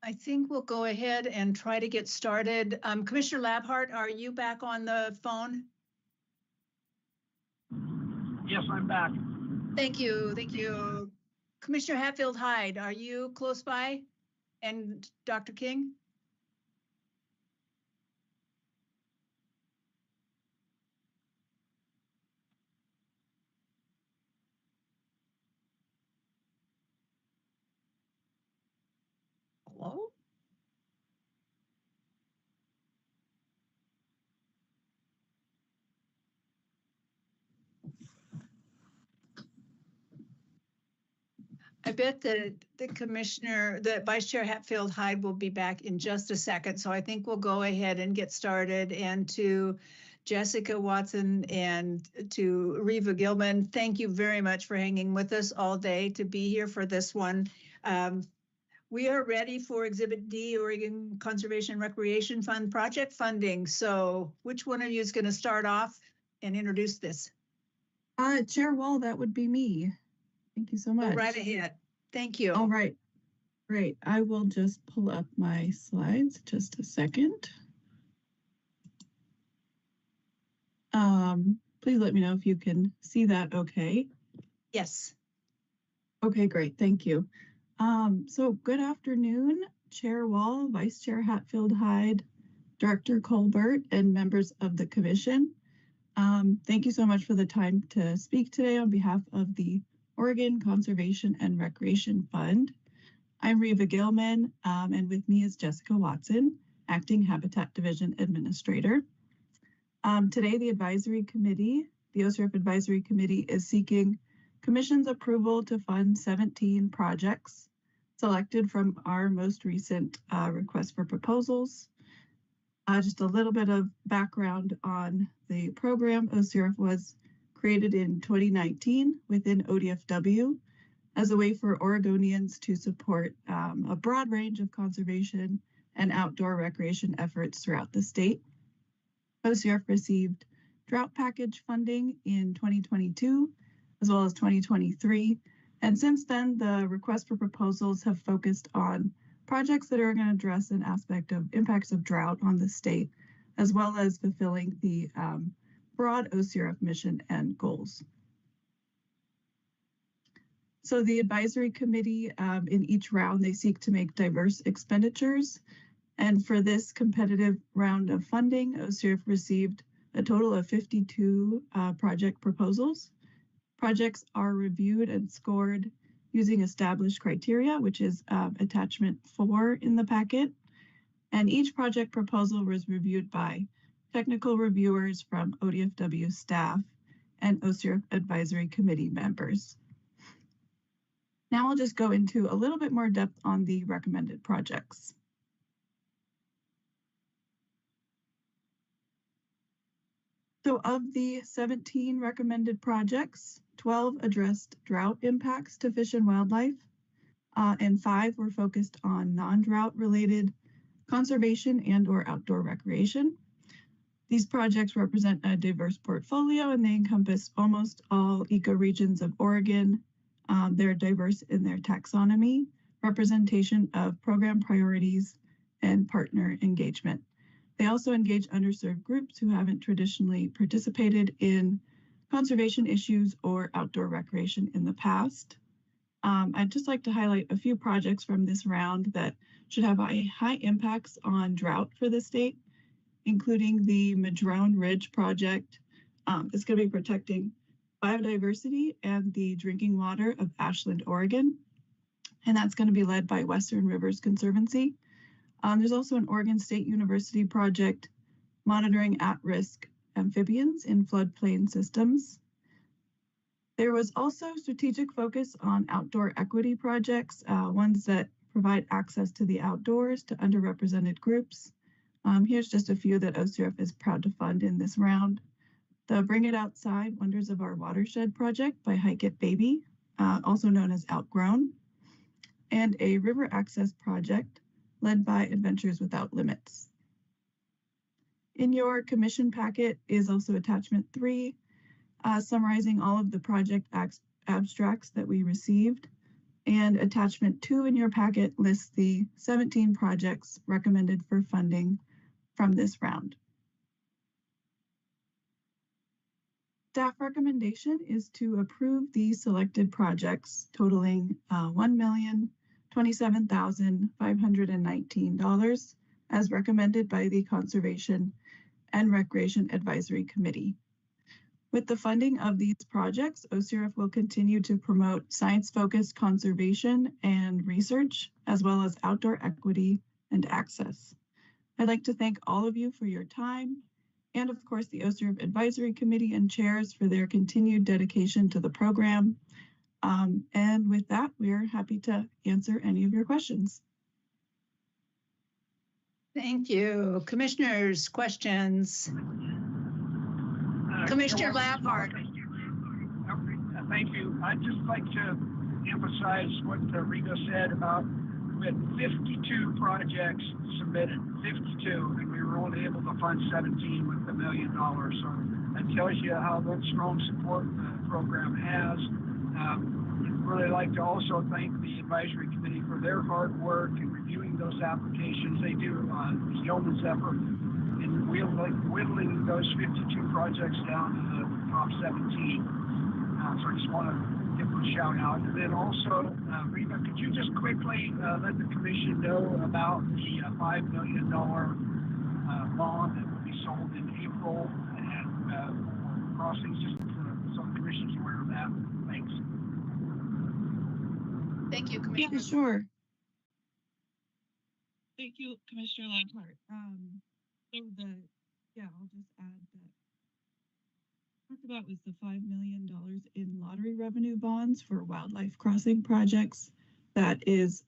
I think we'll go ahead and try to get started. Commissioner Labhart, are you back on the phone? Yes, I'm back. Thank you. Thank you. Commissioner Hatfield Hyde, are you close by? And Dr. King? Hello? I bet that the Vice Chair Hatfield Hyde will be back in just a second. So I think we'll go ahead and get started. And to Jessica Watson and to Reva Gilman, thank you very much for hanging with us all day to be here for this one. We are ready for Exhibit D, Oregon Conservation and Recreation Fund project funding. So which one of you is going to start off and introduce this? Chair Wall, that would be me. Thank you so much. Go right ahead. Thank you. All right. Great. I will just pull up my slides just a second. Please let me know if you can see that okay. Yes. Okay, great. Thank you. So good afternoon, Chair Wall, Vice Chair Hatfield Hyde, Director Colbert, and members of the commission. Thank you so much for the time to speak today on behalf of the Oregon Conservation and Recreation Fund. I'm Reva Gilman, and with me is Jessica Watson, Acting Habitat Division Administrator. Today, the advisory committee, the OCRF Advisory Committee, is seeking Commission's approval to fund 17 projects selected from our most recent request for proposals. Just a little bit of background on the program. OCRF was created in 2019 within ODFW as a way for Oregonians to support a broad range of conservation and outdoor recreation efforts throughout the state. OCRF received drought package funding in 2022 as well as 2023. And since then, the request for proposals have focused on projects that are going to address an aspect of impacts of drought on the state, as well as fulfilling the broad OCRF mission and goals. So the advisory committee, in each round, they seek to make diverse expenditures. And for this competitive round of funding, OCRF received a total of 52 project proposals. Projects are reviewed and scored using established criteria, which is attachment 4 in the packet. And each project proposal was reviewed by technical reviewers from ODFW staff and OCRF advisory committee members. Now I'll just go into a little bit more depth on the recommended projects. So of the 17 recommended projects, 12 addressed drought impacts to fish and wildlife, and 5 were focused on non-drought related conservation and or outdoor recreation. These projects represent a diverse portfolio and they encompass almost all ecoregions of Oregon. They're diverse in their taxonomy, representation of program priorities, and partner engagement. They also engage underserved groups who haven't traditionally participated in conservation issues or outdoor recreation in the past. I'd just like to highlight a few projects from this round that should have high impacts on drought for the state, including the Madrone Ridge project. It's going to be protecting biodiversity and the drinking water of Ashland, Oregon. And that's going to be led by Western Rivers Conservancy. There's also an Oregon State University project monitoring at-risk amphibians in floodplain systems. There was also strategic focus on outdoor equity projects, ones that provide access to the outdoors to underrepresented groups. Here's just a few that OCRF is proud to fund in this round. The Bring It Outside Wonders of Our Watershed project by Hike It Baby, also known as Outgrown, and a river access project led by Adventures Without Limits. In your commission packet is also attachment 3, summarizing all of the project abstracts that we received. And attachment 2 in your packet lists the 17 projects recommended for funding from this round. Staff recommendation is to approve the selected projects totaling $1,027,519 as recommended by the Conservation and Recreation Advisory Committee. With the funding of these projects, OCRF will continue to promote science-focused conservation and research, as well as outdoor equity and access. I'd like to thank all of you for your time, and of course the OCRF Advisory Committee and chairs for their continued dedication to the program. And with that, we are happy to answer any of your questions. Thank you. Commissioners, questions? Commissioner Labhart. Thank you. I'd just like to emphasize what Rita said about we had 52 projects submitted, 52, and we were only able to fund 17 with $1 million. So that tells you how much strong support the program has. I'd really like to also thank the advisory committee for their hard work in reviewing those applications. They do yeoman's effort in whittling those 52 projects down to the top 17. So I just want to give them a shout out. And then also, Rita, could you just quickly let the commission know about the $5 million bond that will be sold in April and crossings, just so the commission's aware of that. Thanks. Thank you, Commissioner. Yeah, sure. Thank you, Commissioner Labhart. I'll just add that talked about was the $5 million in lottery revenue bonds for wildlife crossing projects that is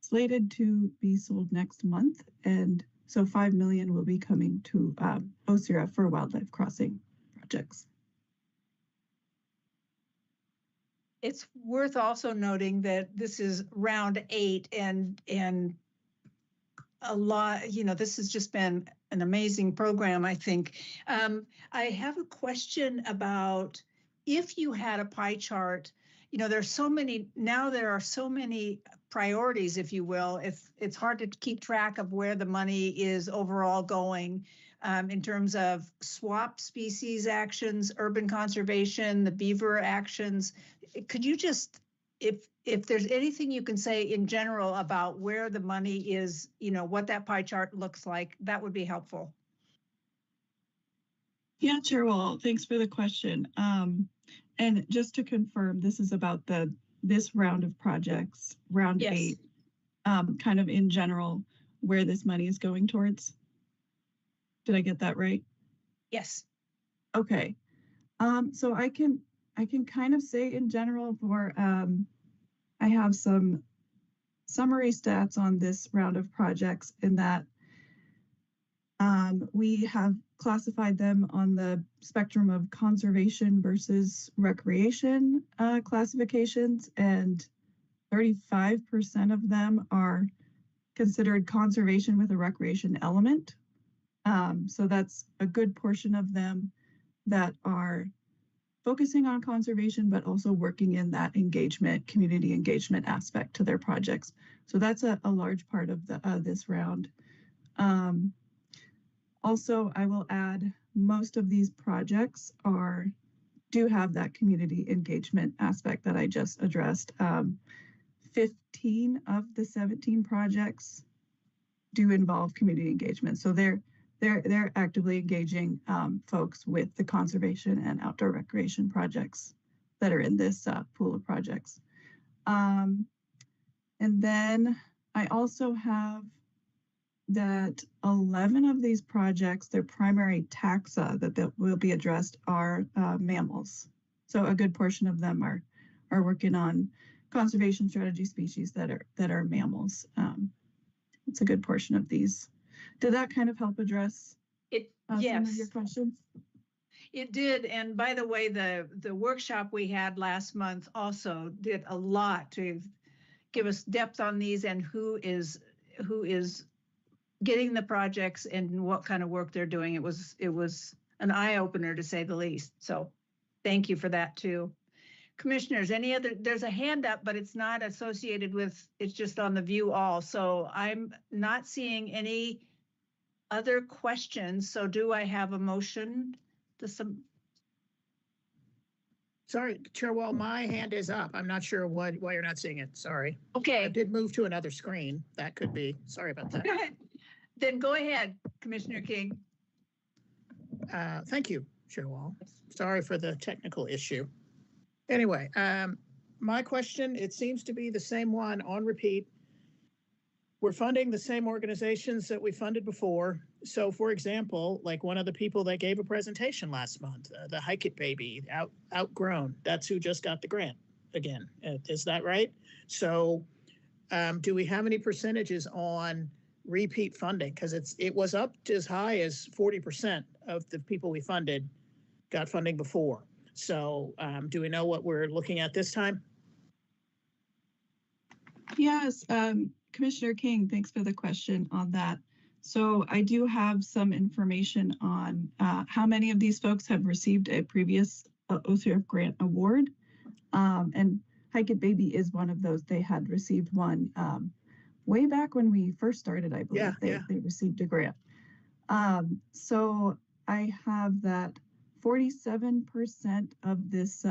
slated to be sold next month. And so $5 million will be coming to OCRF for wildlife crossing projects. It's worth also noting that this is round 8 and a lot, this has just been an amazing program, I think. I have a question about if you had a pie chart, there's so many, now there are so many priorities, if you will. It's hard to keep track of where the money is overall going in terms of swap species actions, urban conservation, the beaver actions. Could you just, if there's anything you can say in general about where the money is, what that pie chart looks like, that would be helpful. Yeah, Chair Wall, thanks for the question. And just to confirm, this is about this round of projects, round 8, kind of in general, where this money is going towards. Did I get that right? Yes. Okay. So I can kind of say in general for I have some summary stats on this round of projects in that we have classified them on the spectrum of conservation versus recreation classifications, and 35% of them are considered conservation with a recreation element. So that's a good portion of them that are focusing on conservation, but also working in that engagement, community engagement aspect to their projects. So that's a large part of this round. Also, I will add most of these projects do have that community engagement aspect that I just addressed. 15 of the 17 projects do involve community engagement. So they're actively engaging folks with the conservation and outdoor recreation projects that are in this pool of projects. And then I also have that 11 of these projects, their primary taxa that will be addressed are mammals. So a good portion of them are working on conservation strategy species that are mammals. It's a good portion of these. Did that kind of help address some of your questions? It did. And by the way, the workshop we had last month also did a lot to give us depth on these and who is getting the projects and what kind of work they're doing. It was an eye opener to say the least. So thank you for that too. Commissioners, any other, there's a hand up, but it's not associated with, it's just on the view all. So I'm not seeing any other questions. So do I have a motion to some? Sorry, Chair Wall, my hand is up. I'm not sure why you're not seeing it. Sorry. I Okay, did move to another screen. That could be, sorry about that. then go ahead, Commissioner King. Thank you, Chair Wall. Sorry for the technical issue. Anyway, my question, it seems to be the same one on repeat. We're funding the same organizations that we funded before. So for example, like one of the people that gave a presentation last month, the Hike It Baby, Outgrown, that's who just got the grant again. Is that right? So do we have any percentages on repeat funding? Because it was up to as high as 40% of the people we funded got funding before. So do we know what we're looking at this time? Yes, Commissioner King, thanks for the question on that. So I do have some information on how many of these folks have received a previous OCRF grant award. And Hike It Baby is one of those. They had received one way back when we first started, I believe. They received a grant. So I have that 47% of this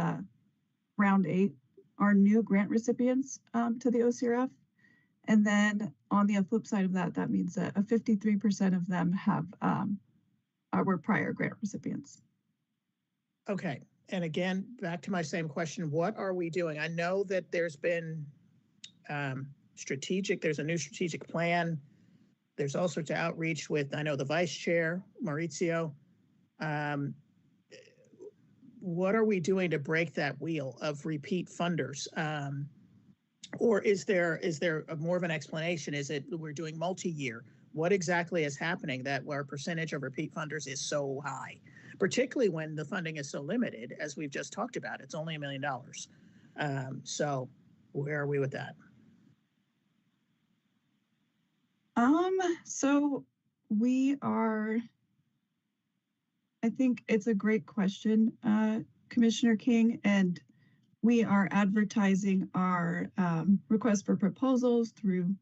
round 8 are new grant recipients to the OCRF. And then on the flip side of that, that means that 53% of them have were prior grant recipients. Okay. And again, back to my same question, what are we doing? I know that there's been there's a new strategic plan. There's all sorts of outreach with, I know the vice chair, Maurizio. What are we doing to break that wheel of repeat funders? Or is there more of an explanation? Is it we're doing multi-year? What exactly is happening that our percentage of repeat funders is so high, particularly when the funding is so limited, as we've just talked about? It's only $1 million. So where are we with that? So we are, I think it's a great question, Commissioner King, and we are advertising our request for proposals through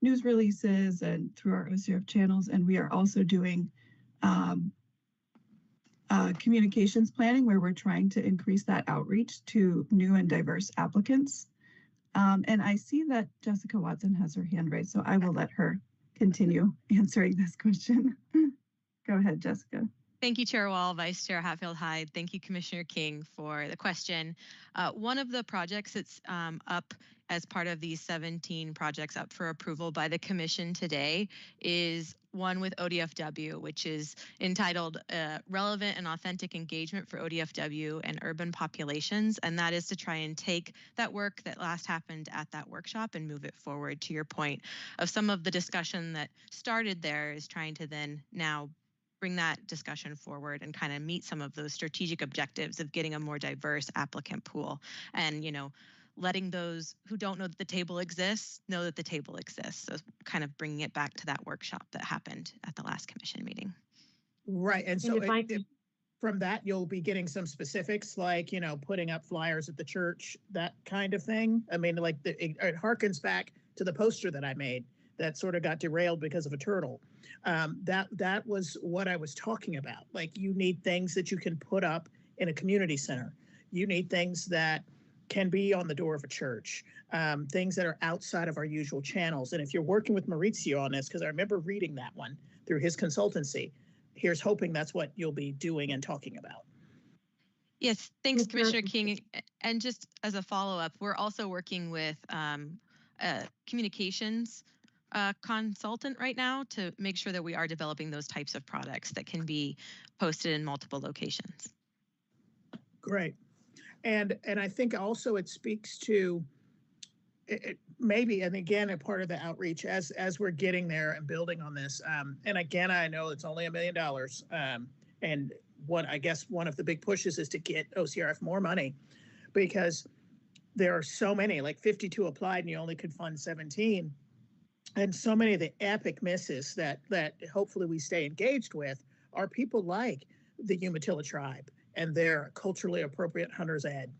news releases and through our OCRF channels, and we are also doing communications planning where we're trying to increase that outreach to new and diverse applicants. And I see that Jessica Watson has her hand raised, so I will let her continue answering this question. Go ahead, Jessica. Thank you, Chair Wall, Vice Chair Hatfield-Hyde. Thank you, Commissioner King, for the question. One of the projects that's up as part of these 17 projects up for approval by the Commission today is one with ODFW, which is entitled Relevant and Authentic Engagement for ODFW and Urban Populations. And that is to try and take that work that last happened at that workshop and move it forward. To your point of some of the discussion that started there is trying to then now bring that discussion forward and kind of meet some of those strategic objectives of getting a more diverse applicant pool and, you know, letting those who don't know that the table exists know that the table exists. So kind of bringing it back to that workshop that happened at the last commission meeting. Right. And so from that, you'll be getting some specifics like, you know, putting up flyers at the church, that kind of thing. I mean, like it harkens back to the poster that I made that sort of got derailed because of a turtle. That was what I was talking about. Like you need things that you can put up in a community center. You need things that can be on the door of a church, things that are outside of our usual channels. And if you're working with Maurizio on this, because I remember reading that one through his consultancy, here's hoping that's what you'll be doing and talking about. Yes, thanks, Commissioner King. And just as a follow-up, we're also working with communications consultant right now to make sure that we are developing those types of products that can be posted in multiple locations. Great. And I think also it speaks to maybe, and again, a part of the outreach as we're getting there and building on this. And again, I know it's only $1 million. And what I guess one of the big pushes is to get OCRF more money because there are so many, like 52 applied and you only could fund 17. And so many of the epic misses that hopefully we stay engaged with are people like the Umatilla tribe and their culturally appropriate hunter's ed,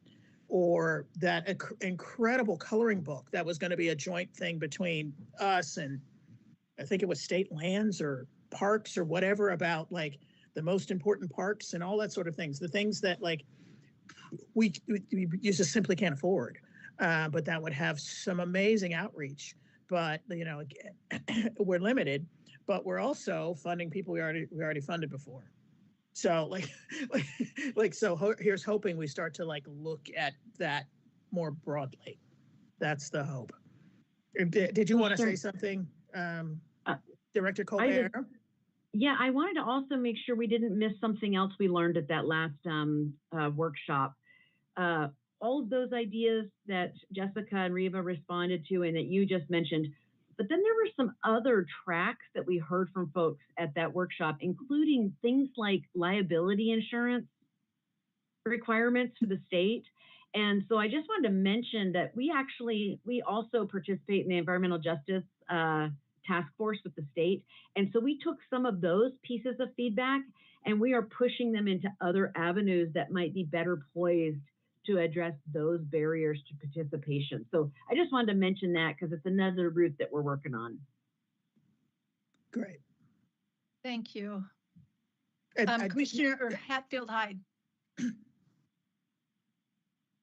or that incredible coloring book that was going to be a joint thing between us and I think it was state lands or parks or whatever, about like the most important parks and all that sort of things, the things that like we just simply can't afford, but that would have some amazing outreach. But you know, again, we're limited, but we're also funding people we already funded before. So here's hoping we start to like look at that more broadly. That's the hope. Did you want to say something, Director Colbert? Yeah, I wanted to also make sure we didn't miss something else we learned at that last workshop. All of those ideas that Jessica and Reva responded to and that you just mentioned, but then there were some other tracks that we heard from folks at that workshop, including things like liability insurance requirements for the state. And so I just wanted to mention that we also participate in the environmental justice task force with the state. And so we took some of those pieces of feedback and we are pushing them into other avenues that might be better poised to address those barriers to participation. So I just wanted to mention that because it's another route that we're working on. Great. Thank you. Commissioner Hatfield-Hyde.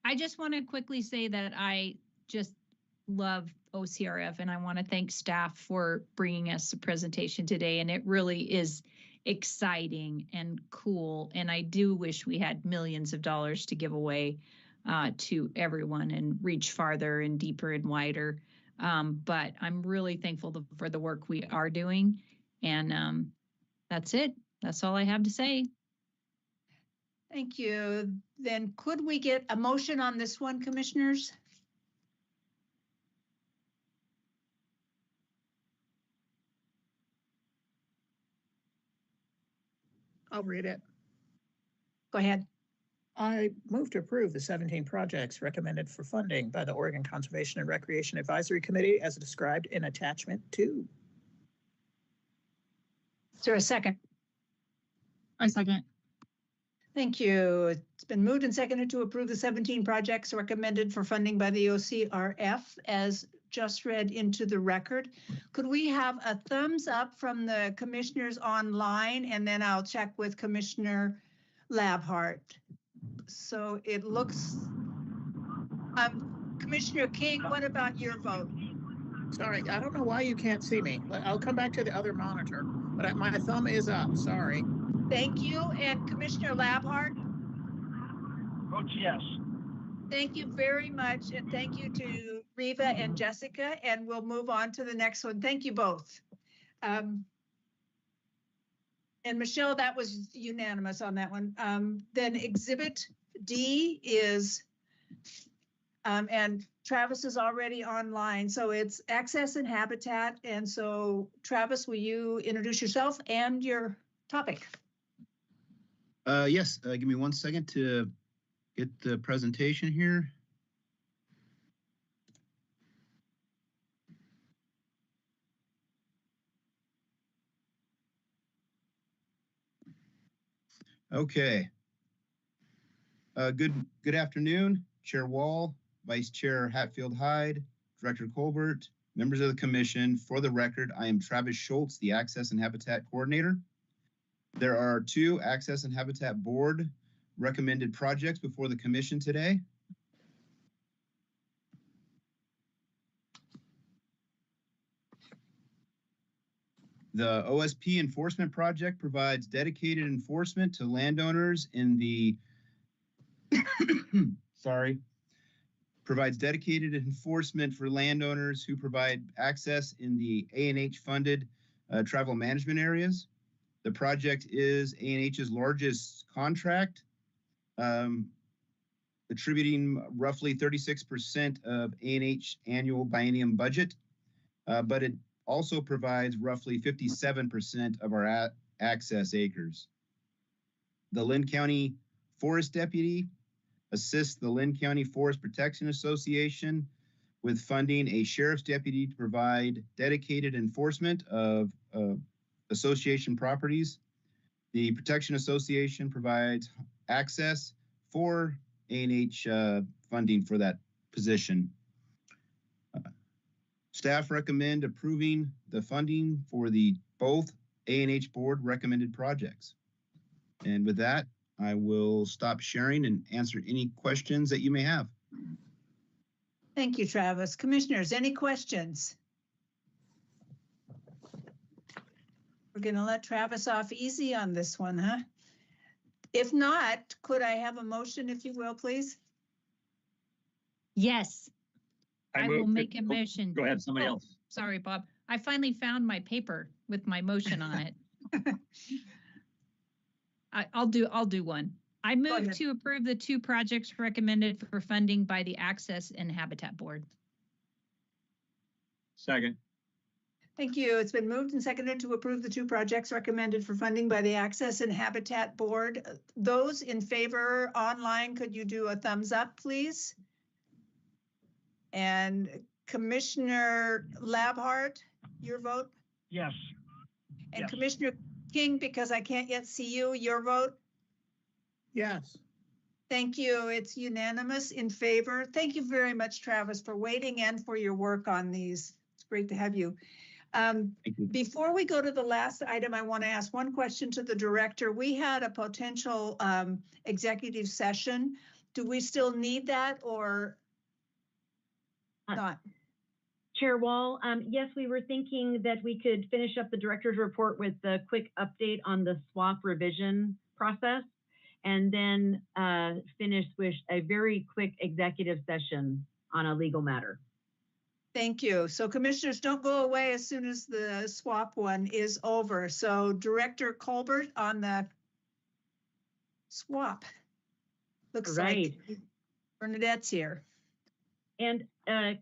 I just want to quickly say that I just love OCRF and I want to thank staff for bringing us a presentation today. And it really is exciting and cool. And I do wish we had millions of dollars to give away to everyone and reach farther and deeper and wider. But I'm really thankful for the work we are doing. And that's it. That's all I have to say. Thank you. Then could we get a motion on this one, commissioners? I'll read it. Go ahead. I move to approve the 17 projects recommended for funding by the Oregon Conservation and Recreation Advisory Committee as described in attachment 2. Is there a second? I second. Thank you. It's been moved and seconded to approve the 17 projects recommended for funding by the OCRF as just read into the record. Could we have a thumbs up from the commissioners online, and then I'll check with Commissioner Labhart. So it looks, Commissioner King, what about your vote? Sorry, I don't know why you can't see me. I'll come back to the other monitor, but my thumb is up, sorry. Thank you. And Commissioner Labhart? Votes yes. Thank you very much. And thank you to Reva and Jessica. And we'll move on to the next one. Thank you both. And Michelle, that was unanimous on that one. Then Exhibit D is, and Travis is already online. So it's access and habitat. And so Travis, will you introduce yourself and your topic? Yes, give me 1 second to get the presentation here. Okay. Good afternoon, Chair Wall, Vice Chair Hatfield-Hyde, Director Colbert, members of the commission. For the record, I am Travis Schultz, the Access and Habitat Coordinator. There are 2 Access and Habitat Board recommended projects before the commission today. The OSP enforcement project provides dedicated enforcement to landowners in the provides dedicated enforcement for landowners who provide access in the A&H funded travel management areas. The project is A&H's largest contract, attributing roughly 36% of A&H annual biennium budget, but it also provides roughly 57% of our access acres. The Lynn County Forest Deputy assists the Lynn County Forest Protection Association with funding a sheriff's deputy to provide dedicated enforcement of association properties. The Protection Association provides access for A&H funding for that position. Staff recommend approving the funding for the both A&H board recommended projects. And with that, I will stop sharing and answer any questions that you may have. Thank you, Travis. Commissioners, any questions? We're going to let Travis off easy on this one, huh? If not, could I have a motion, if you will, please? Yes. I will make a Oh, motion. go ahead, somebody else. Sorry, Bob. I finally found my paper with my motion on it. I'll do one. I move to approve the 2 projects recommended for funding by the Access and Habitat Board. Second. Thank you. It's been moved and seconded to approve the 2 projects recommended for funding by the Access and Habitat Board. Those in favor online, could you do a thumbs up, please? And Commissioner Labhart, your vote? Yes. And Yes. Commissioner King, because I can't yet see you, your vote? Yes. Thank you. It's unanimous in favor. Thank you very much, Travis, for waiting and for your work on these. It's great to have you. Before we go to the last item, I want to ask one question to the director. We had a potential executive session. Do we still need that or not? Chair Wall, yes, we were thinking that we could finish up the director's report with a quick update on the SWAP revision process, and then finish with a very quick executive session on a legal matter. Thank you. So commissioners, don't go away as soon as the SWAP one is over. So Director Colbert on the SWAP. Looks like Bernadette's here. And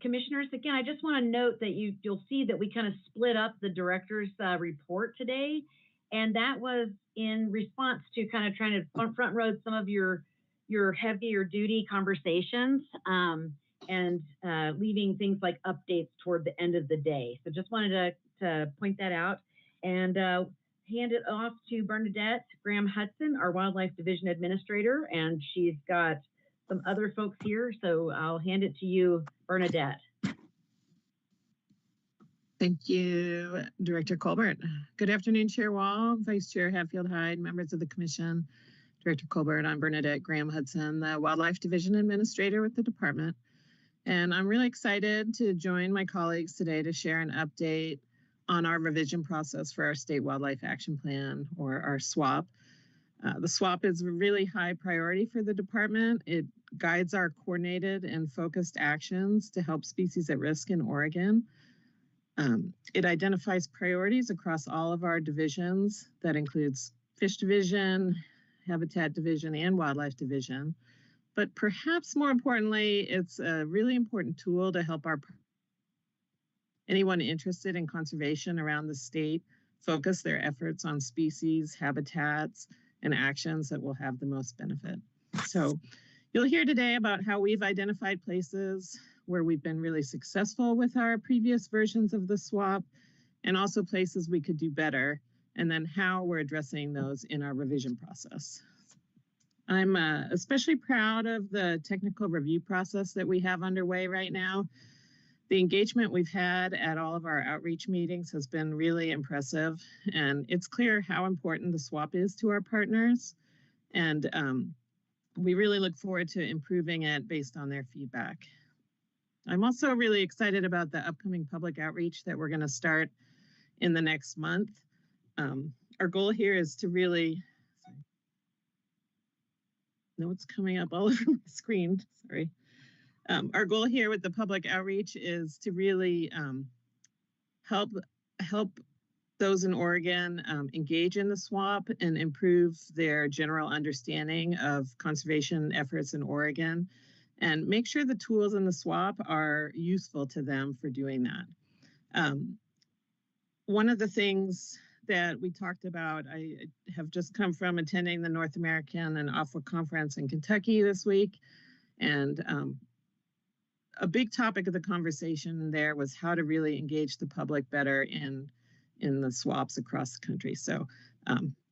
commissioners, again, I just want to note that you'll see that we kind of split up the director's report today. And that was in response to kind of trying to front road some of your heavier duty conversations. And leaving things like updates toward the end of the day. So just wanted to point that out and hand it off to Bernadette Graham-Hudson, our Wildlife Division Administrator, and she's got some other folks here. So I'll hand it to you, Bernadette. Thank you, Director Colbert. Good afternoon, Chair Wall, Vice Chair Hatfield-Hyde, members of the Commission. Director Colbert, I'm Bernadette Graham-Hudson, the Wildlife Division Administrator with the department. And I'm really excited to join my colleagues today to share an update on our revision process for our State Wildlife Action Plan, or our SWAP. The SWAP is a really high priority for the department. It guides our coordinated and focused actions to help species at risk in Oregon. It identifies priorities across all of our divisions. That includes Fish Division, Habitat Division, and Wildlife Division. But perhaps more importantly, it's a really important tool to help anyone interested in conservation around the state focus their efforts on species, habitats, and actions that will have the most benefit. So you'll hear today about how we've identified places where we've been really successful with our previous versions of the SWAP, and also places we could do better, and then how we're addressing those in our revision process. I'm especially proud of the technical review process that we have underway right now. The engagement we've had at all of our outreach meetings has been really impressive, and it's clear how important the SWAP is to our partners. And we really look forward to improving it based on their feedback. I'm also really excited about the upcoming public outreach that we're going to start in the next month. Our goal here is to really, notes coming up all over my screen, sorry. Our goal here with the public outreach is to really help those in Oregon engage in the SWAP and improve their general understanding of conservation efforts in Oregon, and make sure the tools in the SWAP are useful to them for doing that. One of the things that we talked about, I have just come from attending the North American and AWFA conference in Kentucky this week, and a big topic of the conversation there was how to really engage the public better in the SWAPs across the country. So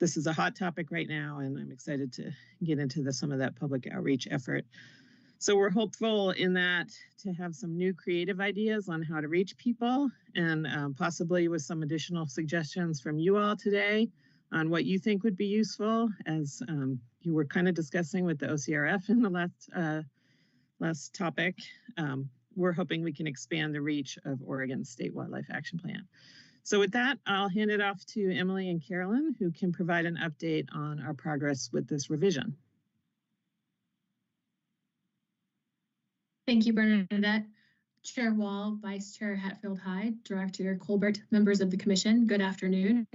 This is a hot topic right now, and I'm excited to get into some of that public outreach effort. So we're hopeful in that to have some new creative ideas on how to reach people, and possibly with some additional suggestions from you all today on what you think would be useful, as you were kind of discussing with the OCRF in the last topic. We're hoping we can expand the reach of Oregon's State Wildlife Action Plan. So with that, I'll hand it off to Emily and Carolyn, who can provide an update on our progress with this revision. Thank you, Bernadette. Chair Wall, Vice Chair Hatfield-Hyde, Director Colbert, members of the Commission, good afternoon.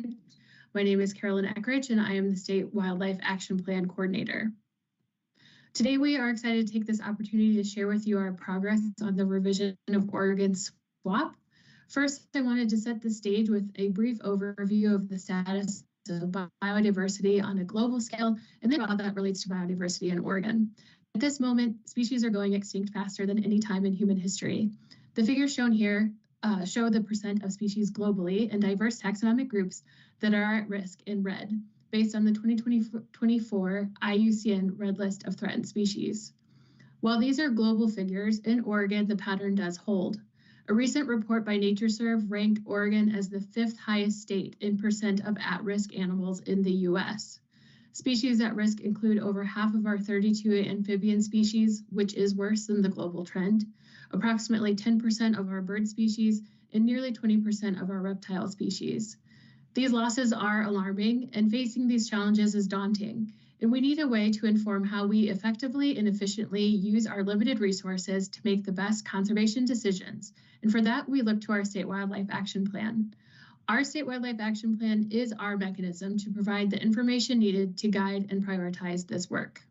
My name is Carolyn Eckridge, and I am the State Wildlife Action Plan Coordinator. Today, we are excited to take this opportunity to share with you our progress on the revision of Oregon's SWAP. First, I wanted to set the stage with a brief overview of the status of biodiversity on a global scale, and then how that relates to biodiversity in Oregon. At this moment, species are going extinct faster than any time in human history. The figures shown here show the percent of species globally and diverse taxonomic groups that are at risk in red, based on the 2024 IUCN Red List of Threatened Species. While these are global figures, in Oregon, the pattern does hold. A recent report by NatureServe ranked Oregon as the 5th highest state in percent of at-risk animals in the US. Species at risk include over half of our 32 amphibian species, which is worse than the global trend, approximately 10% of our bird species, and nearly 20% of our reptile species. These losses are alarming, and facing these challenges is daunting, and we need a way to inform how we effectively and efficiently use our limited resources to make the best conservation decisions. And for that, we look to our State Wildlife Action Plan. Our State Wildlife Action Plan is our mechanism to provide the information needed to guide and prioritize this work.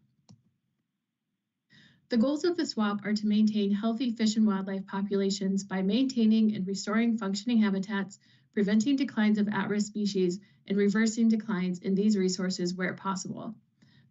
The goals of the SWAP are to maintain healthy fish and wildlife populations by maintaining and restoring functioning habitats, preventing declines of at-risk species, and reversing declines in these resources where possible.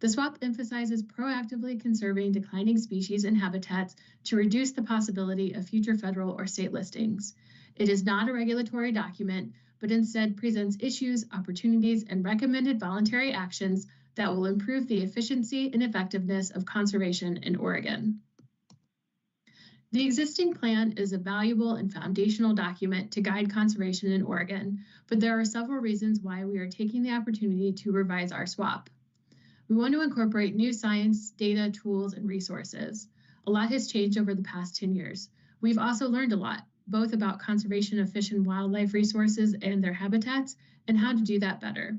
The SWAP emphasizes proactively conserving declining species and habitats to reduce the possibility of future federal or state listings. It is not a regulatory document, but instead presents issues, opportunities, and recommended voluntary actions that will improve the efficiency and effectiveness of conservation in Oregon. The existing plan is a valuable and foundational document to guide conservation in Oregon, but there are several reasons why we are taking the opportunity to revise our SWAP. We want to incorporate new science, data, tools, and resources. A lot has changed over the past 10 years. We've also learned a lot, both about conservation of fish and wildlife resources and their habitats, and how to do that better.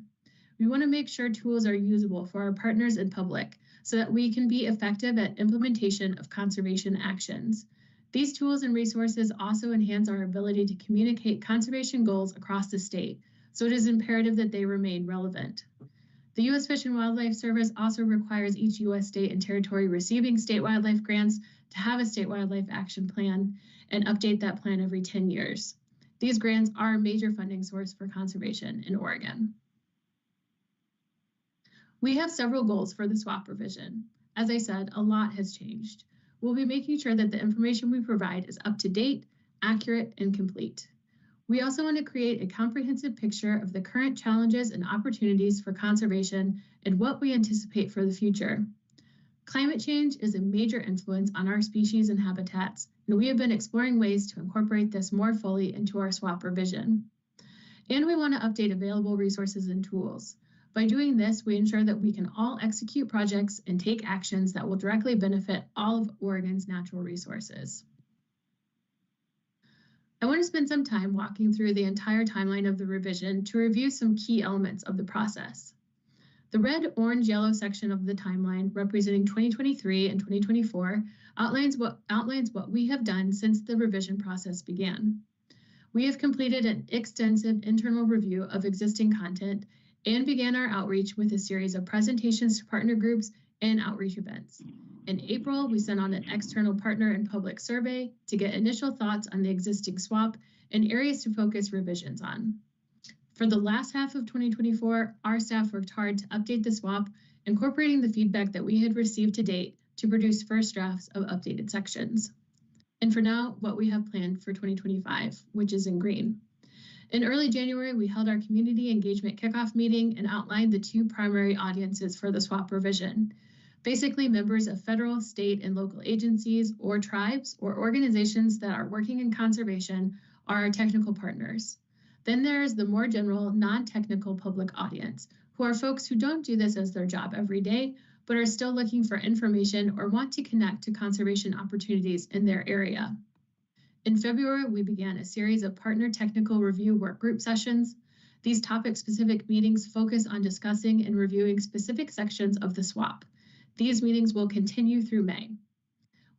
We want to make sure tools are usable for our partners and public so that we can be effective at implementation of conservation actions. These tools and resources also enhance our ability to communicate conservation goals across the state, so it is imperative that they remain relevant. The U.S. Fish and Wildlife Service also requires each U.S. state and territory receiving state wildlife grants to have a state wildlife action plan and update that plan every 10 years. These grants are a major funding source for conservation in Oregon. We have several goals for the SWAP revision. As I said, a lot has changed. We'll be making sure that the information we provide is up to date, accurate, and complete. We also want to create a comprehensive picture of the current challenges and opportunities for conservation and what we anticipate for the future. Climate change is a major influence on our species and habitats, and we have been exploring ways to incorporate this more fully into our SWAP revision. And we want to update available resources and tools. By doing this, we ensure that we can all execute projects and take actions that will directly benefit all of Oregon's natural resources. I want to spend some time walking through the entire timeline of the revision to review some key elements of the process. The red, orange, yellow section of the timeline, representing 2023 and 2024, outlines what we have done since the revision process began. We have completed an extensive internal review of existing content and began our outreach with a series of presentations to partner groups and outreach events. In April, we sent on an external partner and public survey to get initial thoughts on the existing SWAP and areas to focus revisions on. For the last half of 2024, our staff worked hard to update the SWAP, incorporating the feedback that we had received to date to produce first drafts of updated sections. And for now, what we have planned for 2025, which is in green. In early January, we held our community engagement kickoff meeting and outlined the two primary audiences for the SWAP revision. Basically, members of federal, state, and local agencies or tribes or organizations that are working in conservation are our technical partners. Then there's the more general, non-technical public audience, who are folks who don't do this as their job every day, but are still looking for information or want to connect to conservation opportunities in their area. In February, we began a series of partner technical review work group sessions. These topic-specific meetings focus on discussing and reviewing specific sections of the SWAP. These meetings will continue through May.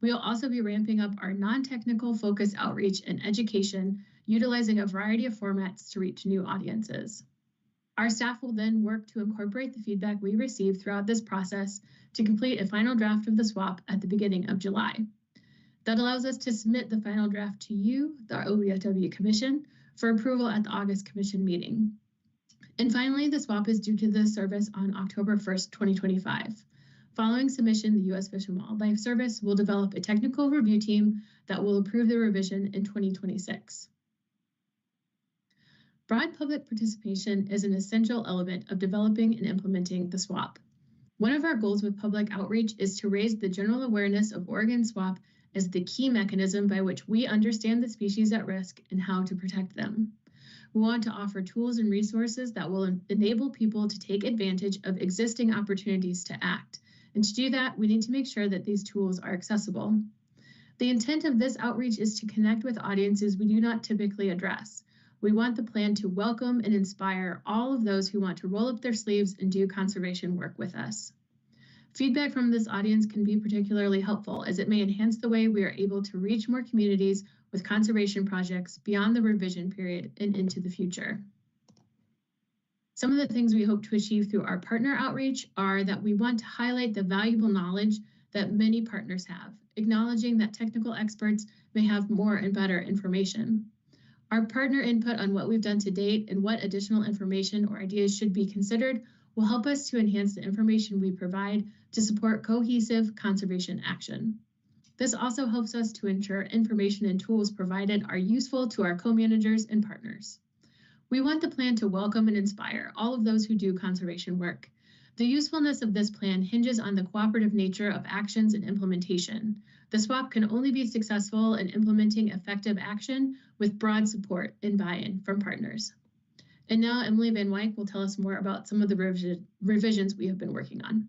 We will also be ramping up our non-technical focused outreach and education, utilizing a variety of formats to reach new audiences. Our staff will then work to incorporate the feedback we receive throughout this process to complete a final draft of the SWAP at the beginning of July. That allows us to submit the final draft to you, the OVFW Commission, for approval at the August Commission meeting. And finally, the SWAP is due to the service on October 1st, 2025. Following submission, the U.S. Fish and Wildlife Service will develop a technical review team that will approve the revision in 2026. Broad public participation is an essential element of developing and implementing the SWAP. One of our goals with public outreach is to raise the general awareness of Oregon SWAP as the key mechanism by which we understand the species at risk and how to protect them. We want to offer tools and resources that will enable people to take advantage of existing opportunities to act. And to do that, we need to make sure that these tools are accessible. The intent of this outreach is to connect with audiences we do not typically address. We want the plan to welcome and inspire all of those who want to roll up their sleeves and do conservation work with us. Feedback from this audience can be particularly helpful as it may enhance the way we are able to reach more communities with conservation projects beyond the revision period and into the future. Some of the things we hope to achieve through our partner outreach are that we want to highlight the valuable knowledge that many partners have, acknowledging that technical experts may have more and better information. Our partner input on what we've done to date and what additional information or ideas should be considered will help us to enhance the information we provide to support cohesive conservation action. This also helps us to ensure information and tools provided are useful to our co-managers and partners. We want the plan to welcome and inspire all of those who do conservation work. The usefulness of this plan hinges on the cooperative nature of actions and implementation. The SWAP can only be successful in implementing effective action with broad support and buy-in from partners. And now Emily Van Wyk will tell us more about some of the revisions we have been working on.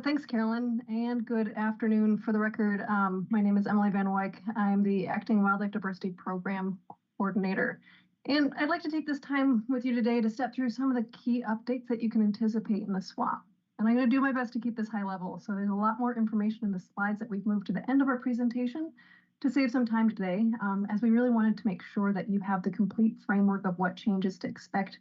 Thanks, Carolyn, and good afternoon. For the record, my name is Emily Van Wyk. I'm the Acting Wildlife Diversity Program Coordinator. And I'd like to take this time with you today to step through some of the key updates that you can anticipate in the SWAP. And I'm going to do my best to keep this high level. So there's a lot more information in the slides that we've moved to the end of our presentation to save some time today, as we really wanted to make sure that you have the complete framework of what changes to expect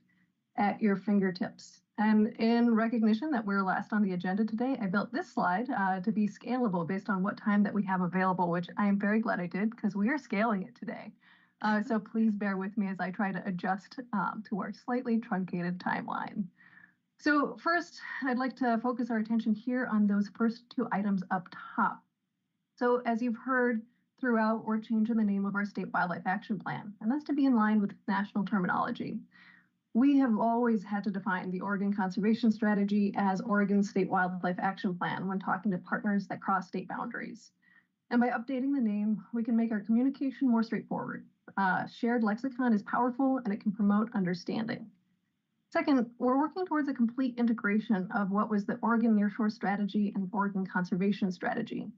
at your fingertips. And in recognition that we're last on the agenda today, I built this slide to be scalable based on what time that we have available, which I am very glad I did because we are scaling it today. So please bear with me as I try to adjust to our slightly truncated timeline. So first, I'd like to focus our attention here on those first two items up top. So as you've heard throughout, we're changing the name of our State Wildlife Action Plan, and that's to be in line with national terminology. We have always had to define the Oregon Conservation Strategy as Oregon State Wildlife Action Plan when talking to partners that cross state boundaries. And by updating the name, we can make our communication more straightforward. Shared lexicon is powerful and it can promote understanding. Second, we're working towards a complete integration of what was the Oregon Nearshore Strategy and Oregon Conservation Strategy.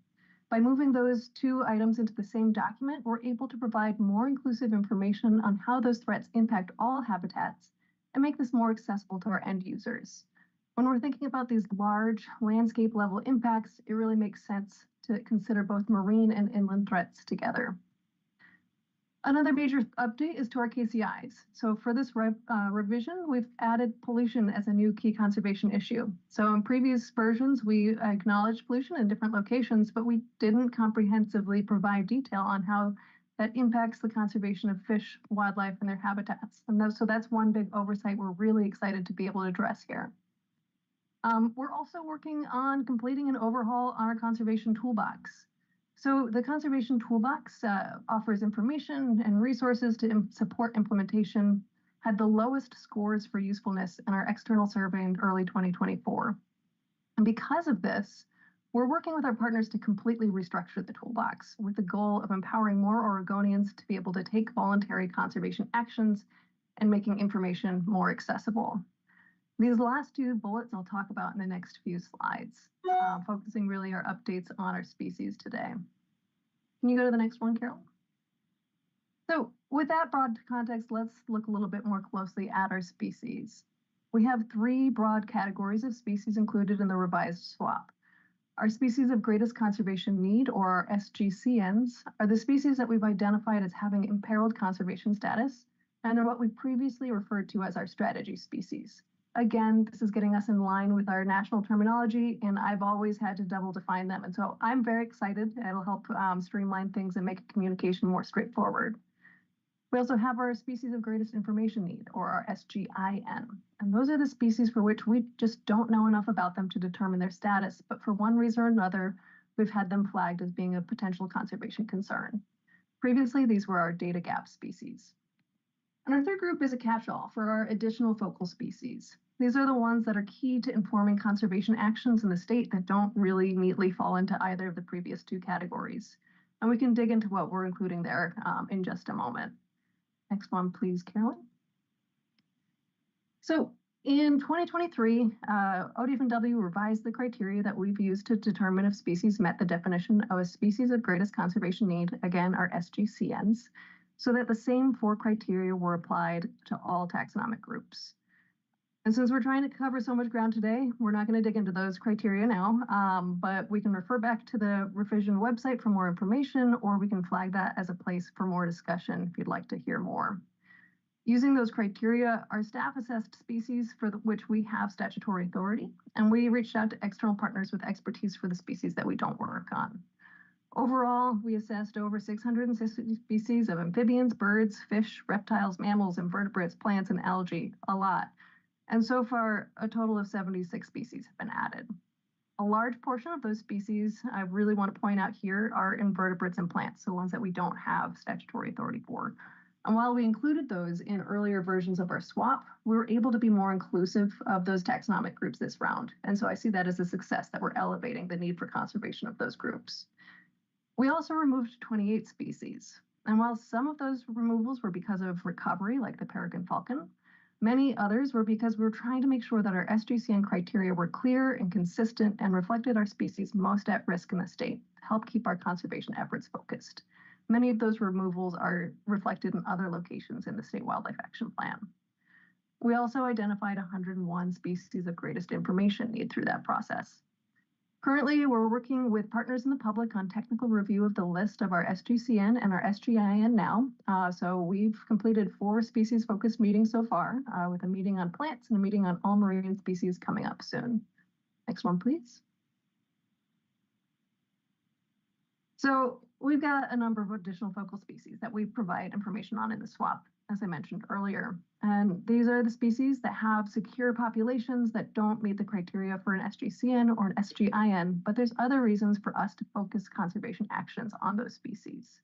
By moving those two items into the same document, we're able to provide more inclusive information on how those threats impact all habitats and make this more accessible to our end users. When we're thinking about these large landscape level impacts, it really makes sense to consider both marine and inland threats together. Another major update is to our KCIs. So for this revision, we've added pollution as a new key conservation issue. So in previous versions, we acknowledged pollution in different locations, but we didn't comprehensively provide detail on how that impacts the conservation of fish, wildlife, and their habitats. And so that's one big oversight we're really excited to be able to address here. We're also working on completing an overhaul on our conservation toolbox. So the Conservation Toolbox offers information and resources to support implementation, had the lowest scores for usefulness in our external survey in early 2024. And because of this, we're working with our partners to completely restructure the toolbox with the goal of empowering more Oregonians to be able to take voluntary conservation actions and making information more accessible. These last two bullets I'll talk about in the next few slides, focusing really our updates on our species today. Can you go to the next one, Carol? So with that broad context, let's look a little bit more closely at our species. We have three broad categories of species included in the revised SWAP. Our species of greatest conservation need, or our SGCNs, are the species that we've identified as having imperiled conservation status, and are what we previously referred to as our strategy species. Again, this is getting us in line with our national terminology, and I've always had to double define them. And so I'm very excited. It'll help streamline things and make communication more straightforward. We also have our species of greatest information need, or our SGIN. And those are the species for which we just don't know enough about them to determine their status, but for one reason or another, we've had them flagged as being a potential conservation concern. Previously, these were our data gap species. And our third group is a catch-all for our additional focal species. These are the ones that are key to informing conservation actions in the state that don't really neatly fall into either of the previous two categories. And we can dig into what we're including there in just a moment. Next one, please, Carolyn. So in 2023, ODFW revised the criteria that we've used to determine if species met the definition of a species of greatest conservation need, again, our SGCNs, so that the same four criteria were applied to all taxonomic groups. And since we're trying to cover so much ground today, we're not going to dig into those criteria now, but we can refer back to the revision website for more information, or we can flag that as a place for more discussion if you'd like to hear more. Using those criteria, our staff assessed species for which we have statutory authority, and we reached out to external partners with expertise for the species that we don't work on. Overall, we assessed over 660 species of amphibians, birds, fish, reptiles, mammals, invertebrates, plants, and algae, a lot. And so far, a total of 76 species have been added. A large portion of those species I really want to point out here are invertebrates and plants, so ones that we don't have statutory authority for. And while we included those in earlier versions of our SWAP, we were able to be more inclusive of those taxonomic groups this round. And so I see that as a success that we're elevating the need for conservation of those groups. We also removed 28 species. And while some of those removals were because of recovery, like the peregrine falcon, many others were because we were trying to make sure that our SGCN criteria were clear and consistent and reflected our species most at risk in the state to help keep our conservation efforts focused. Many of those removals are reflected in other locations in the State Wildlife Action Plan. We also identified 101 species of greatest information need through that process. Currently, we're working with partners in the public on technical review of the list of our SGCN and our SGIN now. So we've completed 4 species-focused meetings so far, with a meeting on plants and a meeting on all marine species coming up soon. Next one, please. So we've got a number of additional focal species that we provide information on in the SWAP, as I mentioned earlier. And these are the species that have secure populations that don't meet the criteria for an SGCN or an SGIN, but there's other reasons for us to focus conservation actions on those species.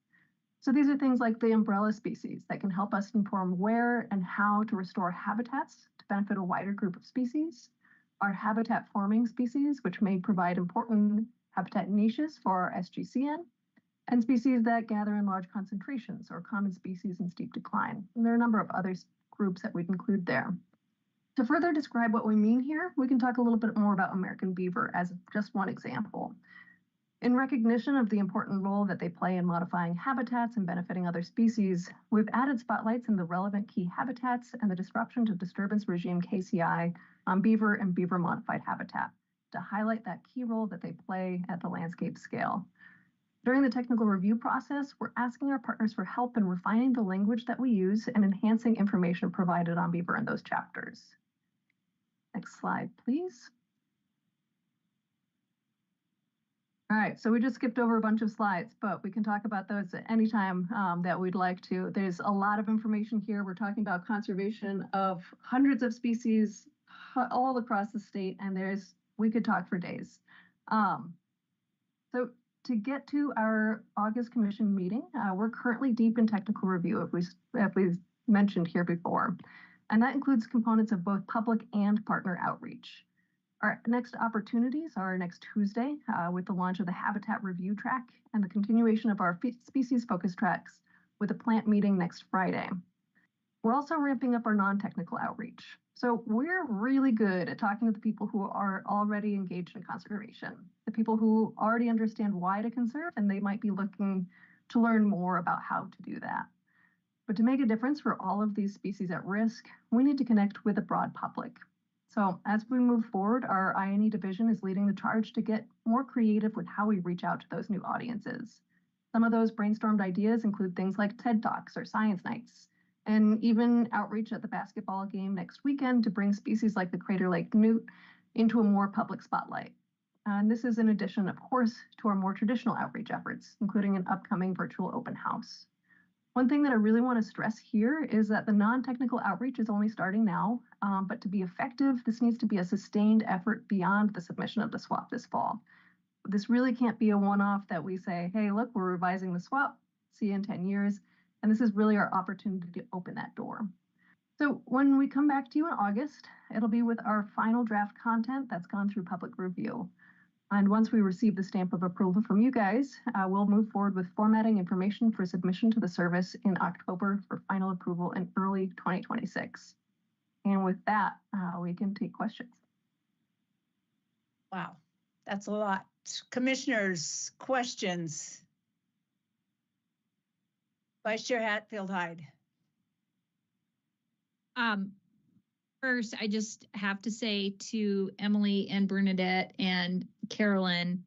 So these are things like the umbrella species that can help us inform where and how to restore habitats to benefit a wider group of species. Our habitat forming species, which may provide important habitat niches for our SGCN, and species that gather in large concentrations or common species in steep decline. And there are a number of other groups that we'd include there. To further describe what we mean here, we can talk a little bit more about American beaver as just one example. In recognition of the important role that they play in modifying habitats and benefiting other species, we've added spotlights in the relevant key habitats and the disruption to disturbance regime KCI on beaver and beaver modified habitat to highlight that key role that they play at the landscape scale. During the technical review process, we're asking our partners for help in refining the language that we use and enhancing information provided on beaver in those chapters. Next slide, please. All right, so we just skipped over a bunch of slides, but we can talk about those at any time that we'd like to. There's a lot of information here. We're talking about conservation of hundreds of species all across the state, and we could talk for days. So to get to our August commission meeting, we're currently deep in technical review, if we've mentioned here before, and that includes components of both public and partner outreach. Our next opportunities are next Tuesday with the launch of the Habitat Review Track and the continuation of our species focus tracks with a plant meeting next Friday. We're also ramping up our non-technical outreach. So we're really good at talking to the people who are already engaged in conservation, the people who already understand why to conserve, and they might be looking to learn more about how to do that. But to make a difference for all of these species at risk, we need to connect with the broad public. So as we move forward, our INE division is leading the charge to get more creative with how we reach out to those new audiences. Some of those brainstormed ideas include things like TED Talks or Science Nights, and even outreach at the basketball game next weekend to bring species like the Crater Lake newt into a more public spotlight. And this is in addition, of course, to our more traditional outreach efforts, including an upcoming virtual open house. One thing that I really want to stress here is that the non-technical outreach is only starting now, but to be effective, this needs to be a sustained effort beyond the submission of the SWAP this fall. This really can't be a one-off that we say, hey, look, we're revising the SWAP, see you in 10 years. And this is really our opportunity to open that door. So when we come back to you in August, it'll be with our final draft content that's gone through public review. And once we receive the stamp of approval from you guys, we'll move forward with formatting information for submission to the service in October for final approval in early 2026. And with that, we can take questions. Wow, that's a lot. Commissioners, questions? Vice Chair Hatfield-Hyde. First, I just have to say to Emily and Bernadette and Carolyn,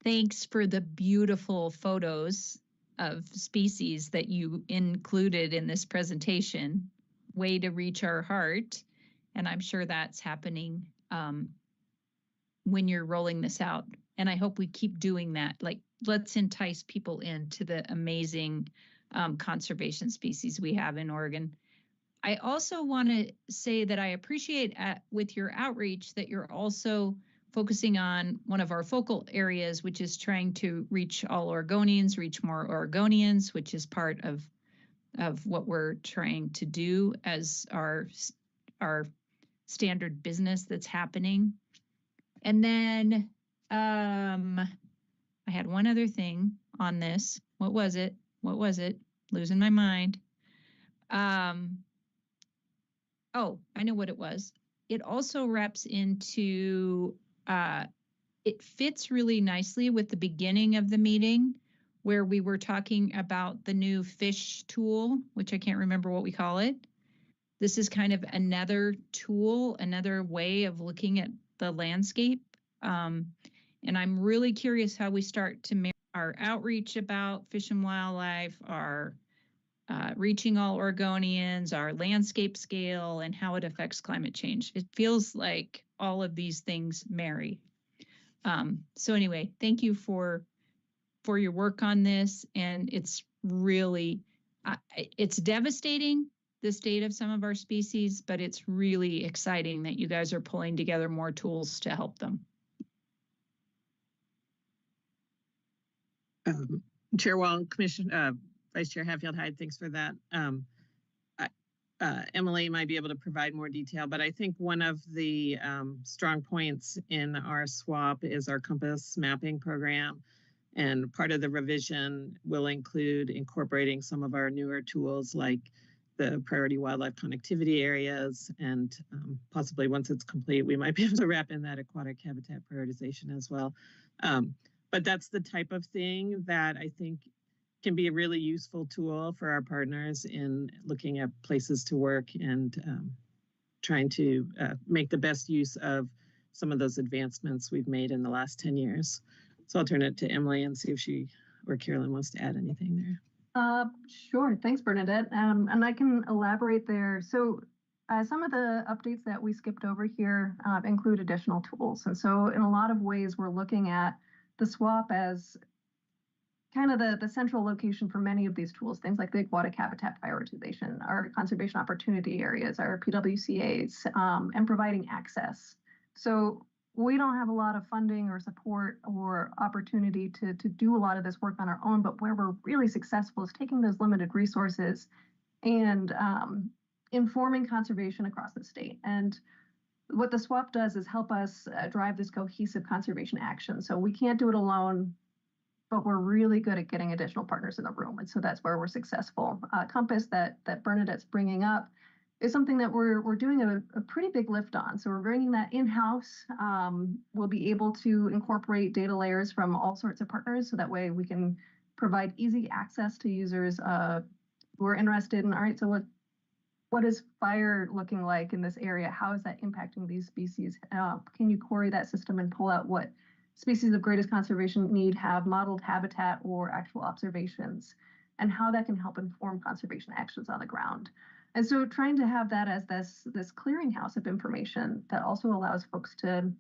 thanks for the beautiful photos of species that you included in this presentation. Way to reach our heart. And I'm sure that's happening when you're rolling this out. And I hope we keep doing that. Like, let's entice people into the amazing conservation species we have in Oregon. I also want to say that I appreciate with your outreach that you're also focusing on one of our focal areas, which is trying to reach all Oregonians, reach more Oregonians, which is part of what we're trying to do as our standard business that's happening. And then I had one other thing on this. What was it? Losing my mind. Oh, I know what it was. It also wraps into, it fits really nicely with the beginning of the meeting where we were talking about the new fish tool, which I can't remember what we call it. This is kind of another tool, another way of looking at the landscape. And I'm really curious how we start to marry our outreach about fish and wildlife, our reaching all Oregonians, our landscape scale, and how it affects climate change. It feels like all of these things marry. So anyway, thank you for your work on this. And it's really, it's devastating, the state of some of our species, but it's really exciting that you guys are pulling together more tools to help them. Chair Wall, Vice Chair Hatfield-Hyde, thanks for that. Emily might be able to provide more detail, but I think one of the strong points in our SWAP is our compass mapping program. And part of the revision will include incorporating some of our newer tools like the priority wildlife connectivity areas, and possibly once it's complete, we might be able to wrap in that aquatic habitat prioritization as well. But that's the type of thing that I think can be a really useful tool for our partners in looking at places to work and trying to make the best use of some of those advancements we've made in the last 10 years. So I'll turn it to Emily and see if she or Carolyn wants to add anything there. Sure, thanks Bernadette. And I can elaborate there. So some of the updates that we skipped over here include additional tools. And so in a lot of ways, we're looking at the SWAP as kind of the central location for many of these tools, things like the aquatic habitat prioritization, our conservation opportunity areas, our PWCAs, and providing access. So we don't have a lot of funding or support or opportunity to do a lot of this work on our own, but where we're really successful is taking those limited resources and informing conservation across the state. And what the swap does is help us drive this cohesive conservation action. So we can't do it alone, but we're really good at getting additional partners in the room. And so that's where we're successful. Compass that Bernadette's bringing up is something that we're doing a pretty big lift on. So we're bringing that in-house. We'll be able to incorporate data layers from all sorts of partners. So that way we can provide easy access to users who are interested in, all right, so what is fire looking like in this area? How is that impacting these species? Can you query that system and pull out what species of greatest conservation need have modeled habitat or actual observations, and how that can help inform conservation actions on the ground? And so trying to have that as this clearinghouse of information that also allows folks to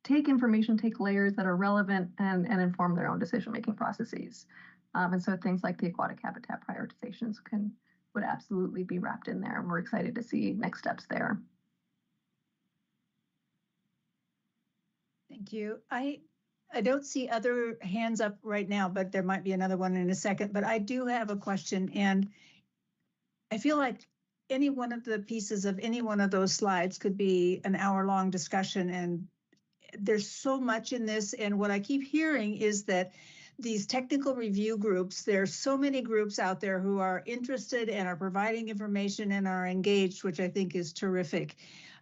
take information, take layers that are relevant and inform their own decision-making processes. And so things like the aquatic habitat prioritizations would absolutely be wrapped in there. And we're excited to see next steps there. Thank you. I don't see other hands up right now, but there might be another one in a second. But I do have a question, and I feel like any one of the pieces of any one of those slides could be an hour-long discussion, and there's so much in this. And what I keep hearing is that these technical review groups, there's so many groups out there who are interested and are providing information and are engaged, which I think is terrific.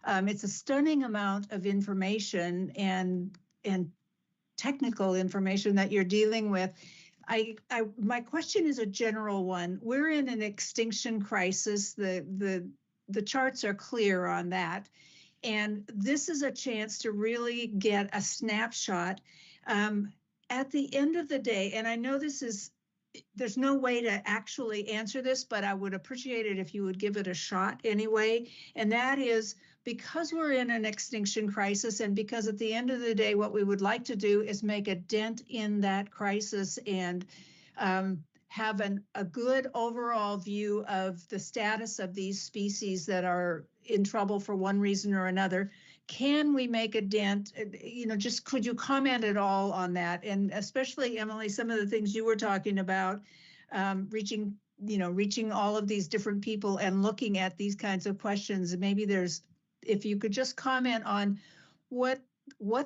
It's a stunning amount of information and technical information that you're dealing with. My question is a general one. We're in an extinction crisis. The charts are clear on that. And this is a chance to really get a snapshot. At the end of the day, and I know there's no way to actually answer this, but I would appreciate it if you would give it a shot anyway. And that is, because we're in an extinction crisis, and because at the end of the day, what we would like to do is make a dent in that crisis and have a good overall view of the status of these species that are in trouble for one reason or another. Can we make a dent? Just could you comment at all on that? And especially, Emily, some of the things you were talking about, reaching all of these different people and looking at these kinds of questions. Maybe if you could just comment on what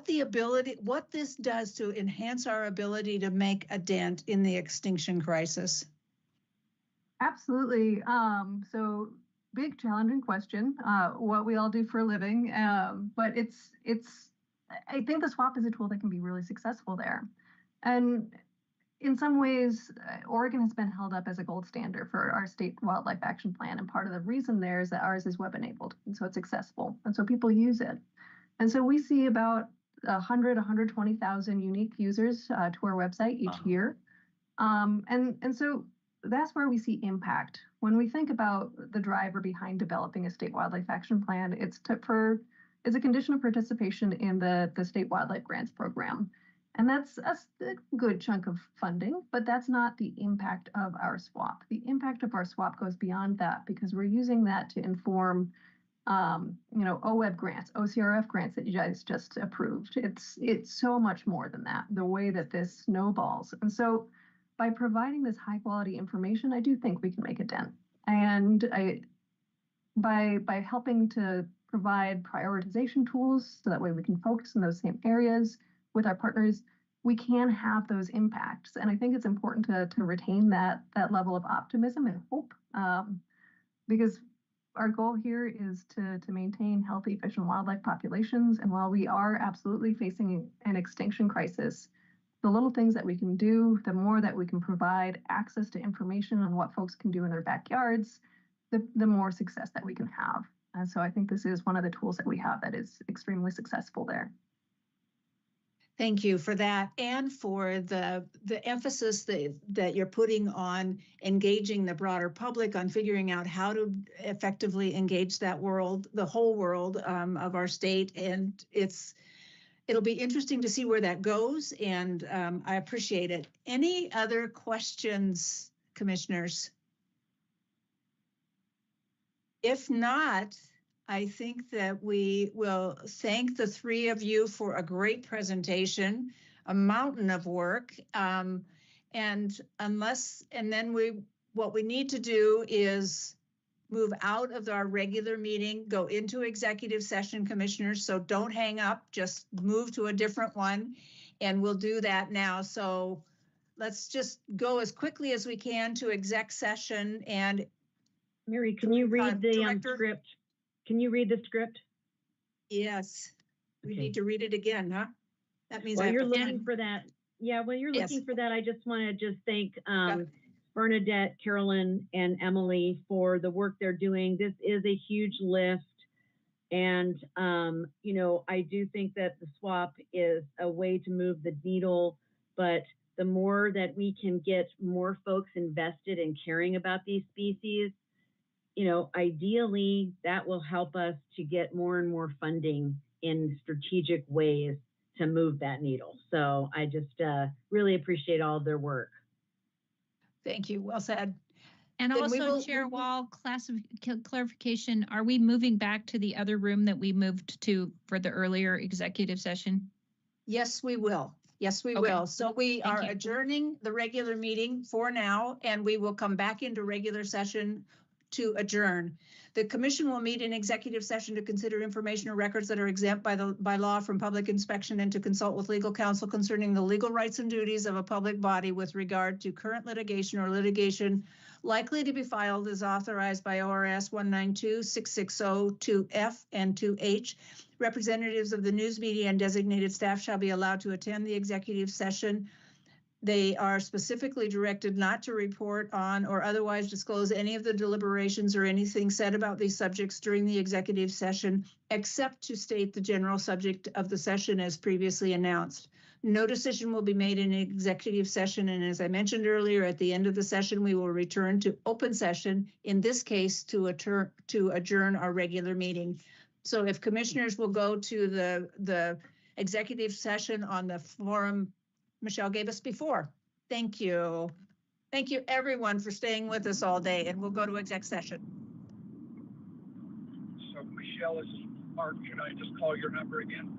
this does to enhance our ability to make a dent in the extinction crisis. Absolutely. So big challenging question, what we all do for a living. But I think the swap is a tool that can be really successful there. And in some ways, Oregon has been held up as a gold standard for our state wildlife action plan. And part of the reason there is that ours is web enabled. And so it's accessible. And so people use it. And so we see about 120,000 unique users to our website each year. And so that's where we see impact. When we think about the driver behind developing a state wildlife action plan, it's a condition of participation in the state wildlife grants program. And that's a good chunk of funding, but that's not the impact of our swap. The impact of our swap goes beyond that, because we're using that to inform OWEB grants, OCRF grants that you guys just approved. It's so much more than that, the way that this snowballs. And so by providing this high quality information, I do think we can make a dent. And by helping to provide prioritization tools so that way we can focus in those same areas with our partners, we can have those impacts. And I think it's important to retain that level of optimism and hope, because our goal here is to maintain healthy fish and wildlife populations. And while we are absolutely facing an extinction crisis, the little things that we can do, the more that we can provide access to information on what folks can do in their backyards, the more success that we can have. And so I think this is one of the tools that we have that is extremely successful there. Thank you for that, and for the emphasis that you're putting on engaging the broader public, on figuring out how to effectively engage that world, the whole world of our state. And it'll be interesting to see where that goes, and I appreciate it. Any other questions, commissioners? If not, I think that we will thank the three of you for a great presentation, a mountain of work. And then what we need to do is move out of our regular meeting, go into executive session, commissioners. So don't hang up, just move to a different one. And we'll do that now. So let's just go as quickly as we can to exec session. And Mary, can you read the script? Can you read the script? Yes. We need to read it again, huh? That means while you're looking for that. Yeah, while you're looking for that, I just want to thank Bernadette, Carolyn, and Emily for the work they're doing. This is a huge lift. And, you know, I do think that the swap is a way to move the needle, but the more that we can get more folks invested in caring about these species, you know, ideally that will help us to get more and more funding in strategic ways to move that needle. So I just really appreciate all of their work. Thank you. Well said. And then also, Chair Wall, clarification, are we moving back to the other room that we moved to for the earlier executive session? Yes, we will. Yes, we will. So we are adjourning the regular meeting for now, and we will come back into regular session to adjourn. The commission will meet in executive session to consider information or records that are exempt by law from public inspection and to consult with legal counsel concerning the legal rights and duties of a public body with regard to current litigation or litigation likely to be filed as authorized by ORS 192-660-2F and 2H. Representatives of the news media and designated staff shall be allowed to attend the executive session. They are specifically directed not to report on or otherwise disclose any of the deliberations or anything said about these subjects during the executive session, except to state the general subject of the session as previously announced. No decision will be made in executive session, and as I mentioned earlier, at the end of the session, we will return to open session, in this case, to adjourn our regular meeting. So if commissioners will go to the executive session on the forum Michelle gave us before. Thank you. Thank you, everyone, for staying with us all day, and we'll go to exec session. So Michelle, this is Mark. Should I just call your number again?